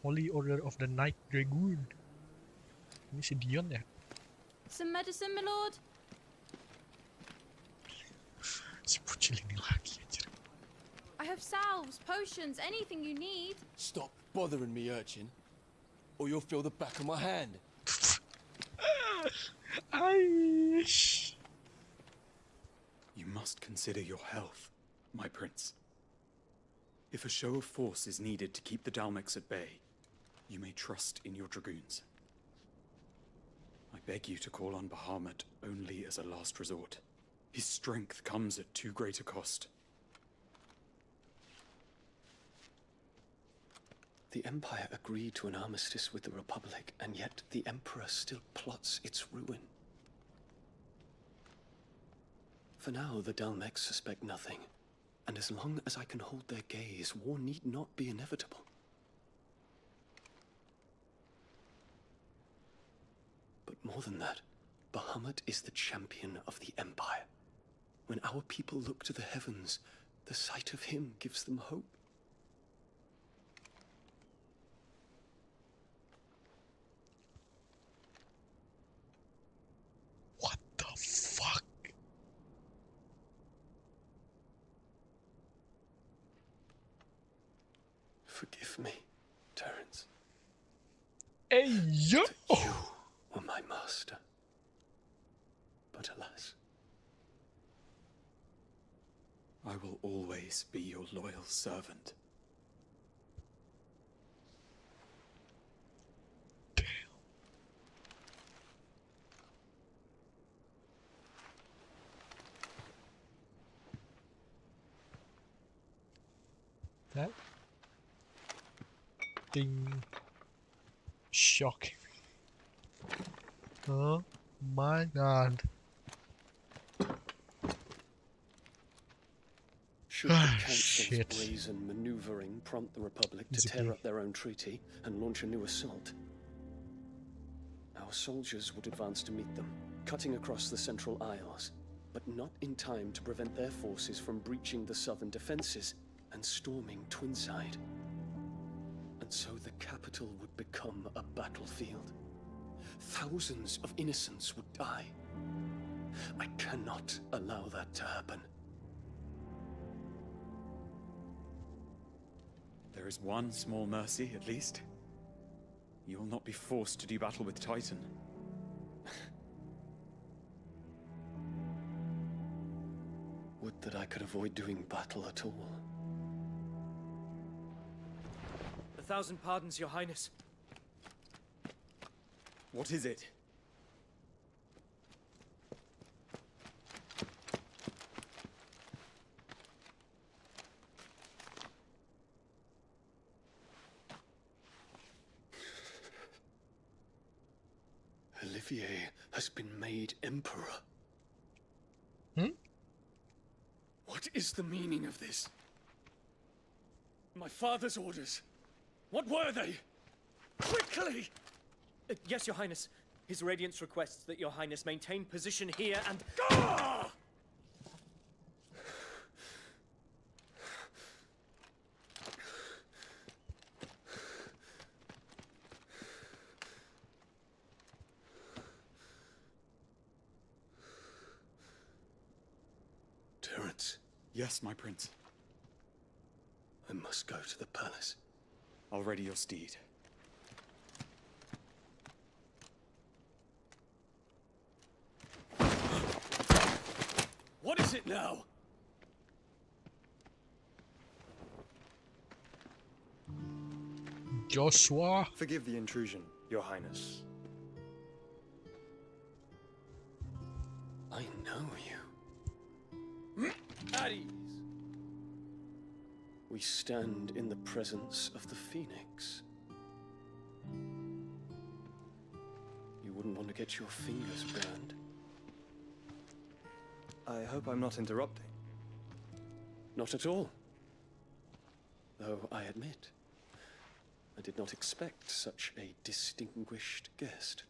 Holy Order of the Night Dragoon. Ini si Dion ya? Some medicine, my lord? Si bocil ini lagi anjir. I have salves, potions, anything you need. Stop bothering me, urchin, or you'll feel the back of my hand. You must consider your health, my prince. If a show of force is needed to keep the Dalmex at bay, you may trust in your dragoons. I beg you to call on Bahamut only as a last resort. His strength comes at too great a cost. The Empire agreed to an armistice with the Republic, and yet the Emperor still plots its ruin. For now, the Dalmex suspect nothing, and as long as I can hold their gaze, war need not be inevitable. But more than that, Bahamut is the champion of the Empire. When our people look to the heavens, the sight of him gives them hope. Fuck. Forgive me, Terence. Hey, yo! You were my master. But alas. I will always be your loyal servant. That thing shocking. Oh my god. Should the Council's brazen maneuvering prompt the Republic to tear up their own treaty and launch a new assault, our soldiers would advance to meet them, cutting across the Central Isles, but not in time to prevent their forces from breaching the southern defenses and storming Twinside. And so the capital would become a battlefield. Thousands of innocents would die. I cannot allow that to happen. There is one small mercy, at least. You will not be forced to do battle with Titan. Would that I could avoid doing battle at all. 1,000 pardons, Your Highness. What is it? Olivier has been made emperor. What is the meaning of this? My father's orders. What were they? Quickly! Yes, Your Highness. His Radiance requests that Your Highness maintain position here and... Ah! Terence. Yes, my prince. I must go to the palace. I'll ready your steed. What is it now? Joshua. Forgive the intrusion, Your Highness. I know you. At ease. We stand in the presence of the Phoenix. You wouldn't want to get your fingers burned. I hope I'm not interrupting. Not at all. Though I admit, I did not expect such a distinguished guest.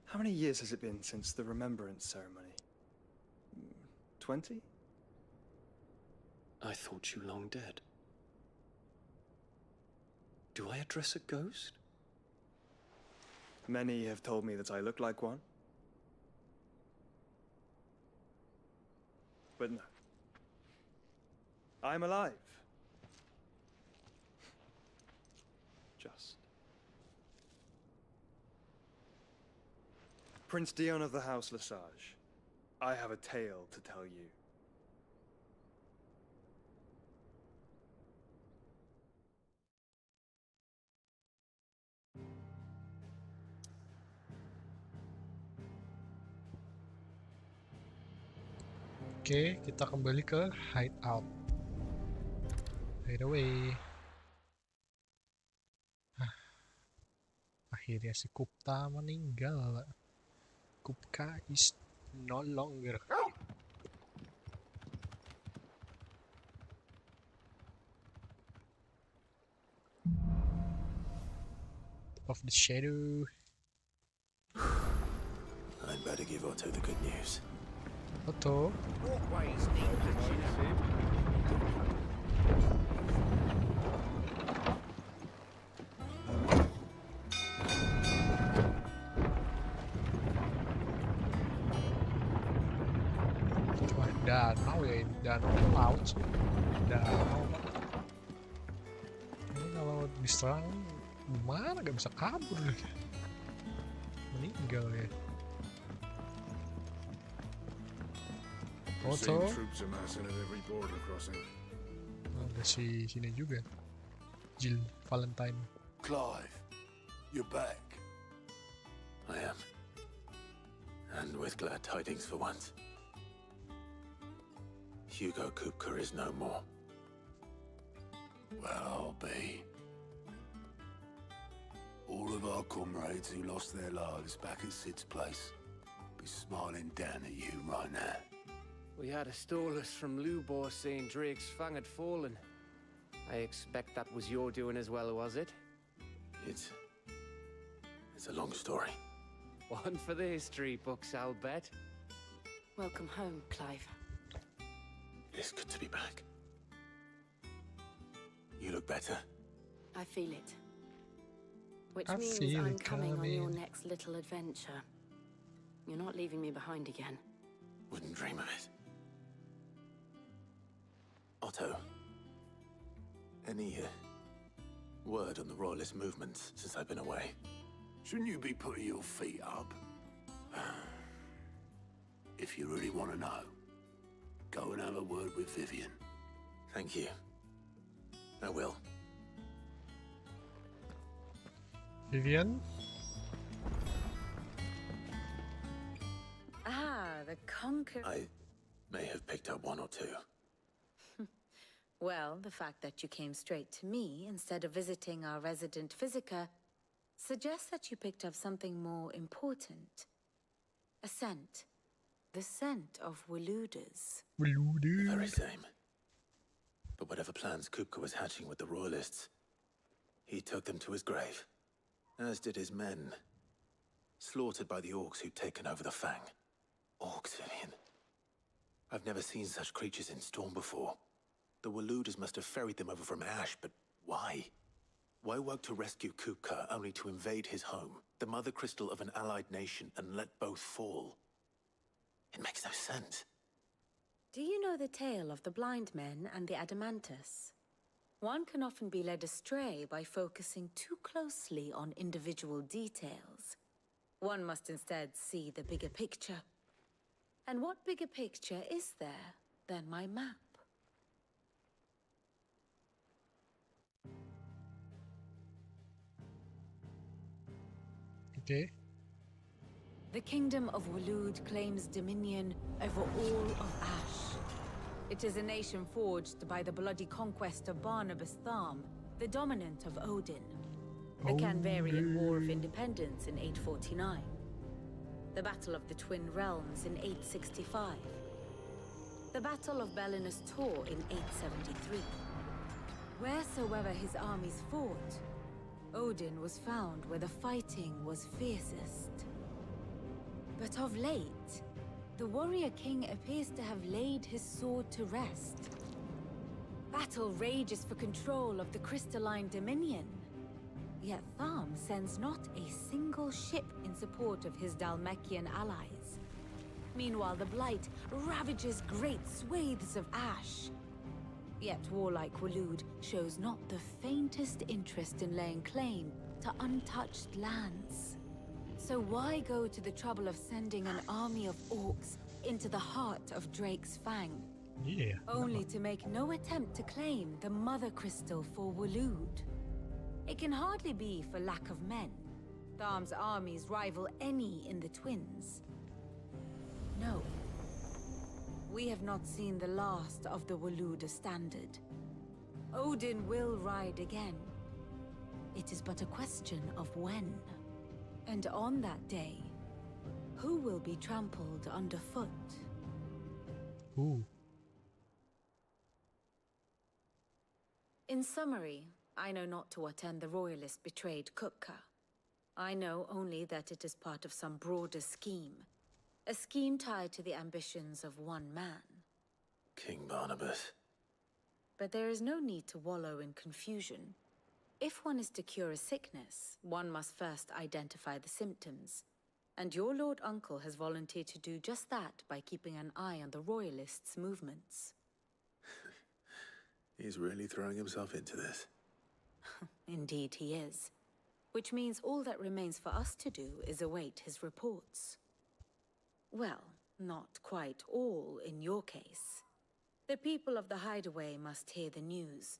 How many years has it been since the Remembrance ceremony? 20? I thought you long dead. Do I address a ghost? Many have told me that I look like one. But no. I'm alive. Just. Prince Dion of the House Lesage, I have a tale to tell you. Oke, kita kembali ke hideout. Hideaway. Akhirnya si Kupta meninggal. Kupka is no longer of the shadow. I'd better give Otto the good news. Otto. Walkways need patching. Cuma danau ya ini, danau laut sih. Danau. Ini kalau diserang gimana, gak bisa kabur. Meninggal ya. Otto. Troops amassing at every border crossing. Ada si sini juga. Jill Valentine. Clive, you're back. I am. And with glad tidings for once. Hugo Kupka is no more. Well, I'll be. All of our comrades who lost their lives back at Sid's place be smiling down at you right now. We had a stolus from Lubor saying Drake's Fang had fallen. I expect that was your doing as well, was it? It's a long story. One for the history books, I'll bet. Welcome home, Clive. It's good to be back. You look better. I feel it. Which I means feel I'm it coming on your coming. next little adventure. You're not leaving me behind again. Wouldn't dream of it. Otto, any word on the royalist movements since I've been away. Shouldn't you be putting your feet up? If you really want to know, go and have a word with Vivian. Thank you. I will. Vivian? Ah, the conquer... I may have picked up one or two. Well, the fact that you came straight to me instead of visiting our resident Physica suggests that you picked up something more important. A scent. The scent of Waludas. The very same. But whatever plans Kupka was hatching with the royalists, he took them to his grave. As did his men. Slaughtered by the orcs who'd taken over the Fang. Orcs, Vivian. I've never seen such creatures in Storm before. The Waludas must have ferried them over from Ash, but why? Why work to rescue Kupka only to invade his home, the mother crystal of an allied nation, and let both fall? It makes no sense. Do you know the tale of the blind men and the Adamantus? One can often be led astray by focusing too closely on individual details. One must instead see the bigger picture. And what bigger picture is there than my map? Okay. The kingdom of Walud claims dominion over all of Ash. It is a nation forged by the bloody conquest of Barnabas Tharm, the dominant of Odin. The Canvarian War of Independence in 849. The Battle of the Twin Realms in 865. The Battle of Belinus Tor in 873. Wheresoever his armies fought, Odin was found where the fighting was fiercest. But of late, the warrior king appears to have laid his sword to rest. Battle rages for control of the crystalline dominion. Yet Tharm sends not a single ship in support of his Dhalmekian allies. Meanwhile, the Blight ravages great swathes of Ash. Yet warlike Walud shows not the faintest interest in laying claim to untouched lands. So why go to the trouble of sending an army of orcs into the heart of Drake's Fang? Yeah. Only to make no attempt to claim the Mother Crystal for Walud. It can hardly be for lack of men. Tharm's armies rival any in the Twins. No. We have not seen the last of the Waluda standard. Odin will ride again. It is but a question of when. And on that day, who will be trampled underfoot? Who? In summary, I know not to what end the Royalists betrayed Kupka. I know only that it is part of some broader scheme. A scheme tied to the ambitions of one man. King Barnabas. But there is no need to wallow in confusion. If one is to cure a sickness, one must first identify the symptoms. And your Lord Uncle has volunteered to do just that by keeping an eye on the Royalists' movements. He's really throwing himself into this. Indeed he is. Which means all that remains for us to do is await his reports. Well, not quite all in your case. The people of the Hideaway must hear the news.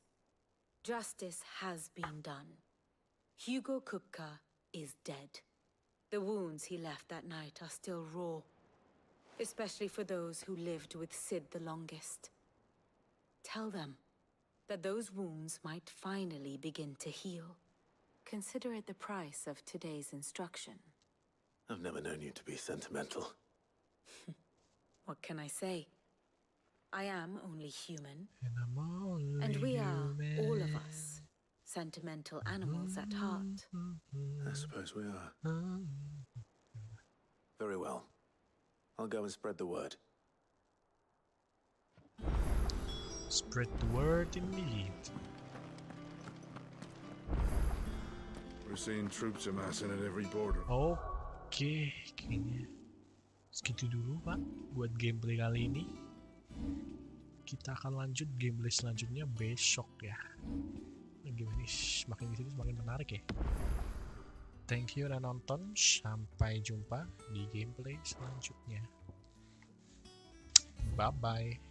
Justice has been done. Hugo Kupka is dead. The wounds he left that night are still raw. Especially for those who lived with Sid the longest. Tell them that those wounds might finally begin to heal. Consider it the price of today's instruction. I've never known you to be sentimental. What can I say? I am only human. And I'm only And we are, human. all of us, sentimental animals at heart. I suppose we are. Very well. I'll go and spread the word. Spread the word indeed. We're seeing troops amassing at every border. Oke, kayaknya segitu dulu Pak buat gameplay kali ini. Kita akan lanjut gameplay selanjutnya besok ya. game ini semakin disini semakin menarik ya. Thank you udah nonton, sampai jumpa di gameplay selanjutnya. Bye bye.